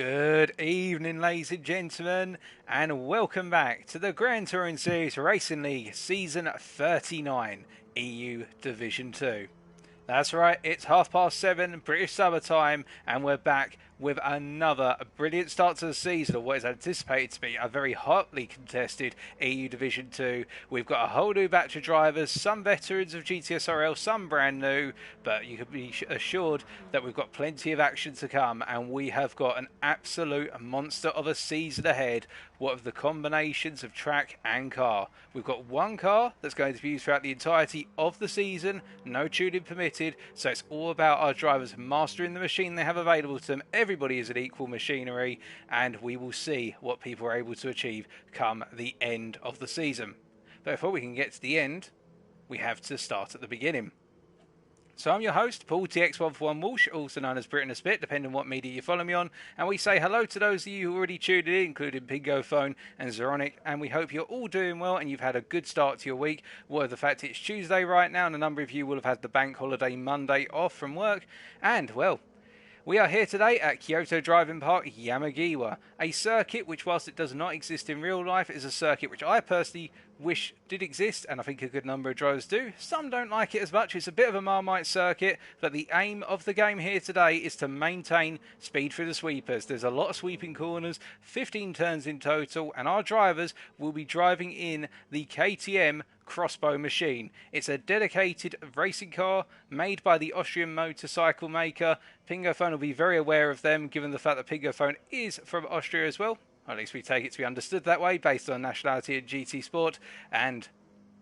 Good evening, ladies and gentlemen, and welcome back to the Gran Turismo Series Racing League Season 39 EU Division 2. That's right, it's 7:30 British summer time, and we're back with another brilliant start to the season of what is anticipated to be a very hotly contested EU Division 2. We've got a whole new batch of drivers, some veterans of GTSRL, some brand new, but you can be assured that we've got plenty of action to come, and we have got an absolute monster of a season ahead. What of the combinations of track and car? We've got one car that's going to be used throughout the entirety of the season, no tuning permitted, so it's all about our drivers mastering the machine they have available to them. Everybody is an equal machinery, and we will see what people are able to achieve come the end of the season. But before we can get to the end, we have to start at the beginning. So I'm your host, Paul TX141 Walsh, also known as Britain a Spit, depending on what media you follow me on, and we say hello to those of you who already tuned in, including Pingo Phone and Zeronic, and we hope you're all doing well and you've had a good start to your week. Well, the fact it's Tuesday right now, and a number of you will have had the bank holiday Monday off from work, and, well, we are here today at Kyoto Driving Park, Yamagiwa, a circuit which, whilst it does not exist in real life, is a circuit which I personally wish did exist, and I think a good number of drivers do. Some don't like it as much. It's a bit of a Marmite circuit, but the aim of the game here today is to maintain speed through the sweepers. There's a lot of sweeping corners, 15 turns in total, and our drivers will be driving in the KTM Crossbow machine. It's a dedicated racing car made by the Austrian motorcycle maker. Pingo Phone will be very aware of them, given the fact that Pingo Phone is from Austria as well. Or at least we take it to be understood that way, based on nationality and GT Sport. And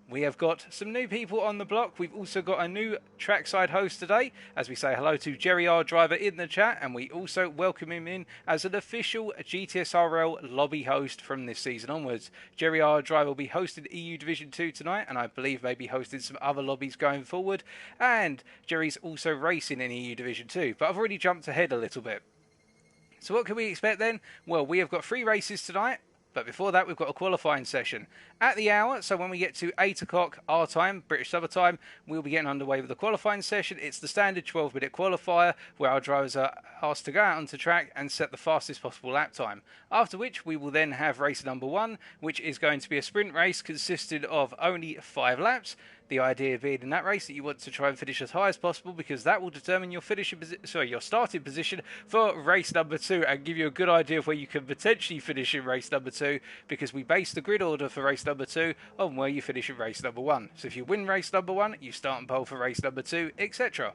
we have got some new people on the block. We've also got a new trackside host today, as we say hello to Jerry R Driver in the chat, and we also welcome him in as an official GTSRL lobby host from this season onwards. Jerry R Driver will be hosting EU Division 2 tonight, and I believe maybe hosting some other lobbies going forward. And Jerry's also racing in EU Division 2, but I've already jumped ahead a little bit. So what can we expect then? Well, we have got 3 races tonight. But before that, we've got a qualifying session at the hour. So when we get to 8 o'clock our time, British Summer Time, we'll be getting underway with the qualifying session. It's the standard 12-minute qualifier where our drivers are asked to go out onto track and set the fastest possible lap time. After which, we will then have race number 1, which is going to be a sprint race consisting of only 5 laps. The idea being in that race that you want to try and finish as high as possible, because that will determine your your starting position for race number 2, and give you a good idea of where you can potentially finish in race number 2, because we base the grid order for race number 2 on where you finish in race number 1. So if you win race number 1, you start and pole for race number 2, etc.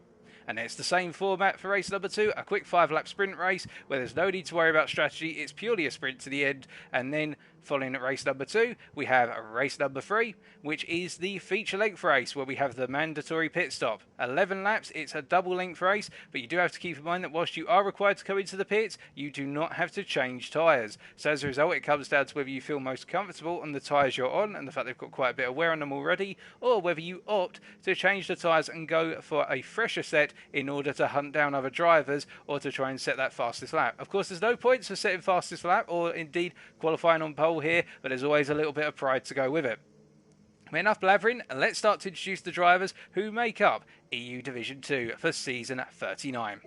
And it's the same format for race number 2, a quick 5-lap sprint race where there's no need to worry about strategy. It's purely a sprint to the end, and then following at race number 2, we have race number 3, which is the feature length race, where we have the mandatory pit stop. 11 laps, it's a double length race, but you do have to keep in mind that whilst you are required to come into the pits, you do not have to change tyres. So as a result, it comes down to whether you feel most comfortable on the tyres you're on, and the fact they've got quite a bit of wear on them already, or whether you opt to change the tyres and go for a fresher set in order to hunt down other drivers, or to try and set that fastest lap. Of course, there's no points for setting fastest lap, or indeed qualifying on pole here, but there's always a little bit of pride to go with it. Enough blathering, and let's start to introduce the drivers who make up EU Division 2 for Season 39.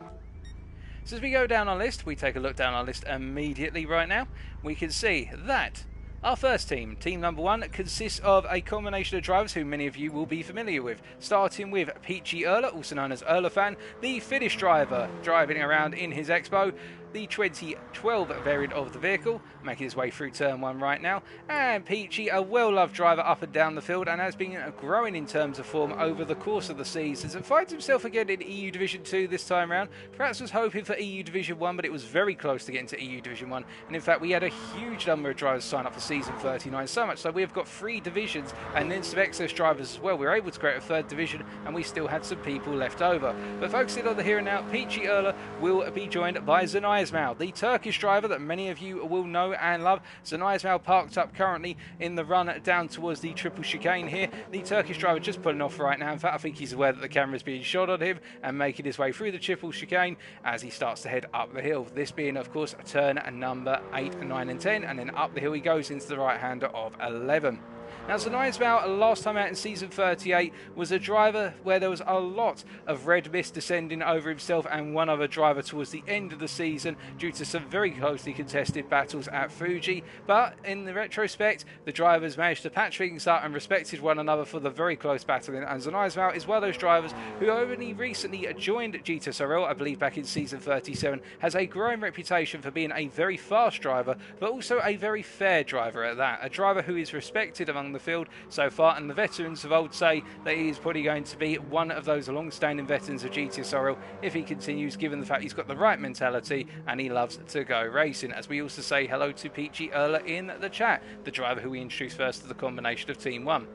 So as we go down our list, we take a look down our list immediately right now, we can see that our first team, team number 1, consists of a combination of drivers who many of you will be familiar with. Starting with Peachy Erler, also known as Erlefan, the Finnish driver driving around in his Expo, the 2012 variant of the vehicle, making his way through turn 1 right now. And Peachy, a well-loved driver up and down the field, and has been growing in terms of form over the course of the seasons, and finds himself again in EU Division 2 this time round. Perhaps was hoping for EU Division 1, but it was very close to getting to EU Division 1. And in fact, we had a huge number of drivers sign up for Season 39, so much so we have got 3 divisions and then some excess drivers as well. We were able to create a 3rd division, and we still had some people left over. But focusing on the here and now, Peachy Erler will be joined by Zanay Ismail, the Turkish driver that many of you will know and love. Zanay Ismail parked up currently in the run down towards the triple chicane here. The Turkish driver just pulling off right now. In fact, I think he's aware that the camera is being shot on him, and making his way through the triple chicane as he starts to head up the hill. This being, of course, turn number 8, 9 and 10, and then up the hill he goes into the right-hander of 11. Now, Zanaisval, last time out in Season 38, was a driver where there was a lot of red mist descending over himself and one other driver towards the end of the season due to some very closely contested battles at Fuji. But in the retrospect, the drivers managed to patch things up and respected one another for the very close battling. And Zanaisval is one of those drivers who only recently joined GTSRL, I believe back in Season 37, has a growing reputation for being a very fast driver, but also a very fair driver at that. A driver who is respected among the field so far, and the veterans of old say that he is probably going to be one of those long-standing veterans of GTSRL if he continues, given the fact he's got the right mentality and he loves to go racing. As we also say hello to Peachy Erla in the chat, the driver who we introduced first to the combination of Team 1.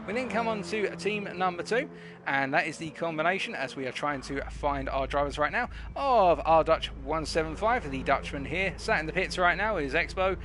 We then come on to team number 2, and that is the combination, as we are trying to find our drivers right now, of our Dutch 175, the Dutchman here, sat in the pits right now is Expo.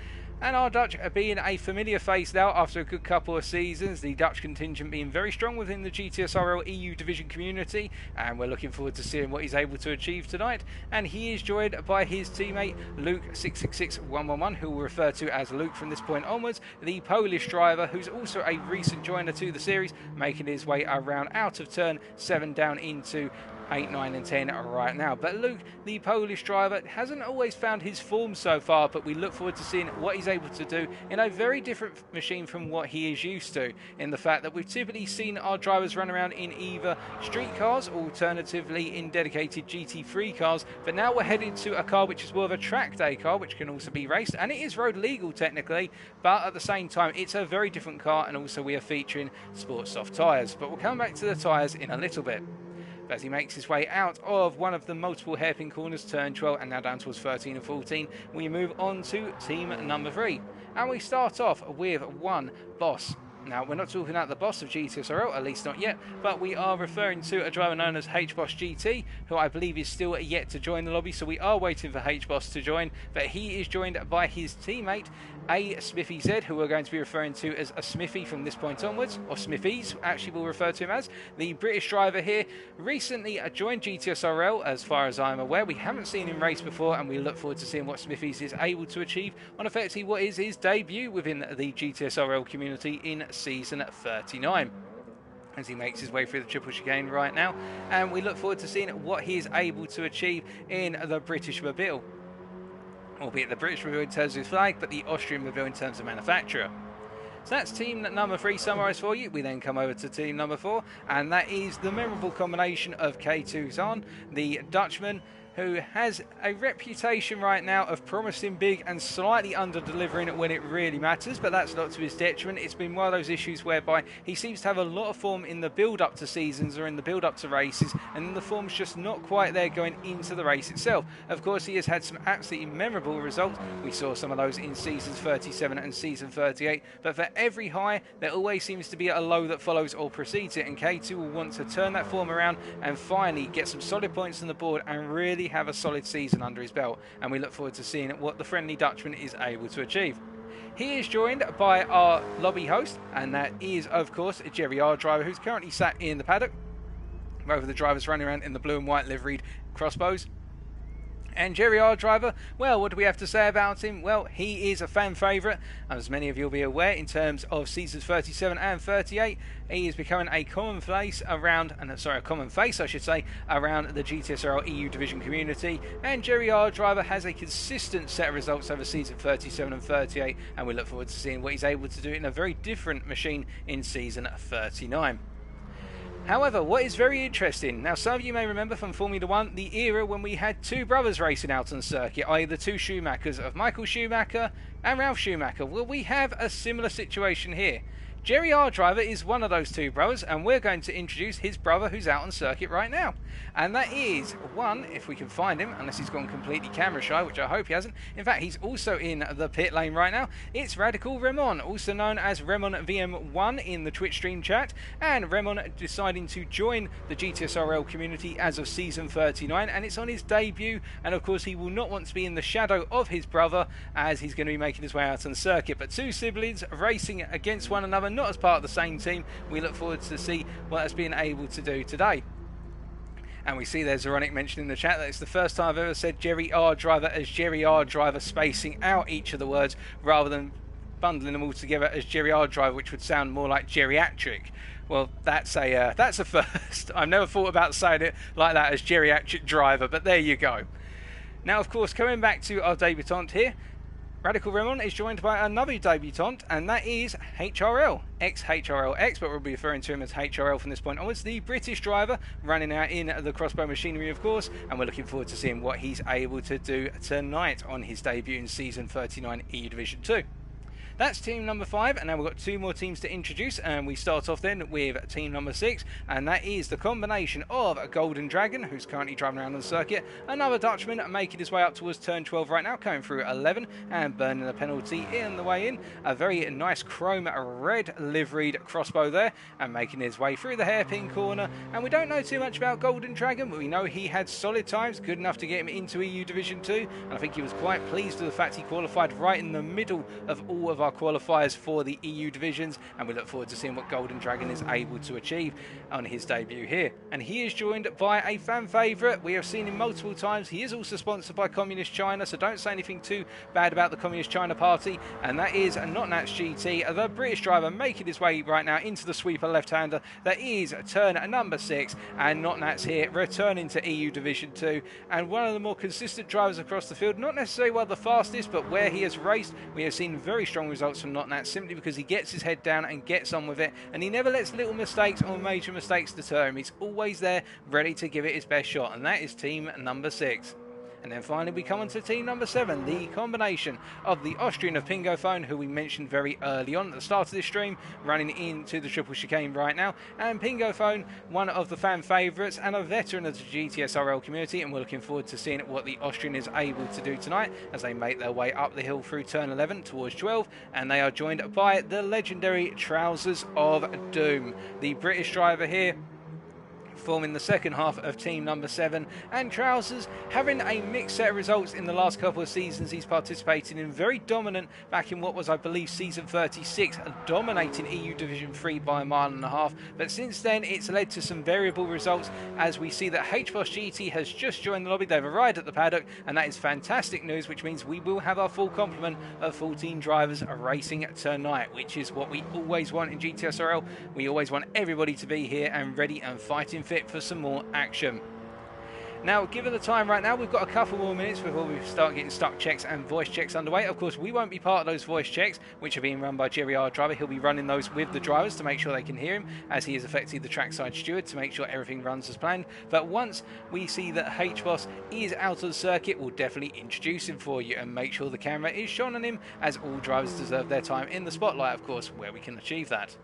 And our Dutch being a familiar face now after a good couple of seasons, the Dutch contingent being very strong within the GTSRL EU division community, and we're looking forward to seeing what he's able to achieve tonight. And he is joined by his teammate Luke 666111, who we'll refer to as Luke from this point onwards, the Polish driver who's also a recent joiner to the series, making his way around out of turn 7 down into 8, 9 and 10 right now. But Luke, the Polish driver, hasn't always found his form so far, but we look forward to seeing what he's able to do in a very different machine from what he is used to, in the fact that we've typically seen our drivers run around in either street cars, alternatively in dedicated GT3 cars, but now we're headed to a car which is more of a track day car, which can also be raced, and it is road legal technically, but at the same time it's a very different car, and also we are featuring sport soft tyres. But we'll come back to the tyres in a little bit. As he makes his way out of one of the multiple hairpin corners, turn 12 and now down towards 13 and 14, we move on to team number 3. And we start off with one Boss. Now, we're not talking about the boss of GTSRL, at least not yet, but we are referring to a driver known as HBoss GT, who I believe is still yet to join the lobby, so we are waiting for HBoss to join, but he is joined by his teammate, a Smithy Z, who we're going to be referring to as a Smithy from this point onwards, or Smithies, actually we'll refer to him as. The British driver here recently joined GTSRL, as far as I'm aware. We haven't seen him race before, and we look forward to seeing what Smithies is able to achieve on effectively what is his debut within the GTSRL community in Season 39. As he makes his way through the triple chicane right now, and we look forward to seeing what he is able to achieve in the British Mobile. Albeit the British Mobile in terms of his flag, but the Austrian Mobile in terms of manufacturer. So that's team number 3 summarised for you. We then come over to team number 4, and that is the memorable combination of K2 Zahn, the Dutchman, who has a reputation right now of promising big and slightly under-delivering when it really matters, but that's not to his detriment. It's been one of those issues whereby he seems to have a lot of form in the build-up to seasons or in the build-up to races, and then the form's just not quite there going into the race itself. Of course, he has had some absolutely memorable results. We saw some of those in Seasons 37 and Season 38, but for every high, there always seems to be a low that follows or precedes it, and K2 will want to turn that form around and finally get some solid points on the board and really have a solid season under his belt, and we look forward to seeing what the friendly Dutchman is able to achieve. He is joined by our lobby host, and that is of course Jerry R driver, who's currently sat in the paddock. Both of the drivers running around in the blue and white liveried crossbows. And Jerry R driver, well, what do we have to say about him? Well, he is a fan favourite, as many of you will be aware, in terms of Seasons 37 and 38. He is becoming a common face around, a common face, I should say, around the GTSRL EU division community. And Jerry R driver has a consistent set of results over Season 37 and 38, and we look forward to seeing what he's able to do in a very different machine in Season 39. However, what is very interesting, now some of you may remember from Formula 1 the era when we had two brothers racing out on circuit, i.e. the two Schumachers of Michael Schumacher and Ralf Schumacher. Well, we have a similar situation here. Jerry R driver is one of those two brothers, and we're going to introduce his brother who's out on circuit right now. And that is one, if we can find him, unless he's gone completely camera shy, which I hope he hasn't. In fact, he's also in the pit lane right now. It's Radical Remon, also known as Remon VM1 in the Twitch stream chat. And Remon deciding to join the GTSRL community as of Season 39, and it's on his debut. And of course, he will not want to be in the shadow of his brother, as he's going to be making his way out on circuit. But two siblings racing against one another, not as part of the same team. We look forward to see what that's been able to do today. And we see there's Zeronic mentioned in the chat that it's the first time I've ever said Jerry R driver as Jerry R driver, spacing out each of the words rather than bundling them all together as Geriard driver, which would sound more like geriatric. Well, that's a first. I've never thought about saying it like that as geriatric driver, but there you go. Now, of course, coming back to our debutant here, Radical Remon is joined by another debutant, and that is HRL, ex-HRLX, but we'll be referring to him as HRL from this point onwards, the British driver, running out in the crossbow machinery, of course, and we're looking forward to seeing what he's able to do tonight on his debut in Season 39 EU Division 2. That's team number 5, and now we've got 2 more teams to introduce, and we start off then with team number 6, and that is the combination of a Golden Dragon, who's currently driving around on the circuit, another Dutchman making his way up towards turn 12 right now, coming through 11 and burning a penalty in the way in, a very nice chrome red liveried crossbow there, and making his way through the hairpin corner. And we don't know too much about Golden Dragon, but we know he had solid times, good enough to get him into EU Division 2, and I think he was quite pleased with the fact he qualified right in the middle of all of our qualifiers for the EU divisions, and we look forward to seeing what Golden Dragon is able to achieve on his debut here. And he is joined by a fan favourite. We have seen him multiple times. He is also sponsored by Communist China, so don't say anything too bad about the Communist China party, and that is Not Nats GT, the British driver making his way right now into the sweeper left-hander. That is turn number 6, and Not Nats here returning to EU Division 2, and one of the more consistent drivers across the field, not necessarily one of the fastest, but where he has raced we have seen very strong results from Not Nats, simply because he gets his head down and gets on with it, and he never lets little mistakes or major mistakes deter him. He's always there ready to give it his best shot, and that is team number 6. And then finally we come on to team number 7, the combination of the Austrian of Pingophone, who we mentioned very early on at the start of this stream, running into the triple chicane right now, and Pingophone, one of the fan favourites and a veteran of the GTSRL community, and we're looking forward to seeing what the Austrian is able to do tonight as they make their way up the hill through turn 11 towards 12, and they are joined by the legendary Trousers of Doom, the British driver here, forming the second half of team number 7, and Trousers having a mixed set of results in the last couple of seasons he's participated in. Very dominant back in what was, I believe, season 36, dominating EU Division 3 by 1.5 miles, but since then it's led to some variable results, as we see that HBoss GT has just joined the lobby. They've arrived at the paddock, and that is fantastic news, which means we will have our full complement of 14 drivers racing tonight, which is what we always want in GTSRL. We always want everybody to be here and ready and fighting fit for some more action. Now, given the time right now, we've got a couple more minutes before we start getting stock checks and voice checks underway. Of course, we won't be part of those voice checks, which are being run by Geriard driver. He'll be running those with the drivers to make sure they can hear him, as he is effectively the trackside steward to make sure everything runs as planned. But once we see that HBoss is out of the circuit, we'll definitely introduce him for you and make sure the camera is shone on him, as all drivers deserve their time in the spotlight, of course, where we can achieve that.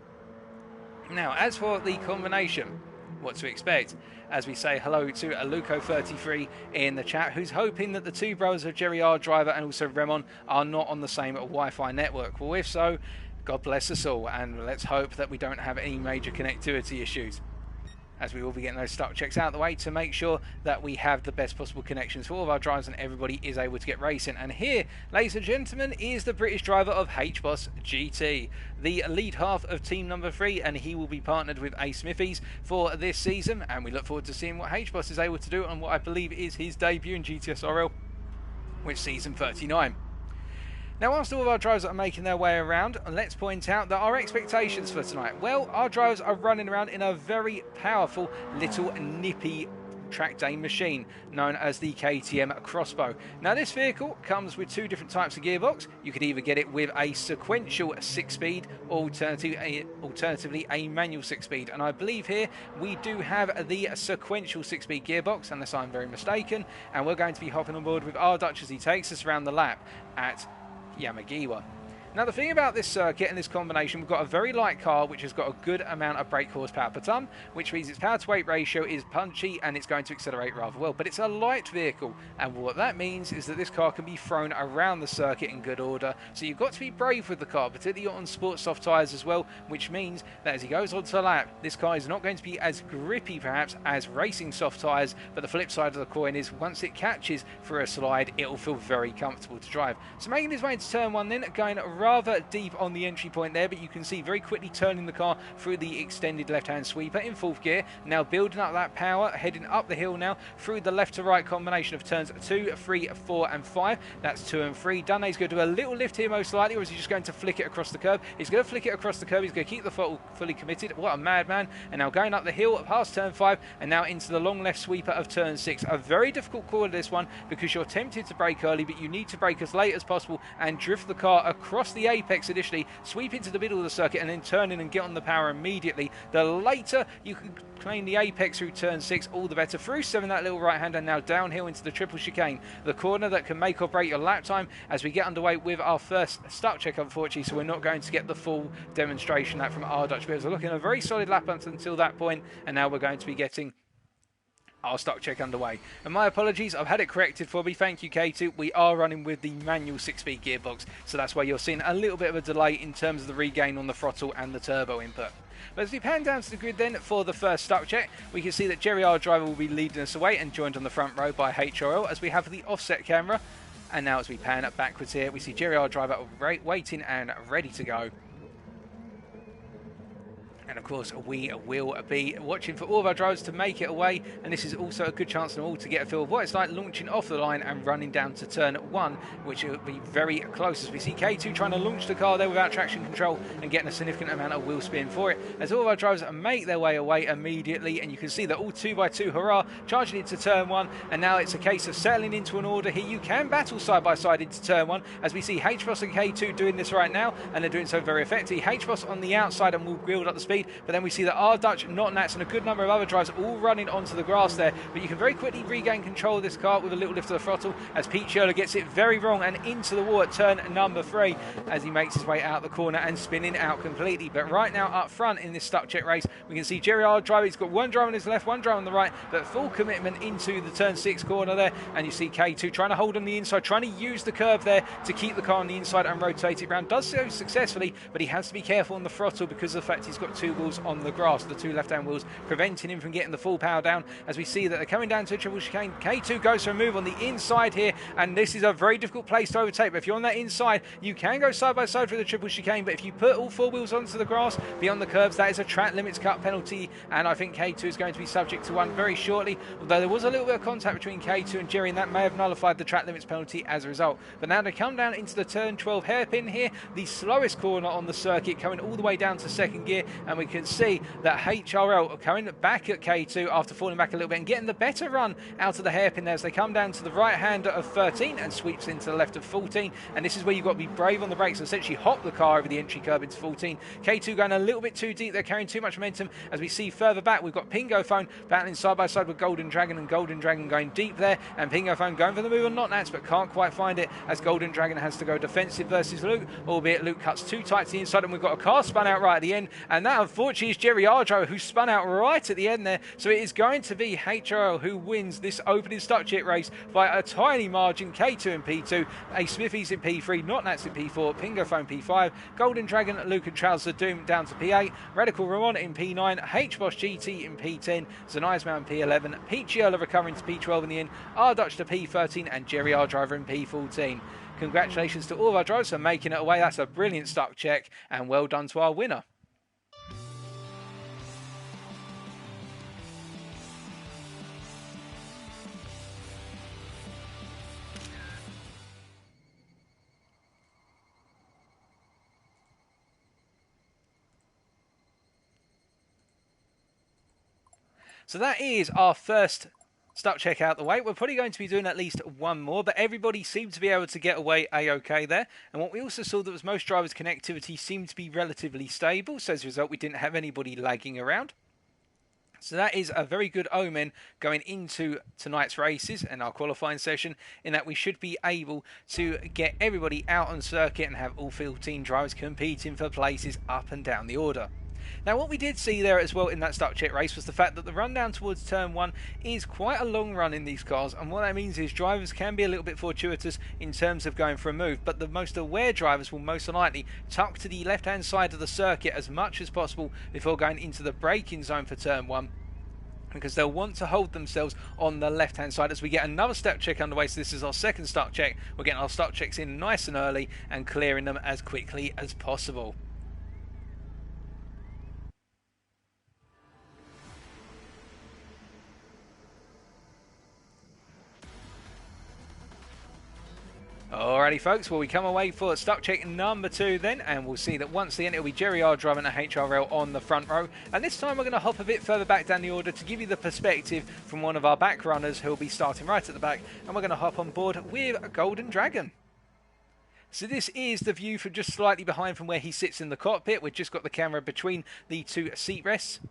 Now, as for the combination, what to expect, as we say hello to Aluko33 in the chat, who's hoping that the two brothers of Geriard driver and also Remon are not on the same Wi-Fi network. Well, if so, God bless us all, and let's hope that we don't have any major connectivity issues, as we will be getting those stock checks out of the way to make sure that we have the best possible connections for all of our drivers and everybody is able to get racing. And here, ladies and gentlemen, is the British driver of HBoss GT, the lead half of team number 3, and he will be partnered with A Smithies for this season, and we look forward to seeing what HBoss is able to do on what I believe is his debut in GTSRL, which season 39. Now, whilst all of our drivers are making their way around, let's point out that our expectations for tonight, well, our drivers are running around in a very powerful little nippy track day machine known as the KTM Crossbow. Now, this vehicle comes with 2 different types of gearbox. You could either get it with a sequential 6-speed or alternatively a manual 6-speed, and I believe here we do have the sequential 6-speed gearbox, unless I'm very mistaken, and we're going to be hopping on board with our Dutch as he takes us around the lap at Yamagiwa. Now, the thing about this circuit and this combination, we've got a very light car which has got a good amount of brake horsepower per tonne, which means its power to weight ratio is punchy and it's going to accelerate rather well. But it's a light vehicle, and what that means is that this car can be thrown around the circuit in good order. So you've got to be brave with the car, particularly on sports soft tyres as well, which means that as he goes onto the lap, this car is not going to be as grippy perhaps as racing soft tyres, but the flip side of the coin is once it catches for a slide, it will feel very comfortable to drive. So making his way into turn 1 then, going rather deep on the entry point there, but you can see very quickly turning the car through the extended left-hand sweeper in 4th gear. Now building up that power, heading up the hill now through the left to right combination of turns 2, 3, 4 and 5. That's 2 and 3. Dunne's going to do a little lift here most likely, or is he just going to flick it across the curb? He's going to flick it across the curb. He's going to keep the throttle fully committed. What a madman. And now going up the hill past turn 5 and now into the long left sweeper of turn 6. A very difficult corner this one, because you're tempted to brake early, but you need to brake as late as possible and drift the car across the apex initially, sweep into the middle of the circuit and then turn in and get on the power immediately. The later you can claim the apex through turn 6, all the better. Through 7, that little right hander, now downhill into the triple chicane, the corner that can make or break your lap time as we get underway with our first start check, unfortunately, so we're not going to get the full demonstration that from our Dutch viewers. We're looking at a very solid lap until that point, and now we're going to be getting our stock check underway. And my apologies, I've had it corrected for me. Thank you, K2. We are running with the manual 6-speed gearbox, so that's why you're seeing a little bit of a delay in terms of the regain on the throttle and the turbo input. But as we pan down to the grid then for the first stock check, we can see that Jerry, our driver, will be leading us away and joined on the front row by HRL as we have the offset camera. And now as we pan up backwards here, we see Jerry, our driver, waiting and ready to go. And of course, we will be watching for all of our drivers to make it away. And this is also a good chance for them all to get a feel of what it's like launching off the line and running down to turn 1, which will be very close as we see K2 trying to launch the car there without traction control and getting a significant amount of wheel spin for it. As all of our drivers make their way away immediately, and you can see that all 2x2 hurrah charging into turn 1. And now it's a case of settling into an order here. You can battle side by side into turn 1 as we see HBoss and K2 doing this right now, and they're doing so very effectively. HBoss on the outside and will build up the speed. But then we see that our Dutch, Not Nats, and a good number of other drivers all running onto the grass there. But you can very quickly regain control of this car with a little lift of the throttle as Pete Schürrle gets it very wrong and into the wall at turn number 3 as he makes his way out the corner and spinning out completely. But right now up front in this stock check race, we can see Jerry, our driver, he's got one driver on his left, one driver on the right, but full commitment into the turn 6 corner there. And you see K2 trying to hold on the inside, trying to use the curve there to keep the car on the inside and rotate it around. Does so successfully, but he has to be careful on the throttle because of the fact he's got 2 wheels on the grass, the 2 left-hand wheels, preventing him from getting the full power down. As we see that they're coming down to a triple chicane, K2 goes for a move on the inside here, and this is a very difficult place to overtake. But if you're on that inside, you can go side by side through the triple chicane, but if you put all 4 wheels onto the grass beyond the curbs, that is a track limits cut penalty, and I think K2 is going to be subject to one very shortly, although there was a little bit of contact between K2 and Jerry, and that may have nullified the track limits penalty as a result. But now they come down into the turn 12 hairpin here, the slowest corner on the circuit, coming all the way down to 2nd gear, and we can see that HRL are coming back at K2 after falling back a little bit and getting the better run out of the hairpin there as they come down to the right hander of 13 and sweeps into the left of 14. And this is where you've got to be brave on the brakes and essentially hop the car over the entry curb into 14. K2 going a little bit too deep, they're carrying too much momentum. As we see further back, we've got Pingo Phone battling side by side with Golden Dragon, and Golden Dragon going deep there, and Pingo Phone going for the move on Not Nats, but can't quite find it as Golden Dragon has to go defensive versus Luke, albeit Luke cuts too tight to the inside, and we've got a car spun out right at the end, and that unfortunately is Jerry Ardro who spun out right at the end there. So it is going to be HRL who wins this opening stock check race by a tiny margin. K2 and P2, A Smithies in P3, Not Nats in P4, Pingo Phone P5, Golden Dragon, Luke and Charles the Doom down to P8, Radical Ramon in P9, HBoss GT in P10, Zanizmau in P11, Pete Schürrle recovering to P12 in the end, R Dutch to P13, and Jerry R Driver in P14. Congratulations to all of our drivers for making it away. That's a brilliant stock check, and well done to our winner. So that is our first stock check out the way. We're probably going to be doing at least one more, but everybody seemed to be able to get away a-okay there. And what we also saw that was most drivers' connectivity seemed to be relatively stable, so as a result we didn't have anybody lagging around. So that is a very good omen going into tonight's races and our qualifying session, in that we should be able to get everybody out on circuit and have all 15 drivers competing for places up and down the order. Now, what we did see there as well in that stock check race was the fact that the run down towards turn 1 is quite a long run in these cars, and what that means is drivers can be a little bit fortuitous in terms of going for a move, but the most aware drivers will most likely tuck to the left hand side of the circuit as much as possible before going into the braking zone for turn 1, because they'll want to hold themselves on the left-hand side as we get another start check underway. So this is our second start check. We're getting our start checks in nice and early and clearing them as quickly as possible. Alrighty folks, well we come away for start check number 2 then, and we'll see that once again it'll be Jerry R driving a HRL on the front row, and this time we're going to hop a bit further back down the order to give you the perspective from one of our back runners who'll be starting right at the back, and we're going to hop on board with a Golden Dragon. So this is the view from just slightly behind from where he sits in the cockpit. We've just got the camera between the two seat rests.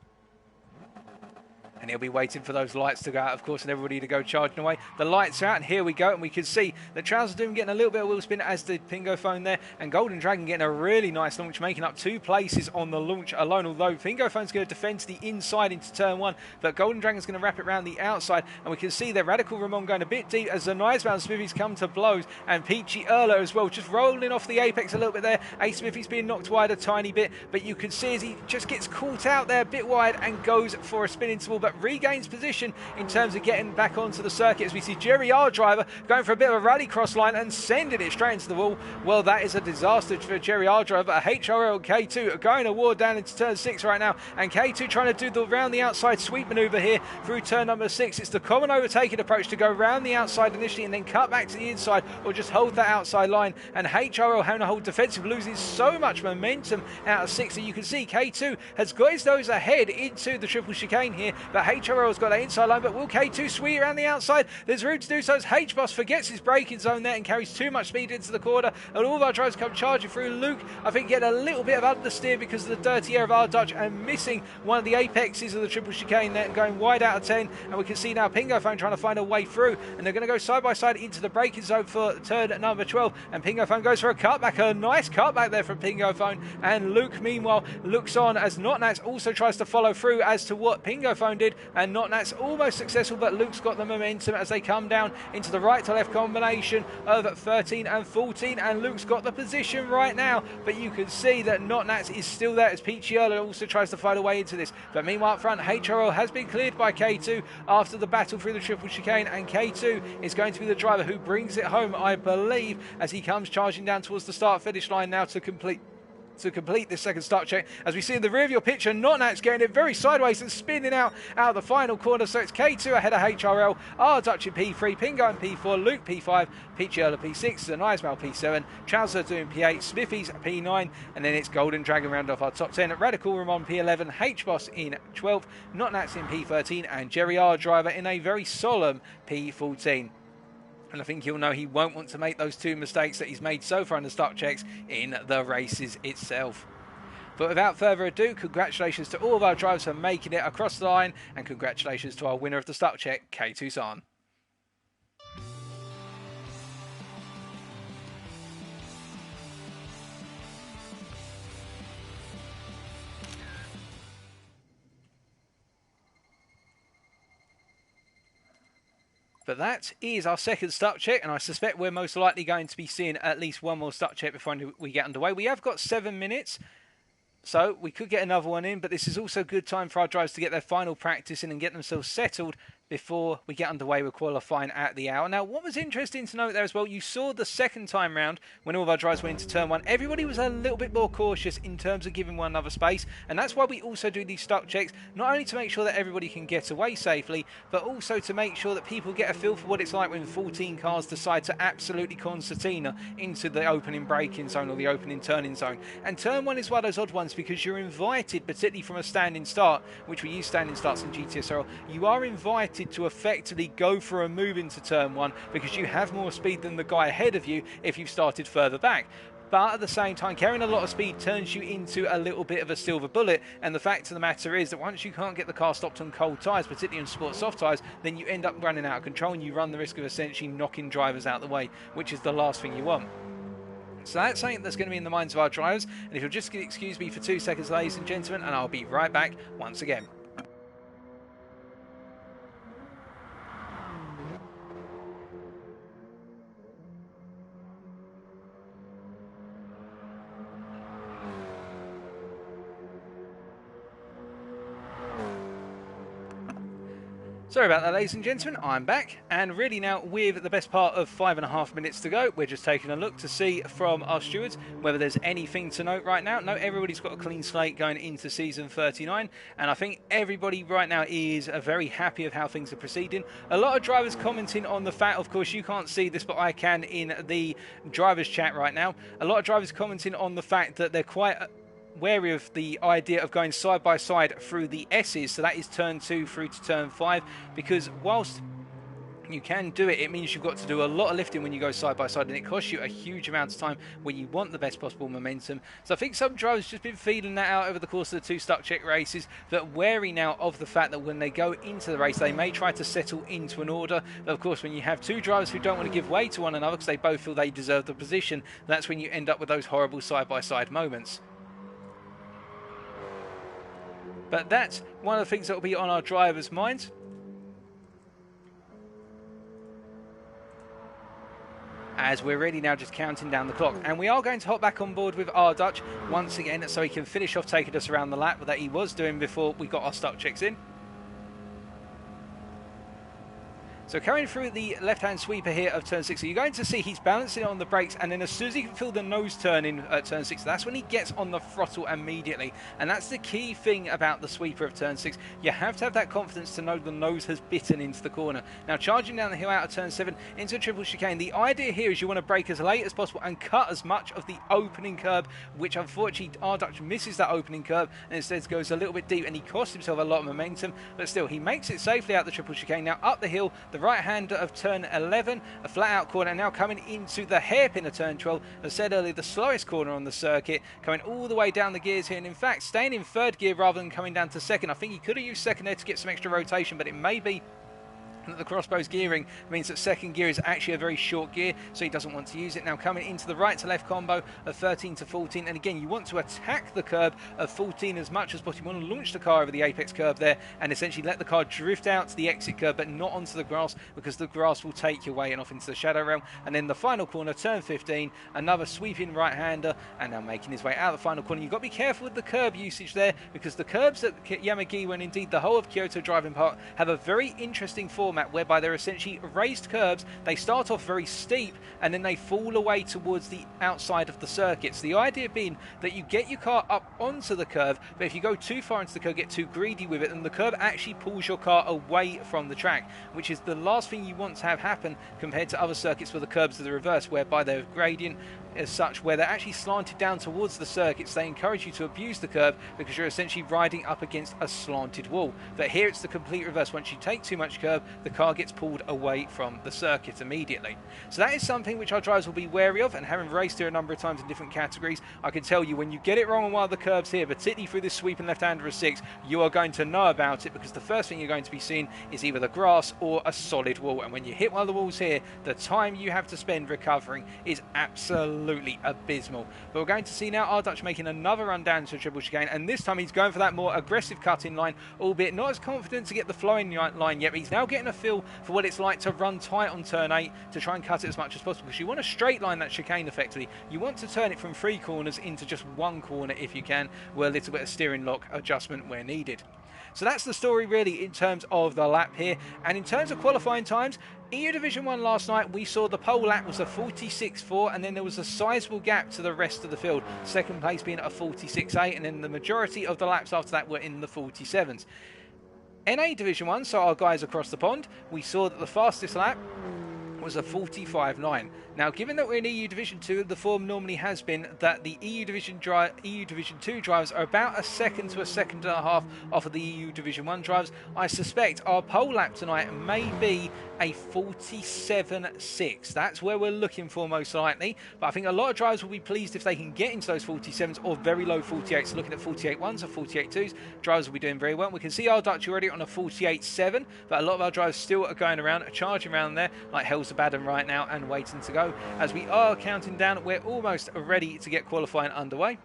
And he'll be waiting for those lights to go out, of course, and everybody to go charging away. The lights are out, and here we go. And we can see the Trouser Doom getting a little bit of wheel spin, as did Pingo Phone there. And Golden Dragon getting a really nice launch, making up 2 places on the launch alone. Although Pingo Phone's going to defend to the inside into turn 1, but Golden Dragon's going to wrap it around the outside. And we can see there Radical Ramon going a bit deep as the Nice Bound Smithies come to blows. And Peachy Erler as well, just rolling off the apex a little bit there. Ace Smithies being knocked wide a tiny bit, but you can see as he just gets caught out there a bit wide and goes for a spin interval, but regains position in terms of getting back onto the circuit, as we see Jerry R driver going for a bit of a rally cross line and sending it straight into the wall. Well, that is a disaster for Jerry R driver. A HRL K2 are going to war down into turn 6 right now, and K2 trying to do the round the outside sweep maneuver here through turn number 6. It's the common overtaking approach to go round the outside initially and then cut back to the inside, or just hold that outside line. And HRL having to hold defensive, losing so much momentum out of 6 that you can see K2 has got his nose ahead into the triple chicane here, but HRL has got that inside line. But will K2 sweep around the outside? There's room to do so as H-Boss forgets his braking zone there and carries too much speed into the corner, and all of our drivers come charging through. Luke, I think, getting a little bit of understeer because of the dirty air of our Dutch and missing one of the apexes of the triple chicane there and going wide out of 10. And we can see now Pingo Phone trying to find a way through, and they're going to go side by side into the braking zone for turn number 12, and Pingo Phone goes for a cutback, a nice cutback there from Pingo Phone. And Luke meanwhile looks on as Notnats also tries to follow through as to what Pingo Phone did, and Notnats almost successful, but Luke's got the momentum as they come down into the right to left combination of 13 and 14, and Luke's got the position right now, but you can see that Notnats is still there as Peachy Erler also tries to fight a way into this. But meanwhile up front, HRL has been cleared by K2 after the battle through the triple chicane, and K2 is going to be the driver who brings it home, I believe, as he comes charging down towards the start finish line now to complete this second start check. As we see in the rear of your picture, Notnats getting it very sideways and spinning out of the final corner. So it's K2 ahead of HRL, R Dutch in P3, Pingo in P4, Luke P5, Peachy Erler P6, Zanizmal P7, Trouser doing P8, Smithies P9, and then it's Golden Dragon round off our top 10. Radical Ramon P11, H-Boss in 12, Notnats in P13, and Jerry R driver in a very solemn P14. And I think he'll know he won't want to make those 2 mistakes that he's made so far in the start checks in the races itself. But without further ado, congratulations to all of our drivers for making it across the line, and congratulations to our winner of the start check, K2 San. But that is our second start check, and I suspect we're most likely going to be seeing at least one more start check before we get underway. We have got 7 minutes, so we could get another one in, but this is also a good time for our drivers to get their final practice in and get themselves settled before we get underway with qualifying at the hour. Now, what was interesting to note there as well, you saw the second time round when all of our drivers went into turn 1, everybody was a little bit more cautious in terms of giving one another space, and that's why we also do these start checks, not only to make sure that everybody can get away safely, but also to make sure that people get a feel for what it's like when 14 cars decide to absolutely concertina into the opening braking zone or the opening turning zone. And turn 1 is one of those odd ones because you're invited, particularly from a standing start, which we use standing starts in GTSRL, you are invited to effectively go for a move into turn 1 because you have more speed than the guy ahead of you if you've started further back. But at the same time, carrying a lot of speed turns you into a little bit of a silver bullet, and the fact of the matter is that once you can't get the car stopped on cold tyres, particularly on sport soft tyres, then you end up running out of control and you run the risk of essentially knocking drivers out of the way, which is the last thing you want. So that's something that's going to be in the minds of our drivers, and if you'll just excuse me for 2 seconds, ladies and gentlemen, and I'll be right back once again. Sorry about that, ladies and gentlemen, I'm back, and really now with the best part of 5.5 minutes to go, we're just taking a look to see from our stewards whether there's anything to note right now. No, everybody's got a clean slate going into season 39, and I think everybody right now is very happy of how things are proceeding. A lot of drivers commenting on the fact, of course you can't see this, but I can in the drivers chat right now, a lot of drivers commenting on the fact that they're quite wary of the idea of going side by side through the S's, so that is turn 2 through to turn 5, because whilst you can do it, it means you've got to do a lot of lifting when you go side by side, and it costs you a huge amount of time when you want the best possible momentum. So I think some drivers just been feeling that out over the course of the 2 stuck check races, that wary now of the fact that when they go into the race they may try to settle into an order, but of course when you have 2 drivers who don't want to give way to one another because they both feel they deserve the position, that's when you end up with those horrible side by side moments. But that's one of the things that will be on our drivers' minds. As we're really now just counting down the clock. And we are going to hop back on board with our Dutch once again so he can finish off taking us around the lap that he was doing before we got our stuck checks in. So carrying through the left-hand sweeper here of turn 6, so you're going to see he's balancing on the brakes, and then as soon as he can feel the nose turn in at turn 6, that's when he gets on the throttle immediately. And that's the key thing about the sweeper of turn 6. You have to have that confidence to know the nose has bitten into the corner. Now charging down the hill out of turn 7 into a triple chicane, the idea here is you want to brake as late as possible and cut as much of the opening curb, which unfortunately our Dutch misses that opening curb and instead goes a little bit deep, and he costs himself a lot of momentum, but still he makes it safely out the triple chicane. Now up the hill, the right-hander of turn 11, a flat-out corner, now coming into the hairpin of turn 12. As I said earlier, the slowest corner on the circuit, coming all the way down the gears here, and in fact staying in 3rd gear rather than coming down to 2nd. I think he could have used 2nd there to get some extra rotation, but it may be that the crossbows gearing means that 2nd gear is actually a very short gear, so he doesn't want to use it. Now coming into the right to left combo of 13 to 14, and again you want to attack the curb of 14 as much as possible. You want to launch the car over the apex curb there and essentially let the car drift out to the exit curb, but not onto the grass, because the grass will take your way and off into the shadow realm. And then the final corner, turn 15, another sweeping right hander, and now making his way out of the final corner. You've got to be careful with the curb usage there, because the curbs at Yamagiwa and indeed the whole of Kyoto Driving Park have a very interesting format whereby they're essentially raised curbs. They start off very steep and then they fall away towards the outside of the circuits. The idea being that you get your car up onto the curve, but if you go too far into the curve, get too greedy with it, and the curb actually pulls your car away from the track, which is the last thing you want to have happen compared to other circuits where the curbs are the reverse, whereby they're gradient as such, where they're actually slanted down towards the circuits. They encourage you to abuse the curb because you're essentially riding up against a slanted wall. But here it's the complete reverse. Once you take too much curb, the car gets pulled away from the circuit immediately. So that is something which our drivers will be wary of, and having raced here a number of times in different categories, I can tell you when you get it wrong on one of the curbs here, particularly through this sweeping left-hander of 6, you are going to know about it, because the first thing you're going to be seeing is either the grass or a solid wall, and when you hit one of the walls here, the time you have to spend recovering is absolutely abysmal. But we're going to see now our Dutch making another run down to a triple chicane, and this time he's going for that more aggressive cutting line, albeit not as confident to get the flowing line yet, but he's now getting a feel for what it's like to run tight on turn 8 to try and cut it as much as possible, because you want to straight line that chicane effectively. You want to turn it from 3 corners into just 1 corner if you can, with a little bit of steering lock adjustment where needed. So that's the story really in terms of the lap here. And in terms of qualifying times, EU Division 1 last night, we saw the pole lap was a 46.4, and then there was a sizable gap to the rest of the field. 2nd place being a 46.8, and then the majority of the laps after that were in the 47s. NA Division 1, so our guys across the pond, we saw that the fastest lap was a 45.9. Now, given that we're in EU Division 2, the form normally has been that the EU Division 2 drivers are about a second to a second and a half off of the EU Division 1 drivers. I suspect our pole lap tonight may be a 47.6. That's where we're looking for most likely. But I think a lot of drivers will be pleased if they can get into those 47s or very low 48s. So looking at 48.1s or 48.2s, drivers will be doing very well. We can see our Dutch already on a 48.7, but a lot of our drivers still are going around, charging around there like hell's to Baden right now and waiting to go. As we are counting down, we're almost ready to get qualifying underway.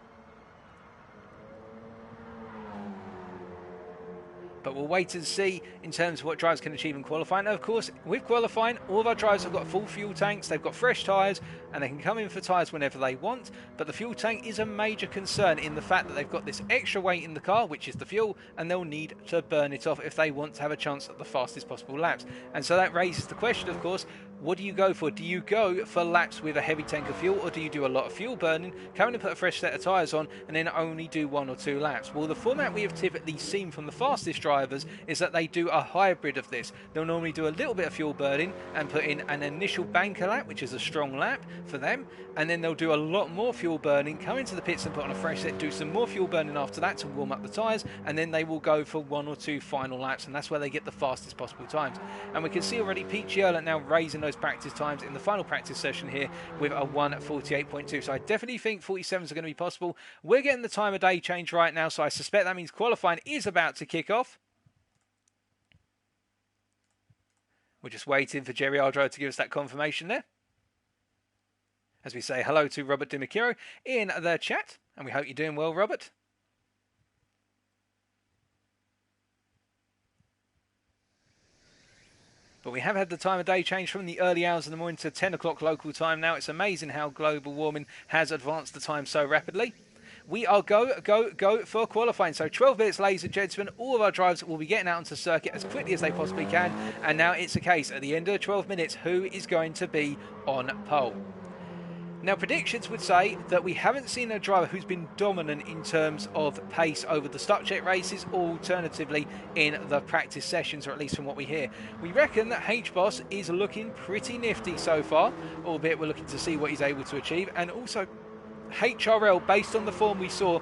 But we'll wait and see in terms of what drivers can achieve in qualifying. Now, of course, with qualifying, all of our drivers have got full fuel tanks, they've got fresh tyres, and they can come in for tyres whenever they want. But the fuel tank is a major concern in the fact that they've got this extra weight in the car, which is the fuel, and they'll need to burn it off if they want to have a chance at the fastest possible laps. And so that raises the question, of course, what do you go for? Do you go for laps with a heavy tank of fuel, or do you do a lot of fuel burning, come in and put a fresh set of tyres on, and then only do 1 or 2 laps? Well, the format we have typically seen from the fastest drivers is that they do a hybrid of this. They'll normally do a little bit of fuel burning and put in an initial banker lap, which is a strong lap for them, and then they'll do a lot more fuel burning, come into the pits and put on a fresh set, do some more fuel burning after that to warm up the tyres, and then they will go for 1 or 2 final laps, and that's where they get the fastest possible times. And we can see already Pete Chiola now raising those practice times in the final practice session here with a 1:48.2. So I definitely think 47s are going to be possible. We're getting the time of day change right now, so I suspect that means qualifying is about to kick off. We're just waiting for Jerry Aldro to give us that confirmation there, as we say hello to Robert DiMicchio in the chat, and we hope you're doing well, Robert. But we have had the time of day change from the early hours of the morning to 10 o'clock local time now. It's amazing how global warming has advanced the time so rapidly. We are go for qualifying. So 12 minutes, ladies and gentlemen. All of our drivers will be getting out onto the circuit as quickly as they possibly can. And now it's a case, at the end of the 12 minutes, who is going to be on pole? Now, predictions would say that we haven't seen a driver who's been dominant in terms of pace over the start check races, or alternatively in the practice sessions, or at least from what we hear. We reckon that H-Boss is looking pretty nifty so far, albeit we're looking to see what he's able to achieve. And also HRL, based on the form we saw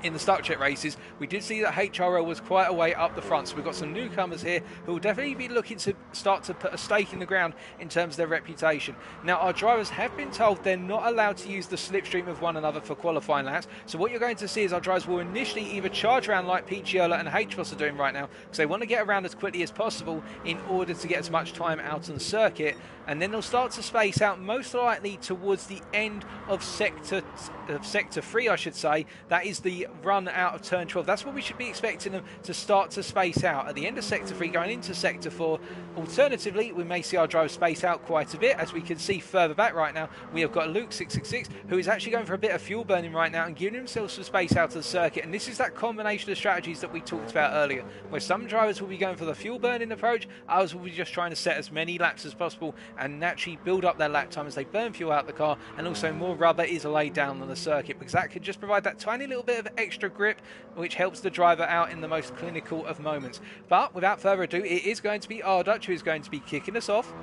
in the start check races, we did see that HRL was quite a way up the front. So we've got some newcomers here who will definitely be looking to start to put a stake in the ground in terms of their reputation. Now, our drivers have been told they're not allowed to use the slipstream of one another for qualifying laps. So what you're going to see is our drivers will initially either charge around like Pete Chiola and H-Boss are doing right now, because they want to get around as quickly as possible in order to get as much time out on the circuit. And then they'll start to space out, most likely towards the end of sector 3, I should say. That is the run out of turn 12. That's what we should be expecting them to start to space out at the end of sector 3, going into sector 4. Alternatively, we may see our drivers space out quite a bit. As we can see further back right now, we have got Luke 666, who is actually going for a bit of fuel burning right now and giving himself some space out of the circuit. And this is that combination of strategies that we talked about earlier, where some drivers will be going for the fuel burning approach, others will be just trying to set as many laps as possible and naturally build up their lap time as they burn fuel out the car, and also more rubber is laid down on the circuit, because that can just provide that tiny little bit of extra grip, which helps the driver out in the most clinical of moments. But without further ado, it is going to be Ardutch who is going to be kicking us off,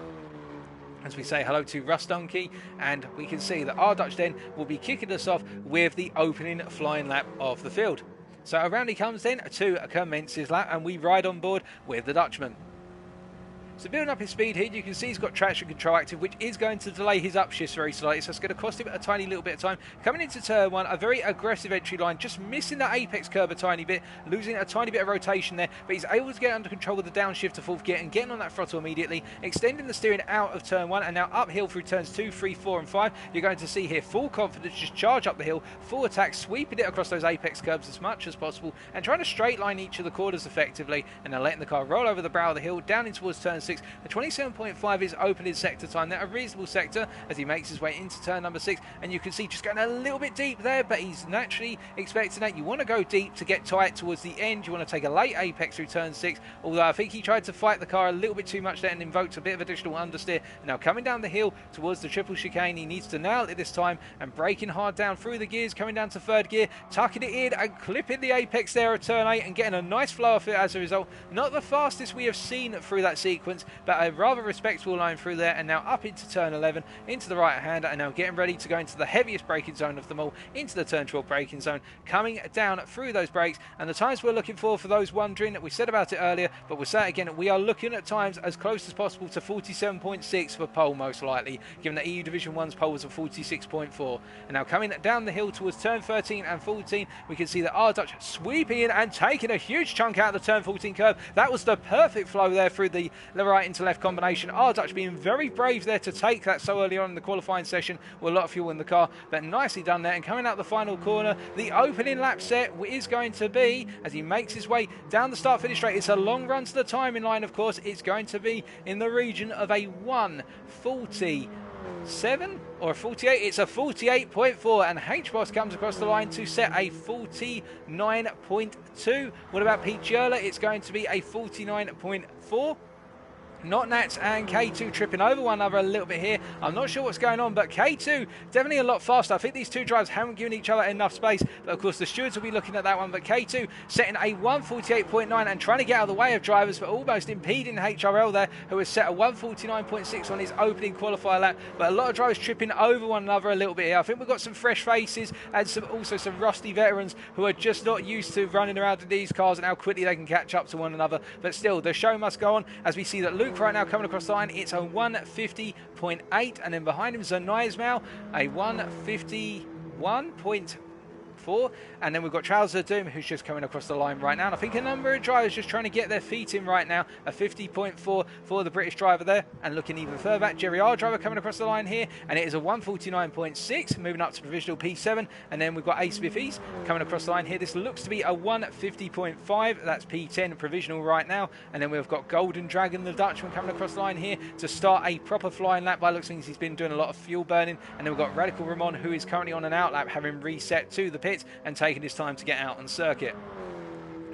as we say hello to Russ Donkey, and we can see that Ardutch then will be kicking us off with the opening flying lap of the field. So around he comes then to commence his lap, and we ride on board with the Dutchman. So building up his speed here, you can see he's got traction control active, which is going to delay his upshifts very slightly, so it's going to cost him a tiny little bit of time. Coming into turn 1, a very aggressive entry line, just missing that apex curve a tiny bit, losing a tiny bit of rotation there, but he's able to get under control with the downshift to 4th gear and getting on that throttle immediately, extending the steering out of turn 1, and now uphill through turns 2, 3, 4 and 5. You're going to see here full confidence, just charge up the hill, full attack, sweeping it across those apex curves as much as possible, and trying to straight line each of the corners effectively, and then letting the car roll over the brow of the hill, down in towards turn 6. The 27.5 is opening sector time. Now a reasonable sector as he makes his way into turn number 6, and you can see just going a little bit deep there, but he's naturally expecting that. You want to go deep to get tight towards the end. You want to take a late apex through turn 6, although I think he tried to fight the car a little bit too much there and invoked a bit of additional understeer. And now coming down the hill towards the triple chicane, he needs to nail it this time and braking hard down through the gears, coming down to 3rd gear, tucking it in and clipping the apex there at turn 8 and getting a nice flow off it as a result. Not the fastest we have seen through that sequence, but a rather respectable line through there, and now up into turn 11 into the right hander, and now getting ready to go into the heaviest braking zone of them all, into the turn 12 braking zone, coming down through those brakes. And the times we're looking for those wondering, we said about it earlier, but we'll say it again, we are looking at times as close as possible to 47.6 for pole, most likely, given that EU Division 1's pole was at 46.4. And now coming down the hill towards turn 13 and 14, we can see that Ardutch sweeping in and taking a huge chunk out of the turn 14 curve. That was the perfect flow there through the the right into left combination. Our Dutch being very brave there to take that so early on in the qualifying session with a lot of fuel in the car, but nicely done there. And coming out the final corner, the opening lap set is going to be, as he makes his way down the start finish straight, it's a long run to the timing line, of course. It's going to be in the region of a 1:47 or a 48. It's a 48.4, and H-Boss comes across the line to set a 49.2. What about Pete Yerler? It's going to be a 49.4. Not Nats and K2 tripping over one another a little bit here. I'm not sure what's going on, but K2 definitely a lot faster. I think these two drivers haven't given each other enough space, but of course the stewards will be looking at that one. But K2 setting a 1:48.9 and trying to get out of the way of drivers, but almost impeding HRL there, who has set a 1:49.6 on his opening qualifier lap. But a lot of drivers tripping over one another a little bit here. I think we've got some fresh faces and also some rusty veterans who are just not used to running around in these cars and how quickly they can catch up to one another. But still, the show must go on as we see that Luke right now coming across the line. It's a 1:50.8, and then behind him Zanai Ismail, a 1:51.4. And then we've got Trouser Doom, who's just coming across the line right now. And I think a number of drivers just trying to get their feet in right now. A 50.4 for the British driver there. And looking even further back, Jerry R driver coming across the line here. And it is a 1:49.6, moving up to provisional P7. And then we've got Ace Biffies coming across the line here. This looks to be a 1:50.5. That's P10 provisional right now. And then we've got Golden Dragon, the Dutchman, coming across the line here to start a proper flying lap. By looks things, he's been doing a lot of fuel burning. And then we've got Radical Ramon, who is currently on an out lap, having reset to the pit and taking his time to get out on circuit.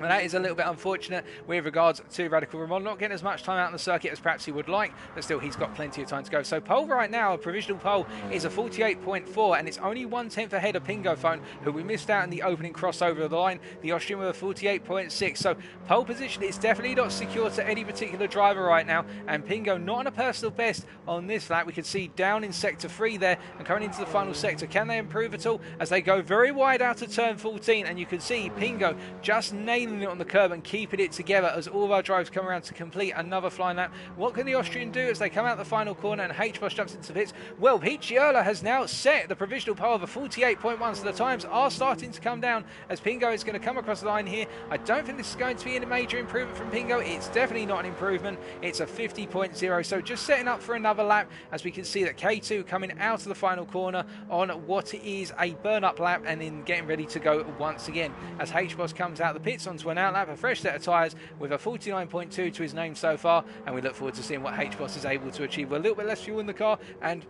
And that is a little bit unfortunate with regards to Radical Ramon not getting as much time out on the circuit as perhaps he would like, but still he's got plenty of time to go. So pole right now, a provisional pole, is a 48.4, and it's only 1/10 ahead of Pingo Phone, who we missed out in the opening crossover of the line, the Austrian with a 48.6. So pole position is definitely not secure to any particular driver right now, and Pingo not on a personal best on this lap. We can see down in sector 3 there and coming into the final sector. Can they improve at all as they go very wide out of turn 14? And you can see Pingo just nailing it on the curb and keeping it together as all of our drivers come around to complete another flying lap. What can the Austrian do as they come out the final corner and H-Boss jumps into the pits? Well, Pete Yerler has now set the provisional pole of a 48.1, so the times are starting to come down as Pingo is going to come across the line here. I don't think this is going to be a major improvement from Pingo. It's definitely not an improvement. It's a 50.0, so just setting up for another lap as we can see that K2 coming out of the final corner on what is a burn-up lap and then getting ready to go once again as H-Boss comes out the pits onto an out lap, a fresh set of tyres with a 49.2 to his name so far, and we look forward to seeing what H-Boss is able to achieve with a little bit less fuel in the car and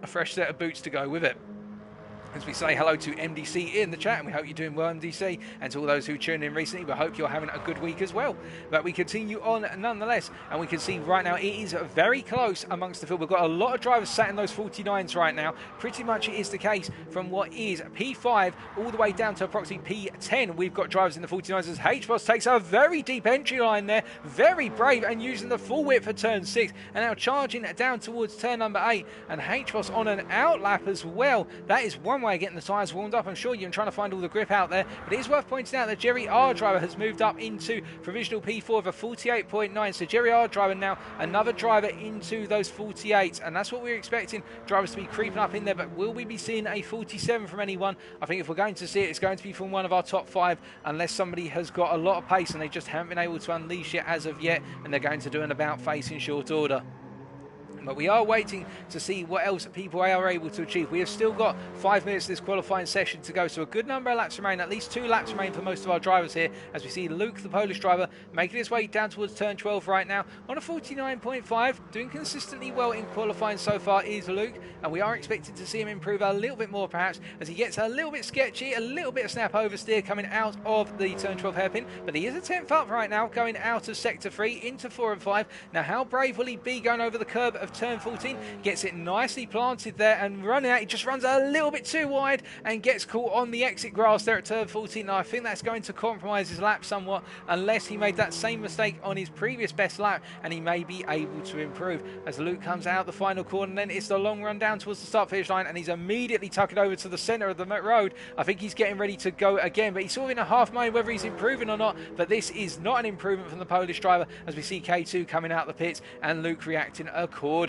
a fresh set of boots to go with it. As we say hello to MDC in the chat, and we hope you're doing well, MDC, and to all those who tuned in recently, we hope you're having a good week as well. But we continue on nonetheless, and we can see right now it is very close amongst the field. We've got a lot of drivers sat in those 49s right now. Pretty much it is the case from what is P5 all the way down to approximately P10. We've got drivers in the 49s as H-Boss takes a very deep entry line there, very brave, and using the full width for turn 6, and now charging down towards turn number 8, and H-Boss on an out lap as well. That is one way of getting the tyres warmed up. I'm sure you're trying to find all the grip out there, but it is worth pointing out that Jerry R driver has moved up into provisional P4 of a 48.9. So Jerry R driver now another driver into those 48s, and that's what we're expecting, drivers to be creeping up in there. But will we be seeing a 47 from anyone? I think if we're going to see it, it's going to be from one of our top 5, unless somebody has got a lot of pace and they just haven't been able to unleash it as of yet, and they're going to do an about face in short order. But we are waiting to see what else people are able to achieve. We have still got 5 minutes of this qualifying session to go, so a good number of laps remain, at least 2 laps remain for most of our drivers here, as we see Luke, the Polish driver, making his way down towards turn 12 right now on a 49.5, doing consistently well in qualifying so far is Luke, and we are expecting to see him improve a little bit more perhaps as he gets a little bit sketchy, a little bit of snap oversteer coming out of the turn 12 hairpin, but he is a 10th up right now, going out of sector 3 into 4 and 5. Now how brave will he be going over the curb of turn 14? Gets it nicely planted there and running out. He just runs a little bit too wide and gets caught on the exit grass there at turn 14. Now I think that's going to compromise his lap somewhat, unless he made that same mistake on his previous best lap, and he may be able to improve as Luke comes out the final corner. And then it's the long run down towards the start finish line, and he's immediately tucking over to the centre of the road. I think he's getting ready to go again, but he's sort of in a half mind whether he's improving or not. But this is not an improvement from the Polish driver, as we see K2 coming out the pits and Luke reacting accordingly.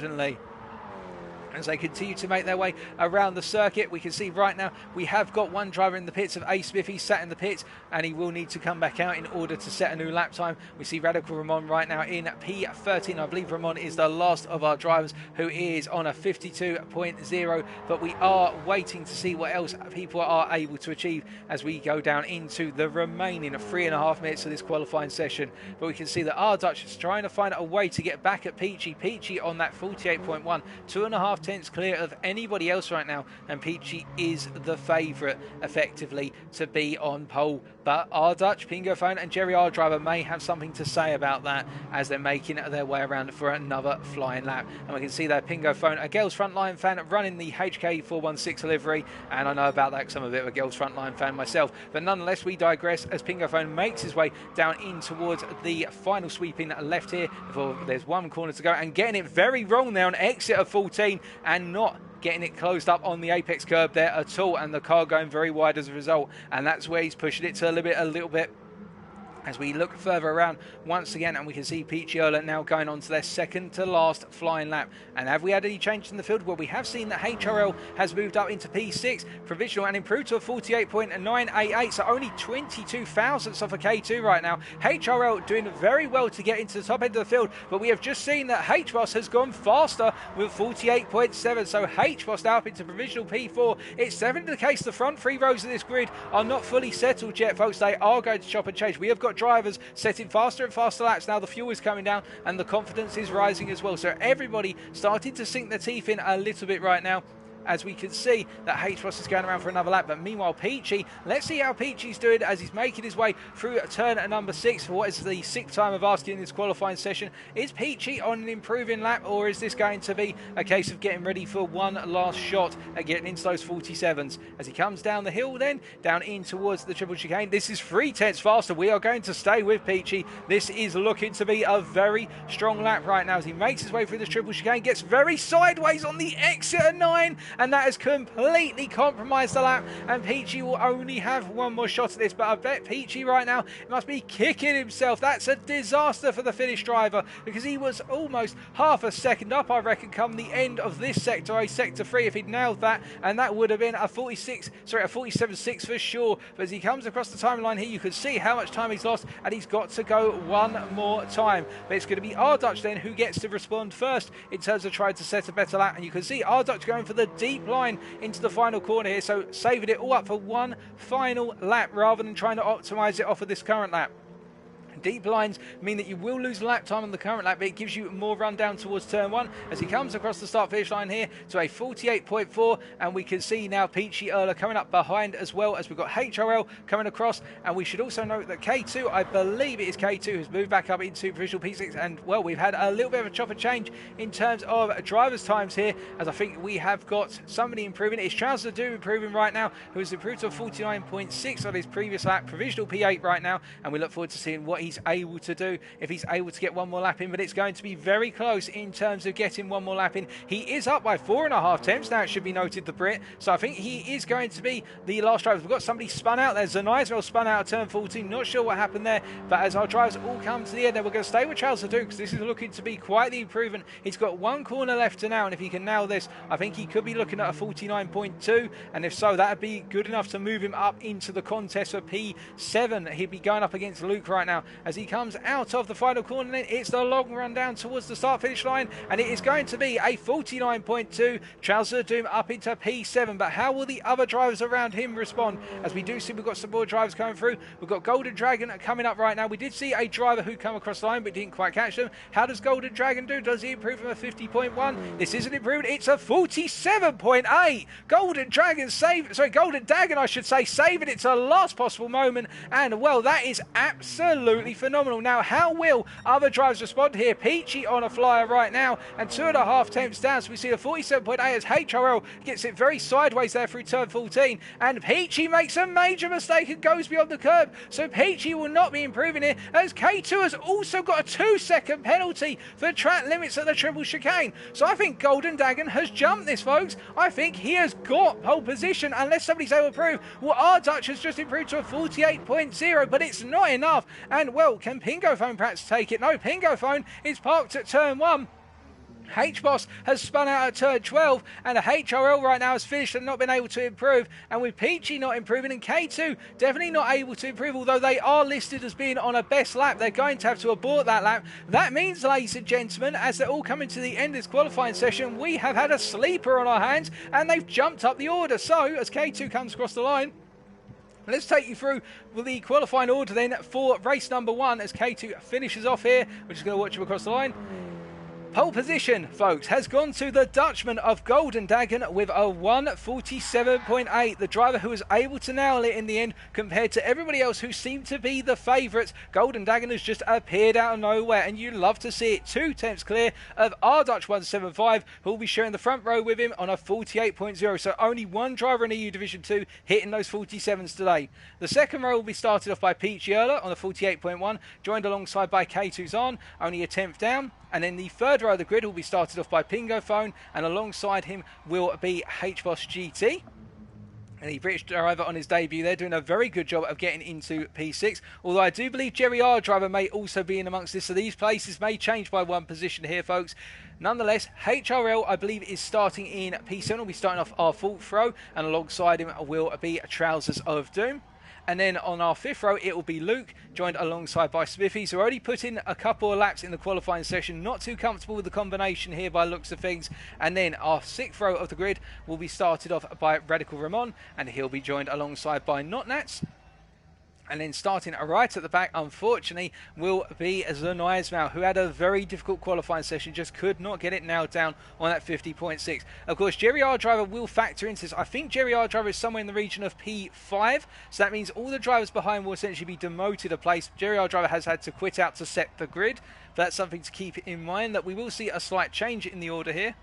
as they continue to make their way around the circuit. We can see right now we have got one driver in the pits of A. Smith. He's sat in the pits and he will need to come back out in order to set a new lap time. We see Radical Ramon right now in P13. I believe Ramon is the last of our drivers who is on a 52.0, but we are waiting to see what else people are able to achieve as we go down into the remaining 3.5 minutes of this qualifying session. But we can see that our Dutch is trying to find a way to get back at Peachy. Peachy on that 48.1, 2.5 tenths clear of anybody else right now, and Peachy is the favourite effectively to be on pole. But our Dutch, Pingo Phone and Jerry, our driver, may have something to say about that as they're making their way around for another flying lap. And we can see there Pingo Phone, a Girls Frontline fan, running the HK416 livery, and I know about that because I'm a bit of a Girls Frontline fan myself. But nonetheless, we digress as Pingo Phone makes his way down in towards the final sweeping left here before there's one corner to go, and getting it very wrong there on exit of 14 and not getting it closed up on the apex curb there at all, and the car going very wide as a result, and that's where he's pushing it to a little bit as we look further around once again, and we can see Peachy Erler now going on to their second to last flying lap. And have we had any changes in the field? Well, we have seen that HRL has moved up into P6 provisional and improved to a 48.988, so only 22 thousandths off a K2 right now. HRL doing very well to get into the top end of the field, but we have just seen that HBOS has gone faster with 48.7, so HBOS now up into provisional P4. It's definitely the case the front three rows of this grid are not fully settled yet, folks. They are going to chop and change. We have got drivers setting faster and faster laps now. The fuel is coming down and the confidence is rising as well, so everybody starting to sink their teeth in a little bit right now, as we can see that HBOS is going around for another lap. But meanwhile, Peachy, let's see how Peachy's doing as he's making his way through turn number 6 for what is the 6th time of asking in this qualifying session. Is Peachy on an improving lap, or is this going to be a case of getting ready for one last shot at getting into those 47s? As he comes down the hill then, down in towards the triple chicane, this is 3 tenths faster. We are going to stay with Peachy. This is looking to be a very strong lap right now as he makes his way through this triple chicane, gets very sideways on the exit of 9, and that has completely compromised the lap, and Peachy will only have one more shot at this. But I bet Peachy right now must be kicking himself. That's a disaster for the Finnish driver, because he was almost half a second up, I reckon, come the end of this sector, sector 3, if he'd nailed that, and that would have been a 47.6 for sure. But as he comes across the timeline here, you can see how much time he's lost, and he's got to go one more time. But it's going to be our Dutch then who gets to respond first in terms of trying to set a better lap, and you can see our Dutch going for the deep line into the final corner here, so saving it all up for one final lap rather than trying to optimize it off of this current lap. Deep lines mean that you will lose lap time on the current lap, but it gives you more run down towards turn 1 as he comes across the start finish line here to a 48.4, and we can see now Peachy Erler coming up behind as well, as we've got HRL coming across. And we should also note that K2, I believe it is K2, has moved back up into provisional P6, and well, we've had a little bit of a chop and change in terms of drivers' times here, as I think we have got somebody improving. It's Charles Ledoux improving right now, who has improved to a 49.6 on his previous lap, provisional P8 right now, and we look forward to seeing what he's able to do if he's able to get one more lap in. But it's going to be very close in terms of getting one more lap in. He is up by 4.5 tenths now, it should be noted, the Brit, so I think he is going to be the last driver. We've got somebody spun out there. Zanizwell spun out of turn 14, not sure what happened there, but as our drivers all come to the end, then we're going to stay with Charles Ledoux because this is looking to be quite the improvement. He's got one corner left to now, and if he can nail this, I think he could be looking at a 49.2, and if so, that would be good enough to move him up into the contest for P7. He'd be going up against Luke right now as he comes out of the final corner. Then it's the long run down towards the start finish line, and it is going to be a 49.2. Charles Doom up into P7, but how will the other drivers around him respond? As we do see we've got some more drivers coming through. We've got Golden Dragon coming up right now. We did see a driver who come across the line but didn't quite catch them. How does Golden Dragon do? Does he improve from a 50.1? This isn't improved. It's a 47.8. Golden Dragon Golden Dagon, I should say, saving it to the last possible moment, and well, that is absolutely phenomenal. Now, how will other drivers respond here? Peachy on a flyer right now, and 2.5 tenths down, so we see a 47.8 as HRL gets it very sideways there through turn 14, and Peachy makes a major mistake and goes beyond the curb, so Peachy will not be improving it, as K2 has also got a 2-second penalty for track limits at the triple chicane. So I think Golden Dagon has jumped this, folks. I think he has got pole position, unless somebody's able to prove. Well, our Dutch has just improved to a 48.0, but it's not enough, and well, can Pingo Phone perhaps take it? No, Pingo Phone is parked at turn 1. H-Boss has spun out at turn 12, and the HRL right now has finished and not been able to improve. And with Peachy not improving and K2 definitely not able to improve, although they are listed as being on a best lap, they're going to have to abort that lap. That means, ladies and gentlemen, as they're all coming to the end of this qualifying session, we have had a sleeper on our hands, and they've jumped up the order. So, as K2 comes across the line, let's take you through the qualifying order then for race number 1 as K2 finishes off here. We're just going to watch him across the line. Pole position, folks, has gone to the Dutchman of Golden Dagen with a 1:47.8. The driver who was able to nail it in the end compared to everybody else who seemed to be the favourites. Golden Dagen has just appeared out of nowhere, and you love to see it. 2 tenths clear of our Dutch 175, who will be sharing the front row with him on a 48.0. So only one driver in EU Division 2 hitting those 47s today. The second row will be started off by Peachy Erler on a 48.1, joined alongside by K2 Zahn, only a tenth down. And then the third row of the grid will be started off by Pingo Phone, and alongside him will be H-Boss GT. And the British driver on his debut, they're doing a very good job of getting into P6. Although I do believe Jerry R driver may also be in amongst this, so these places may change by one position here, folks. Nonetheless, HRL, I believe, is starting in P7. We'll be starting off our 4th row, and alongside him will be Trousers of Doom. And then on our 5th row, it will be Luke, joined alongside by Smithies, who already put in a couple of laps in the qualifying session. Not too comfortable with the combination here by looks of things. And then our 6th row of the grid will be started off by Radical Ramon, and he'll be joined alongside by Notnats. And then starting right at the back, unfortunately, will be Zenoizmal, who had a very difficult qualifying session, just could not get it nailed down on that 50.6. Of course, Jerry R driver will factor into this. I think Jerry R driver is somewhere in the region of P5, so that means all the drivers behind will essentially be demoted a place. Jerry R driver has had to quit out to set the grid. But that's something to keep in mind, that we will see a slight change in the order here.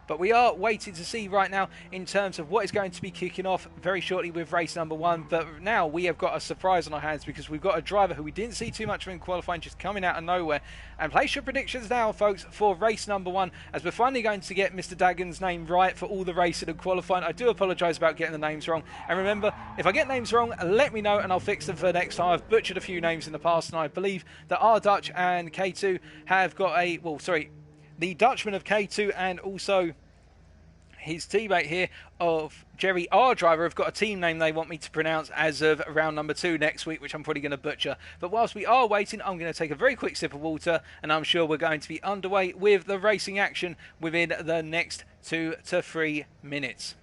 But we are waiting to see right now in terms of what is going to be kicking off very shortly with race number 1. But now we have got a surprise on our hands, because we've got a driver who we didn't see too much of in qualifying, just coming out of nowhere. And place your predictions now, folks, for race number 1, as we're finally going to get Mr. Dagen's name right for all the racing and qualifying. I do apologise about getting the names wrong. And remember, if I get names wrong, let me know and I'll fix them for next time. I've butchered a few names in the past, and I believe that our Dutch and K2 have got a... Well, sorry, the Dutchman of K2 and also his teammate here of Jerry R driver have got a team name they want me to pronounce as of round number 2 next week, which I'm probably going to butcher. But whilst we are waiting, I'm going to take a very quick sip of water, and I'm sure we're going to be underway with the racing action within the next 2 to 3 minutes.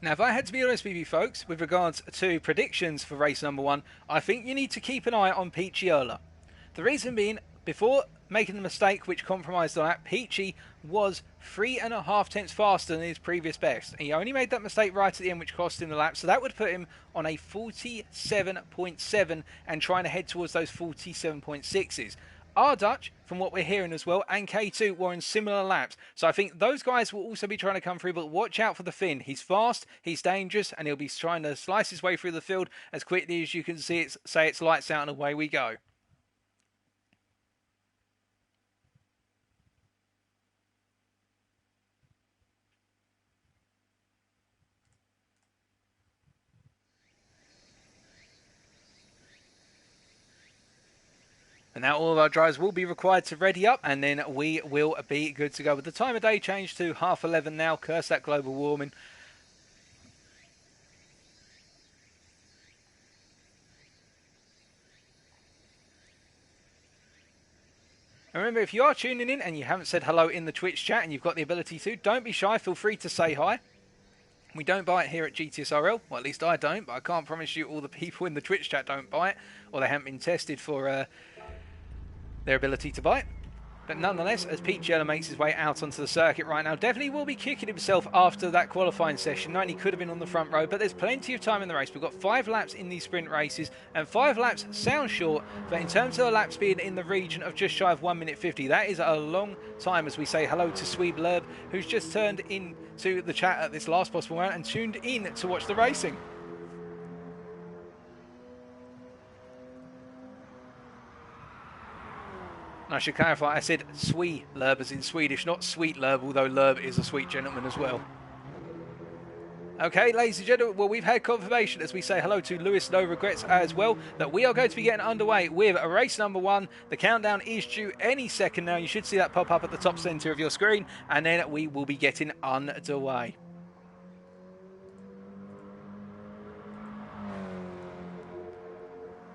Now, if I had to be honest with you, folks, with regards to predictions for race number 1, I think you need to keep an eye on Peachy Erler. The reason being, before making the mistake which compromised the lap, Peachy was 3.5 tenths faster than his previous best. And he only made that mistake right at the end, which cost him the lap. So that would put him on a 47.7 and trying to head towards those 47.6s. Our Dutch, from what we're hearing as well, and K2 were in similar laps. So I think those guys will also be trying to come through, but watch out for the Finn. He's fast, he's dangerous, and he'll be trying to slice his way through the field as quickly as you can see it, say it's lights out and away we go. And now all of our drivers will be required to ready up, and then we will be good to go. With the time of day changed to 11:30 now, curse that global warming. And remember, if you are tuning in and you haven't said hello in the Twitch chat and you've got the ability to, don't be shy, feel free to say hi. We don't buy it here at GTSRL, well at least I don't, but I can't promise you all the people in the Twitch chat don't buy it, or they haven't been tested for their ability to buy it. But nonetheless, as Peachy Erler makes his way out onto the circuit right now, definitely will be kicking himself after that qualifying session, knowing he could have been on the front row, but there's plenty of time in the race. We've got 5 laps in these sprint races, and 5 laps sound short, but in terms of the laps being in the region of just shy of 1 minute 50, that is a long time, as we say hello to Sweeb Lerb, who's just turned into the chat at this last possible round and tuned in to watch the racing. And I should clarify, I said Sweelurb as in Swedish, not Sweetlurb, although Lurb is a sweet gentleman as well. Okay, ladies and gentlemen, well, we've had confirmation as we say hello to Lewis No Regrets as well that we are going to be getting underway with race number 1. The countdown is due any second now. You should see that pop up at the top centre of your screen, and then we will be getting underway.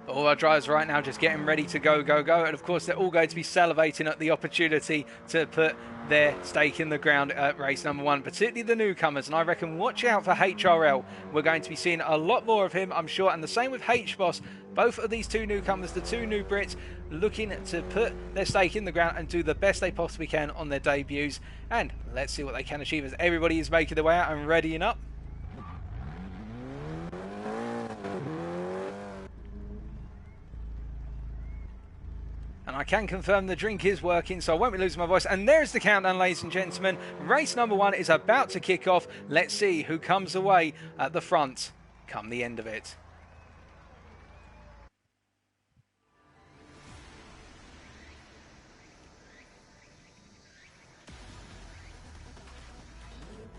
All our drivers right now just getting ready to go. And of course, they're all going to be salivating at the opportunity to put their stake in the ground at race number 1, particularly the newcomers. And I reckon watch out for HRL. We're going to be seeing a lot more of him, I'm sure. And the same with H-Boss. Both of these two newcomers, the two new Brits, looking to put their stake in the ground and do the best they possibly can on their debuts. And let's see what they can achieve as everybody is making their way out and readying up. And I can confirm the drink is working, so I won't be losing my voice. And there's the countdown, ladies and gentlemen. Race number 1 is about to kick off. Let's see who comes away at the front come the end of it.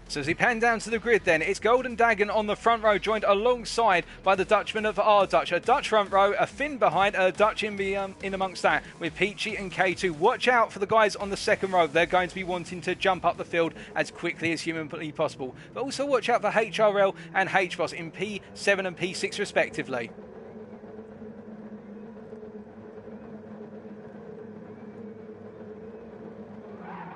So as we pan down to the grid then, it's Golden Dagon on the front row, joined alongside by the Dutchman of our Dutch. A Dutch front row, a Finn behind, a Dutch in amongst that with Peachy and K2. Watch out for the guys on the second row. They're going to be wanting to jump up the field as quickly as humanly possible. But also watch out for HRL and H-Boss in P7 and P6 respectively.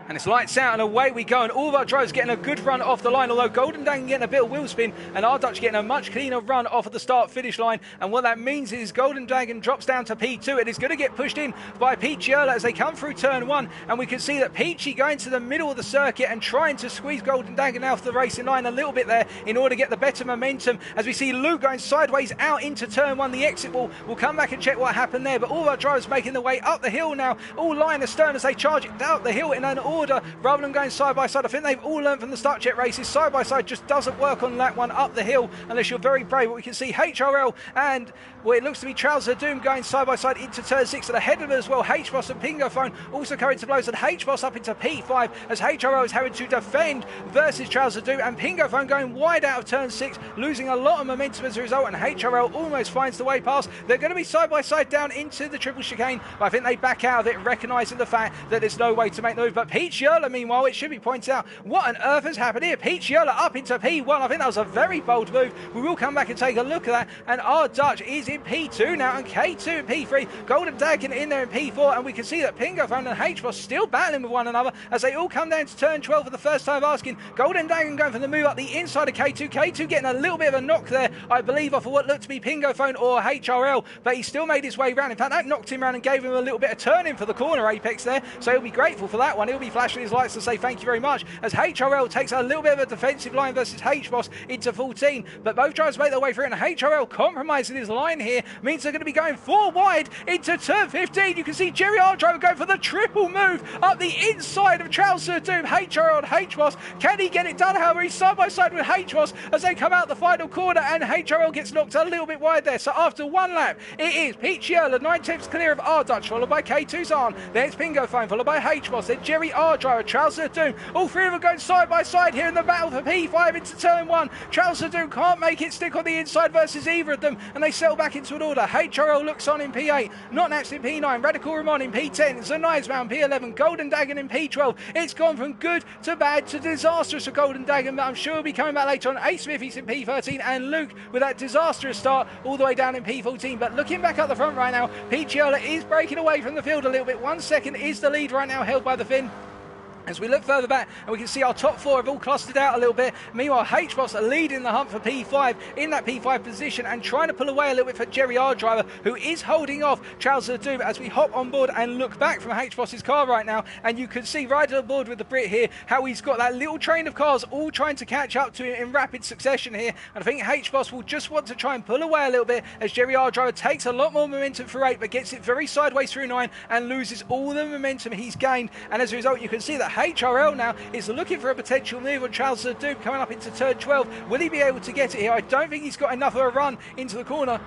And it's lights out and away we go, and all of our drivers getting a good run off the line, although Golden Dagon getting a bit of wheel spin and our Dutch getting a much cleaner run off of the start-finish line. And what that means is Golden Dagon drops down to P2. It is going to get pushed in by Peachy Erla as they come through turn 1, and we can see that Peachy going to the middle of the circuit and trying to squeeze Golden Dagon out of the racing line a little bit there in order to get the better momentum, as we see Luke going sideways out into turn 1, the exit wall. We'll come back and check what happened there, but all of our drivers making their way up the hill now, all lying astern as they charge it up the hill in an order rather than going side by side. I think they've all learned from the start jet races. Side by side just doesn't work on that one up the hill unless you're very brave. But we can see HRL and, well, it looks to be Trouser Doom going side by side into turn 6, and ahead of them as well H-Boss and Pingo Phone also coming to blows, and H-Boss up into P5 as HRL is having to defend versus Trouser Doom, and Pingo Phone going wide out of turn 6, losing a lot of momentum as a result, and HRL almost finds the way past. They're going to be side by side down into the triple chicane, but I think they back out of it, recognising the fact that there's no way to make the move. But Peachy Erla, meanwhile, it should be pointed out, what on earth has happened here? Peachy Erla up into P1. I think that was a very bold move. We will come back and take a look at that, and our Dutch is in P2 now, and K2 in P3, Golden Dagon in there in P4, and we can see that Pingo Phone and H-Boss still battling with one another as they all come down to turn 12 for the first time asking. Golden Dagon going for the move up the inside of K2. K2 getting a little bit of a knock there, I believe, off of what looked to be Pingo Phone or HRL, but he still made his way round. In fact, that knocked him around and gave him a little bit of turning for the corner apex there, so he'll be grateful for that one. He'll be flashing his lights to say thank you very much as HRL takes a little bit of a defensive line versus H-Boss into 14, but both drivers make their way through, and HRL compromising his line here means they're going to be going 4 wide into turn 15. You can see Jerry R driver going for the triple move up the inside of Trouser Doom. HRL and H-Boss, can he get it done? However, he's side by side with H-Boss as they come out the final corner, and HRL gets knocked a little bit wide there. So after one lap, it is Peachy Erla 9/10 clear of R Dutch, followed by K2's Arn, then it's Pingo Phone, followed by H-Boss, then Jerry R driver, Trouser Doom. All three of them going side by side here in the battle for P5 into turn 1. Trouser Doom can't make it stick on the inside versus either of them, and they settle back into an order. HRL looks on in P8, Not Naps in P9, Radical Ramon in P10, Zanizman in P11, Golden Dagon in P12. It's gone from good to bad to disastrous for Golden Dagon, but I'm sure he'll be coming back later on. Ace Smithy's in P13, and Luke with that disastrous start all the way down in P14. But looking back up the front right now, Peachy Erla is breaking away from the field a little bit. 1 second is the lead right now, held by the Finn. As we look further back, and we can see our top 4 have all clustered out a little bit. Meanwhile, H-Boss are leading the hunt for P5 in that P5 position and trying to pull away a little bit for Jerry R driver, who is holding off Trouser Doom as we hop on board and look back from H-Boss's car right now. And you can see right on board with the Brit here how he's got that little train of cars all trying to catch up to him in rapid succession here. And I think H-Boss will just want to try and pull away a little bit as Jerry R driver takes a lot more momentum through 8, but gets it very sideways through 9 and loses all the momentum he's gained. And as a result, you can see that HRL now is looking for a potential move on Trouser Doom coming up into turn 12. Will he be able to get it here? I don't think he's got enough of a run into the corner.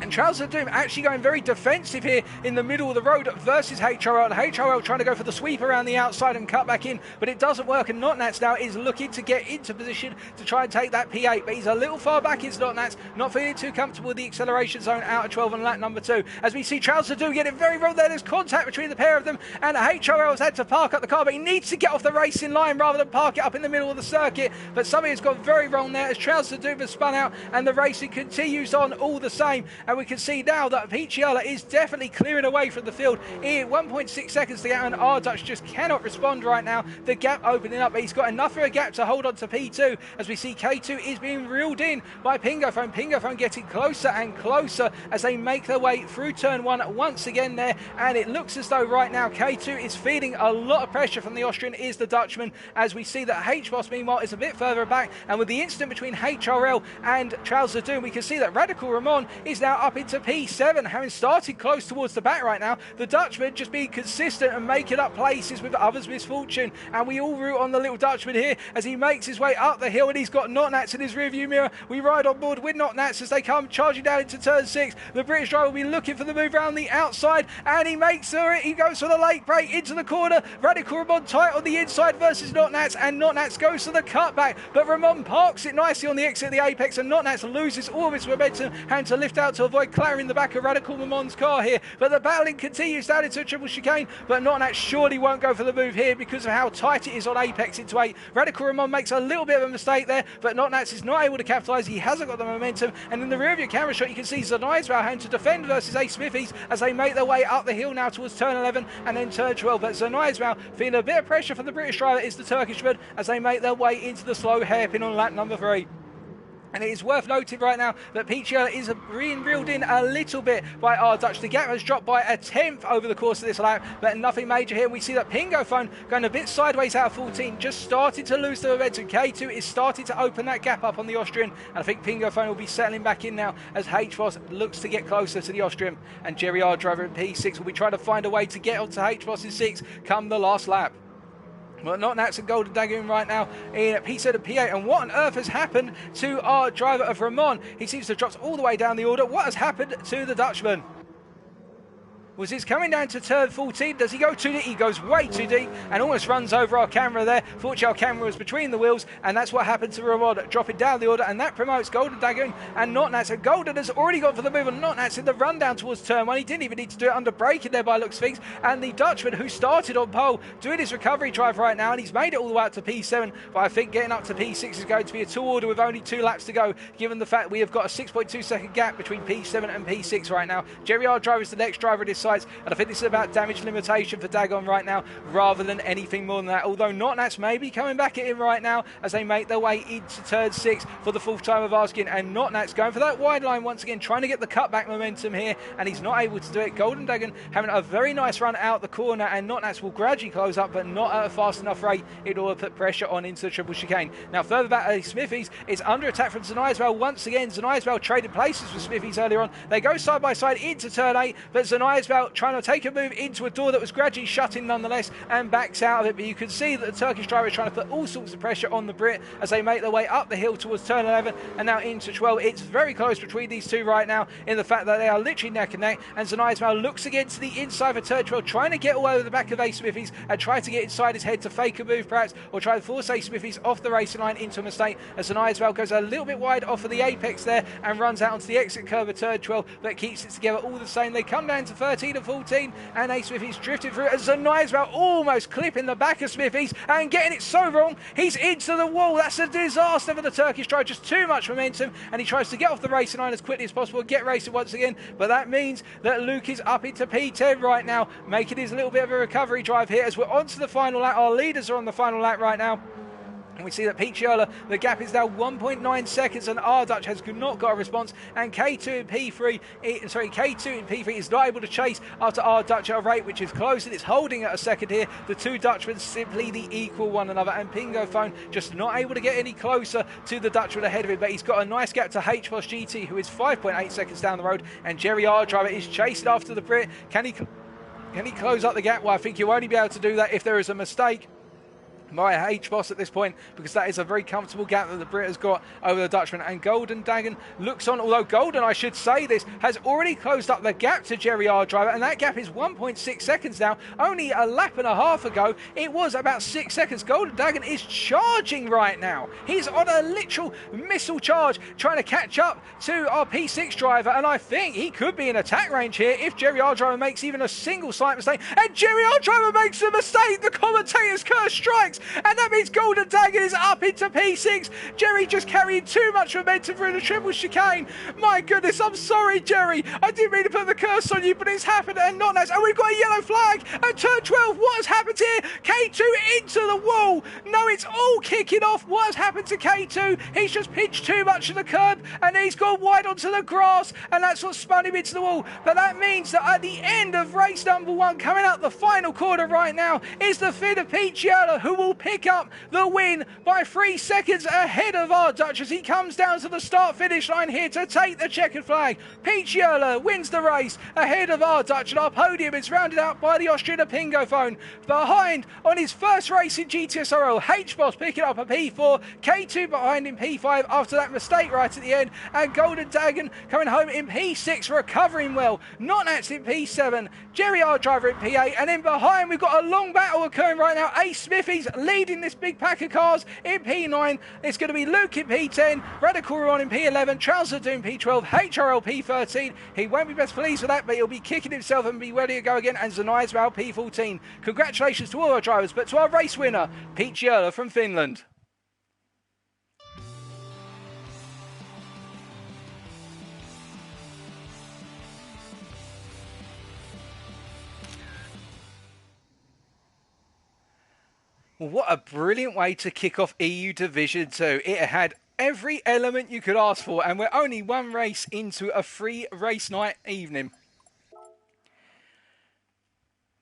And Trails of Doom actually going very defensive here in the middle of the road versus HRL. And HRL trying to go for the sweep around the outside and cut back in, but it doesn't work. And Notnats now is looking to get into position to try and take that P8, but he's a little far back. Is Notnats not feeling too comfortable with the acceleration zone out of 12 on lap number 2. As we see Trails of Doom getting very wrong there. There's contact between the pair of them, and HRL has had to park up the car, but he needs to get off the racing line rather than park it up in the middle of the circuit. But something has gone very wrong there as Trails of Doom has spun out, and the racing continues on all the same. And we can see now that Picciola is definitely clearing away from the field. 1.6 seconds to go, and Dutch just cannot respond right now. The gap opening up, but he's got enough of a gap to hold on to P2 as we see K2 is being reeled in by Pingophone. Pingophone getting closer and closer as they make their way through turn 1 once again there, and it looks as though right now K2 is feeling a lot of pressure from the Austrian, is the Dutchman, as we see that HBoss meanwhile is a bit further back. And with the incident between HRL and Trails of Doom, we can see that Radical Ramon is now up into P7, having started close towards the back right now. The Dutchman just being consistent and making up places with others' misfortune, and we all root on the little Dutchman here as he makes his way up the hill, and he's got Notnats in his rearview mirror. We ride on board with Notnats as they come charging down into turn 6. The British driver will be looking for the move around the outside, and he makes it. He goes for the late break into the corner. Radical Ramon tight on the inside versus Notnats, and Notnats goes for the cutback, but Ramon parks it nicely on the exit of the apex, and Notnats loses all of its momentum, having to lift out to avoid clattering the back of Radical Ramon's car here. But the battling continues down into a triple chicane, but Notnats surely won't go for the move here because of how tight it is on apex into 8. Radical Ramon makes a little bit of a mistake there, but Notnats is not able to capitalise. He hasn't got the momentum, and in the rear view camera shot you can see Zanaiswell having to defend versus A Smithies as they make their way up the hill now towards turn 11 and then turn 12. But Zanaiswell feeling a bit of pressure from the British driver is the Turkishman as they make their way into the slow hairpin on lap number 3. And it is worth noting right now that Picciola is being reeled in a little bit by Dutch. The gap has dropped by a tenth over the course of this lap, but nothing major here. We see that Pingophone going a bit sideways out of 14, just starting to lose the momentum. K2 is starting to open that gap up on the Austrian, and I think Pingophone will be settling back in now as HBoss looks to get closer to the Austrian. And Jerry R driver in P6 will be trying to find a way to get onto HBoss in 6 come the last lap. Well, Notnats and Golden Dagoon right now in P7 and P8. And what on earth has happened to our driver of Ramon? He seems to have dropped all the way down the order. What has happened to the Dutchman? Was this coming down to turn 14? Does he go too deep? He goes way too deep and almost runs over our camera there. Fortunately, our camera was between the wheels, and that's what happened to Ramon, dropping down the order, and that promotes Golden Dagoon and Notnats. And Golden has already gone for the move on Notnats in the run down towards turn 1. He didn't even need to do it under braking there by looks of things. And the Dutchman, who started on pole, doing his recovery drive right now, and he's made it all the way up to P7. But I think getting up to P6 is going to be a tall order with only 2 laps to go, given the fact we have got a 6.2 second gap between P7 and P6 right now. Jerry R driver is the next driver of this side, and I think this is about damage limitation for Dagon right now rather than anything more than that, although Notnats may be coming back at him right now as they make their way into turn 6 for the 4th time of asking. And Notnats going for that wide line once again, trying to get the cutback momentum here, and he's not able to do it. Golden Dagon having a very nice run out the corner, and Notnats will gradually close up, but not at a fast enough rate in order to put pressure on into the triple chicane. Now further back, Smithies is under attack from Zanaiswell once again. Zanaiswell traded places with Smithies earlier on. They go side by side into turn 8, but Zanaiswell trying to take a move into a door that was gradually shutting nonetheless and backs out of it. But you can see that the Turkish driver is trying to put all sorts of pressure on the Brit as they make their way up the hill towards turn 11 and now into 12. It's very close between these two right now in the fact that they are literally neck and neck, and Zanaiswell looks again to the inside of turn 12, trying to get all over the back of A Smithies and try to get inside his head to fake a move perhaps, or try to force A Smithies off the racing line into a mistake, as Zanaiswell goes a little bit wide off of the apex there and runs out onto the exit curve of turn 12, but keeps it together all the same. They come down to 13 and 14, and A Smithies drifted through as Zanaiswell almost clipping the back of Smithies and getting it so wrong. He's into the wall. That's a disaster for the Turkish driver. Just too much momentum, and he tries to get off the racing line as quickly as possible and get racing once again. But that means that Luke is up into P10 right now, making his little bit of a recovery drive here as we're on to the final lap. Our leaders are on the final lap right now. And we see that Picciola, the gap is now 1.9 seconds, and Dutch has not got a response. And K2 in P3 is not able to chase after Dutch at a rate which is close, and it's holding at a second here. The two Dutchmen simply the equal one another, and Pingophone just not able to get any closer to the Dutchman ahead of him. But he's got a nice gap to HBoss GT, who is 5.8 seconds down the road, and Jerry R driver is chasing after the Brit. Can he close up the gap? Well, I think he'll only be able to do that if there is a mistake. by H-Boss at this point, because that is a very comfortable gap that the Brit has got over the Dutchman. And Golden Dagon looks on, although Golden, I should say this, has already closed up the gap to Jerry R. Driver, and that gap is 1.6 seconds now. Only a lap and a half ago, it was about 6 seconds. Golden Dagon is charging right now. He's on a literal missile charge, trying to catch up to our P6 driver, and I think he could be in attack range here if Jerry R. Driver makes even a single slight mistake. And Jerry R. Driver makes a mistake. The commentator's curse strikes. And that means Golden Dagon is up into P6. Jerry just carrying too much momentum through the triple chicane. My goodness, I'm sorry, Jerry. I didn't mean to put the curse on you, but it's happened and not nice. And we've got a yellow flag at turn 12. What has happened here? K2 into the wall. No, it's all kicking off. What has happened to K2? He's just pitched too much to the curb and he's gone wide onto the grass, and that's what spun him into the wall. But that means that at the end of race number 1, coming out the final corner right now, is the Finn of Pete Yerler, who will pick up the win by 3 seconds ahead of our Dutch as he comes down to the start-finish line here to take the checkered flag. Pete Yerler wins the race ahead of our Dutch, and our podium is rounded out by the Austrian Pingo phone. Behind, on his first race in GTSRL, H-Boss picking up a P4, K2 behind in P5 after that mistake right at the end, and Golden Dagon coming home in P6, recovering well. Not Nats in P7, Jerry R. Driver in P8, and then behind we've got a long battle occurring right now. Ace Smithies leading this big pack of cars in P9. It's going to be Luke in P10, Radical Ron in P11, Trouser Doom P12, HRL P13. He won't be best pleased with that, but he'll be kicking himself and be ready to go again. And Zanai's Val P14. Congratulations to all our drivers, but to our race winner, Pete Yerler from Finland. What a brilliant way to kick off EU Division 2. It had every element you could ask for, and we're only one race into a 3-race night evening.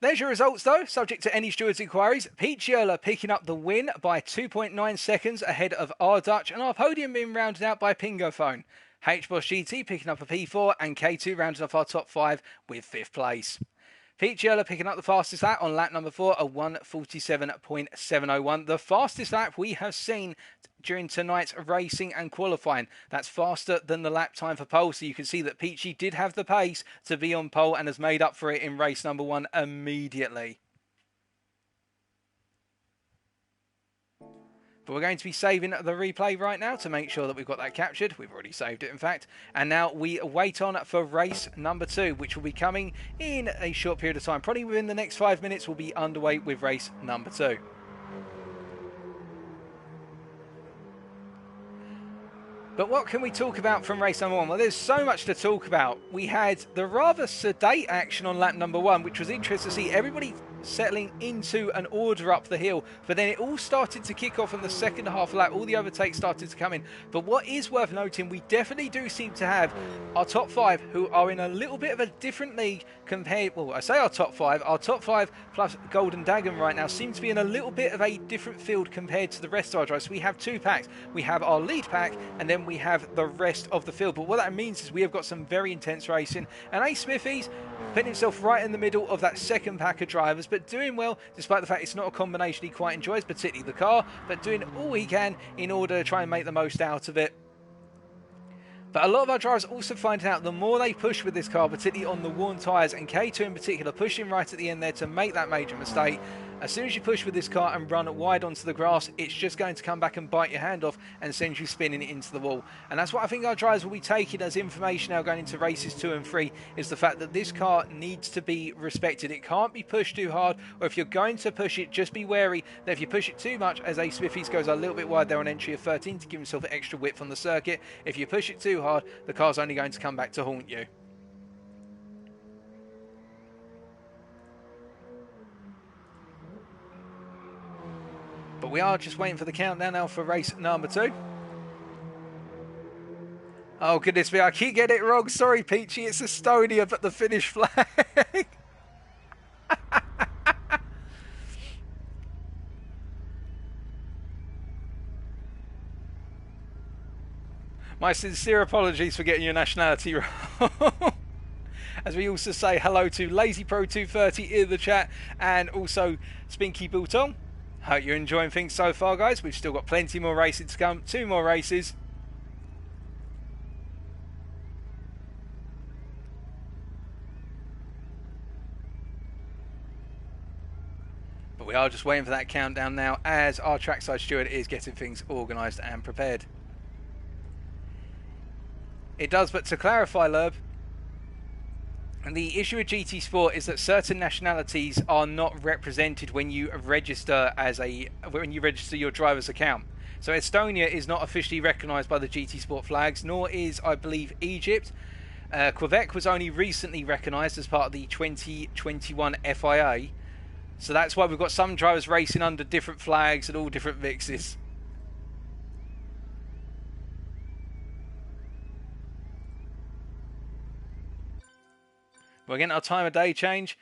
There's your results though, subject to any stewards' inquiries. Pete Yerler picking up the win by 2.9 seconds ahead of our Dutch, and our podium being rounded out by Pingo Phone. H-Boss GT picking up a P4, and K2 rounding off our top 5 with 5th place. Pete Yerler picking up the fastest lap on lap number 4, a 1:47.701. The fastest lap we have seen during tonight's racing and qualifying. That's faster than the lap time for pole, so you can see that Peachy did have the pace to be on pole and has made up for it in race number 1 immediately. But we're going to be saving the replay right now to make sure that we've got that captured. We've already saved it, in fact. And now we wait on for race number 2, which will be coming in a short period of time. Probably within the next 5 minutes, we'll be underway with race number 2. But what can we talk about from race number 1? Well, there's so much to talk about. We had the rather sedate action on lap number 1, which was interesting to see everybody settling into an order up the hill, but then it all started to kick off in the second half lap. All the overtakes started to come in. But what is worth noting, we definitely do seem to have our top 5 who are in a little bit of a different league compared, well, I say our top 5 plus Golden Dagon right now seem to be in a little bit of a different field compared to the rest of our drivers. So we have 2 packs. We have our lead pack, and then we have the rest of the field. But what that means is we have got some very intense racing, and Ace Smithies putting himself right in the middle of that second pack of drivers, but doing well despite the fact it's not a combination he quite enjoys, particularly the car, but doing all he can in order to try and make the most out of it. But a lot of our drivers also finding out the more they push with this car, particularly on the worn tyres, and K2 in particular pushing right at the end there to make that major mistake. As soon as you push with this car and run wide onto the grass, it's just going to come back and bite your hand off and send you spinning it into the wall. And that's what I think our drivers will be taking as information now going into races 2 and 3, is the fact that this car needs to be respected. It can't be pushed too hard, or if you're going to push it, just be wary that if you push it too much, as Ace Smithies goes a little bit wide there on entry of 13 to give himself extra width on the circuit, if you push it too hard, the car's only going to come back to haunt you. But we are just waiting for the countdown now for race number 2. Oh, goodness me, I keep getting it wrong. Sorry, Peachy, it's Estonia, but the Finnish flag. My sincere apologies for getting your nationality wrong. As we also say hello to Lazy Pro 230 in the chat, and also Spinky Bouton. Hope you're enjoying things so far, guys. We've still got plenty more racing to come. 2 more races. But we are just waiting for that countdown now as our trackside steward is getting things organised and prepared. It does, but to clarify, Lerb, the issue with GT Sport is that certain nationalities are not represented when you register your driver's account. So Estonia is not officially recognised by the GT Sport flags, nor is, I believe, Egypt. Quebec was only recently recognised as part of the 2021 FIA. So that's why we've got some drivers racing under different flags and all different mixes. We're getting our time of day change.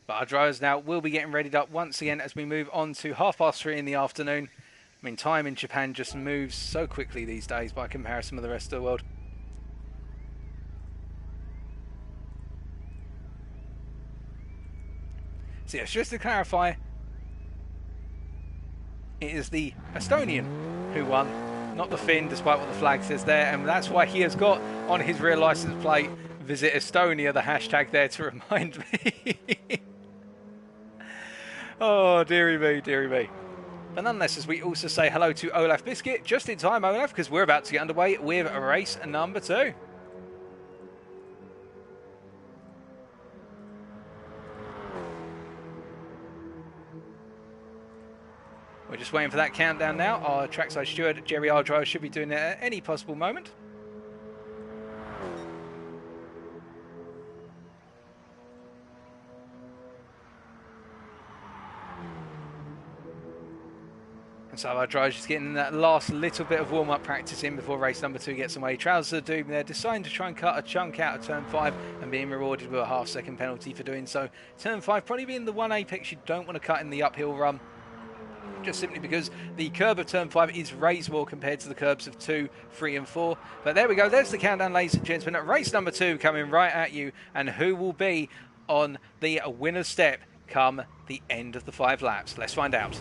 But our drivers now will be getting readied up once again as we move on to 3:30 in the afternoon. I mean, time in Japan just moves so quickly these days by comparison with the rest of the world. So yes, just to clarify, it is the Estonian who won, not the Finn, despite what the flag says there, and that's why he has got on his rear license plate, "Visit Estonia," the hashtag there to remind me. Oh, dearie me, dearie me. But nonetheless, as we also say hello to Olaf Biscuit, just in time, Olaf, because we're about to get underway with race number 2. We're just waiting for that countdown now. Our trackside steward, Jerry Ardrive, should be doing it at any possible moment. And so our driver's just getting that last little bit of warm-up practice in before race number 2 gets away. Trousers of Doom there, deciding to try and cut a chunk out of turn 5 and being rewarded with a half-second penalty for doing so. Turn 5 probably being the one apex you don't want to cut in the uphill run, just simply because the curb of turn 5 is raised more compared to the curbs of 2, 3 and 4. But there we go, there's the countdown, ladies and gentlemen, at race number 2 coming right at you, and who will be on the winner's step come the end of the 5 laps. Let's find out.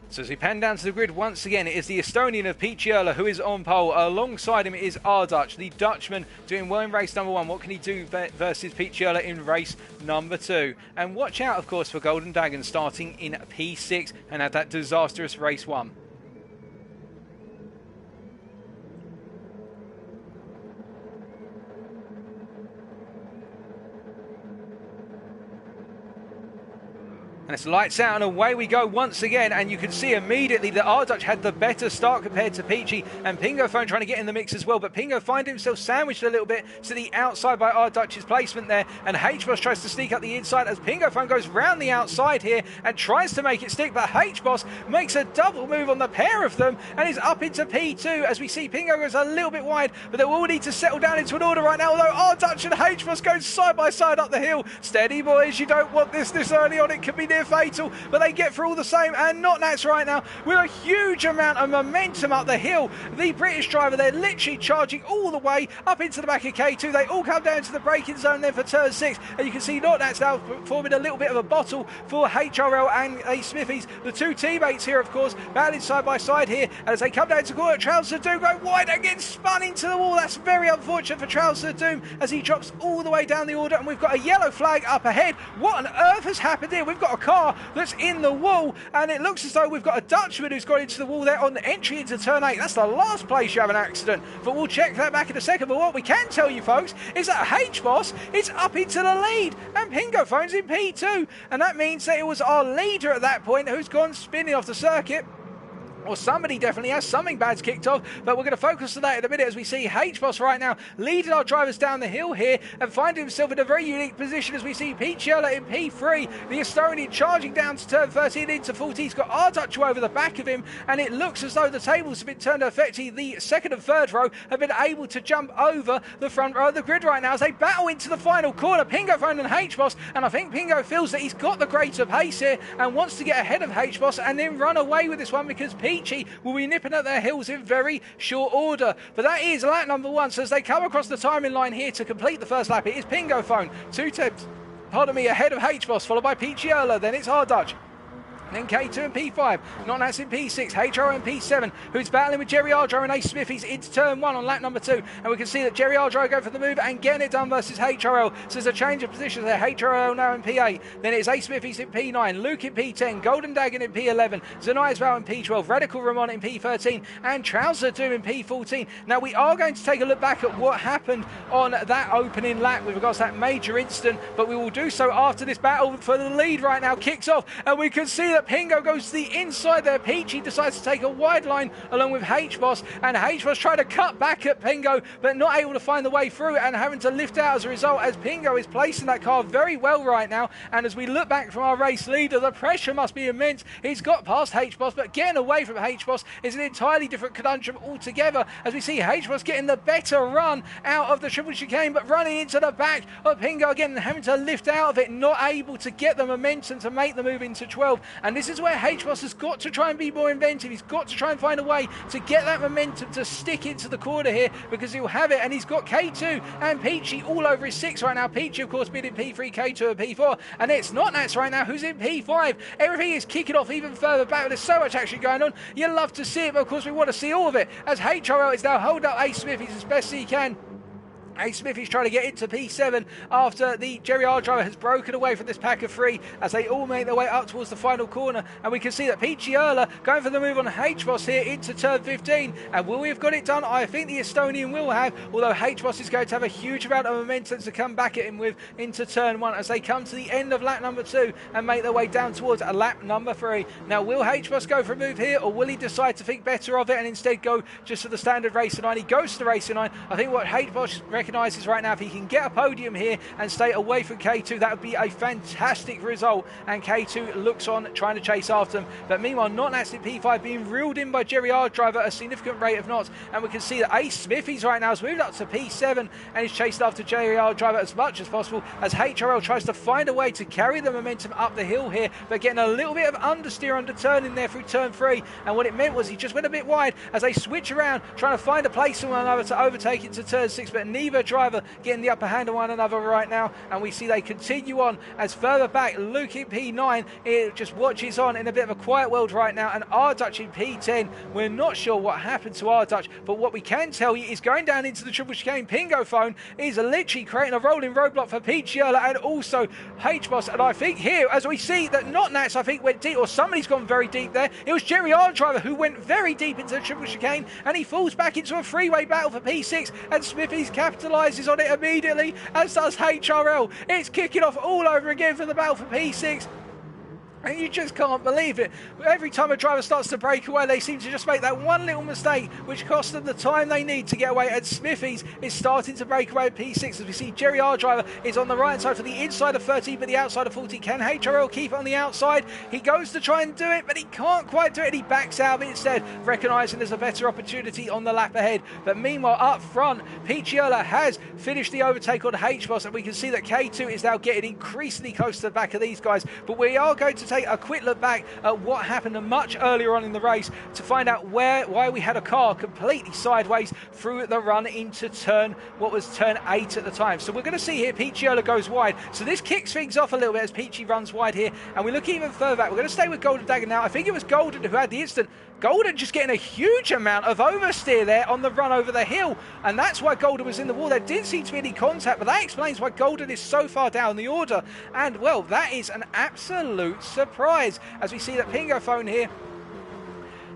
So as we pan down to the grid once again, it is the Estonian of Picciola who is on pole. Alongside him is Ardutch, the Dutchman, doing well in race number 1. What can he do versus Picciola in race number 2? And watch out, of course, for Golden Dragon starting in P6 and had that disastrous race 1. And it's lights out and away we go once again, and you can see immediately that Ardutch had the better start compared to Peachy, and Pingo Phone trying to get in the mix as well, but Pingo finds himself sandwiched a little bit to the outside by Ardutch's placement there, and H-Boss tries to sneak up the inside as Pingo Phone goes round the outside here and tries to make it stick, but H-Boss makes a double move on the pair of them and is up into P2 as we see Pingo goes a little bit wide, but they all need to settle down into an order right now, although Ardutch and H-Boss go side by side up the hill. Steady boys, you don't want this early on, it could be near fatal, but they get through all the same, and Not Nats right now with a huge amount of momentum up the hill. The British driver, they're literally charging all the way up into the back of K2. They all come down to the braking zone then for turn 6, and you can see Not Nats now forming a little bit of a bottle for HRL and A Smithies. The two teammates here, of course, battling side by side here as they come down to corner. Trousers of Doom go wide and gets spun into the wall. That's very unfortunate for Trousers of Doom as he drops all the way down the order, and we've got a yellow flag up ahead. What on earth has happened here? We've got a car that's in the wall, and it looks as though we've got a Dutchman who's gone into the wall there on the entry into turn 8. That's the last place you have an accident, but we'll check that back in a second. But what we can tell you, folks, is that H-Boss is up into the lead and Pingo Phone's in P2, and that means that it was our leader at that point who's gone spinning off the circuit. or somebody definitely has. Something bad's kicked off, but we're going to focus on that in a minute as we see H-Boss right now leading our drivers down the hill here and finding himself in a very unique position as we see Picciola in P3, the Estonian charging down to turn 13 into 40. He's got Arducho over the back of him, and it looks as though the tables have been turned effectively. The second and third row have been able to jump over the front row of the grid right now as they battle into the final corner. Pingo Phone and H-Boss, and I think Pingo feels that he's got the greater pace here and wants to get ahead of H-Boss and then run away with this one, because Peachy will be nipping at their heels in very short order. But that is lap number 1. So as they come across the timing line here to complete the first lap, it is Pingo Phone, 2 tenths, ahead of H-Boss, followed by Picciola, then it's Ardutch. Then K2 and P5, Notnats in P6, HRO in P7, who's battling with Jerry Ardro and Ace Smithies into turn 1 on lap number 2. And we can see that Jerry Ardro go for the move and getting it done versus HRL. So there's a change of positions there. HRL now in P8. Then it's Ace Smithies in P9, Luke in P10, Golden Dagon in P11, Zanai's Vow in P12, Radical Ramon in P13, and Trouser Doom in P14. Now we are going to take a look back at what happened on that opening lap with regards to that major incident, but we will do so after this battle for the lead right now kicks off. And we can see that Pingo goes to the inside there. Peachy decides to take a wide line along with H-Boss, and H-Boss trying to cut back at Pingo, but not able to find the way through and having to lift out as a result, as Pingo is placing that car very well right now. And as we look back from our race leader, the pressure must be immense. He's got past H-Boss, but getting away from H-Boss is an entirely different conundrum altogether, as we see H-Boss getting the better run out of the triple chicane, but running into the back of Pingo again and having to lift out of it, not able to get the momentum to make the move into 12. And this is where H-Boss has got to try and be more inventive. He's got to try and find a way to get that momentum to stick into the corner here, because he'll have it. And he's got K2 and Peachy all over his 6 right now. Peachy, of course, being in P3, K2 and P4. And it's Notnats right now who's in P5. Everything is kicking off even further back. There's so much action going on. You love to see it, but of course we want to see all of it, as HRL is now holding up Ace Smithies as best he can. Ace Smithies trying to get into P7 after the Jerry R driver has broken away from this pack of 3 as they all make their way up towards the final corner. And we can see that Picciola going for the move on H-Boss here into turn 15. And will we have got it done? I think the Estonian will have, although H-Boss is going to have a huge amount of momentum to come back at him with into turn 1 as they come to the end of lap number 2 and make their way down towards lap number 3. Now, will H-Boss go for a move here, or will he decide to think better of it and instead go just for the standard racing line? He goes to the racing line. I think what H-Boss recognises right now, if he can get a podium here and stay away from K2, that would be a fantastic result, and K2 looks on trying to chase after them. But meanwhile, Notnats in P5 being reeled in by Jerry R driver a significant rate of knots, and we can see that Ace Smithies right now has moved up to P7 and is chased after Jerry R driver as much as possible, as HRL tries to find a way to carry the momentum up the hill here, but getting a little bit of understeer under turn in there through turn 3, and what it meant was he just went a bit wide as they switch around trying to find a place for one another to overtake into turn 6, but neither driver getting the upper hand on one another right now. And we see they continue on as further back Luke in P9 it just watches on in a bit of a quiet world right now, and Ardutch in P10. We're not sure what happened to Ardutch, but what we can tell you is going down into the triple chicane, Pingo Phone is literally creating a rolling roadblock for Picciola and also H-Boss. And I think here, as we see that Notnats I think went deep, or somebody's gone very deep there. It was Jerry R driver who went very deep into the triple chicane, and he falls back into a freeway battle for P6, and Smithies capitalises on it immediately, as does HRL. It's kicking off all over again for the battle for P6. And you just can't believe it. Every time a driver starts to break away, they seem to just make that one little mistake, which costs them the time they need to get away. And Smithies is starting to break away at P6, as we see Jerry R driver is on the right side for the inside of 30, but the outside of 40. Can HRL keep it on the outside? He goes to try and do it, but he can't quite do it. He backs out of it instead, recognising there's a better opportunity on the lap ahead. But meanwhile, up front, Picciola has finished the overtake on H-Boss, and we can see that K2 is now getting increasingly close to the back of these guys. But we are going to take a quick look back at what happened much earlier on in the race to find out why we had a car completely sideways through the run into turn 8 at the time. So we're going to see here Picciola goes wide, so this kicks things off a little bit as Peachy runs wide here, and we look even further back. We're going to stay with Golden Dagger now. I think it was Golden who had the incident. Golden just getting a huge amount of oversteer there on the run over the hill, and that's why Golden was in the wall. There didn't seem to be any contact, but that explains why Golden is so far down the order. And well, that is an absolute surprise, as we see that Pingo Phone here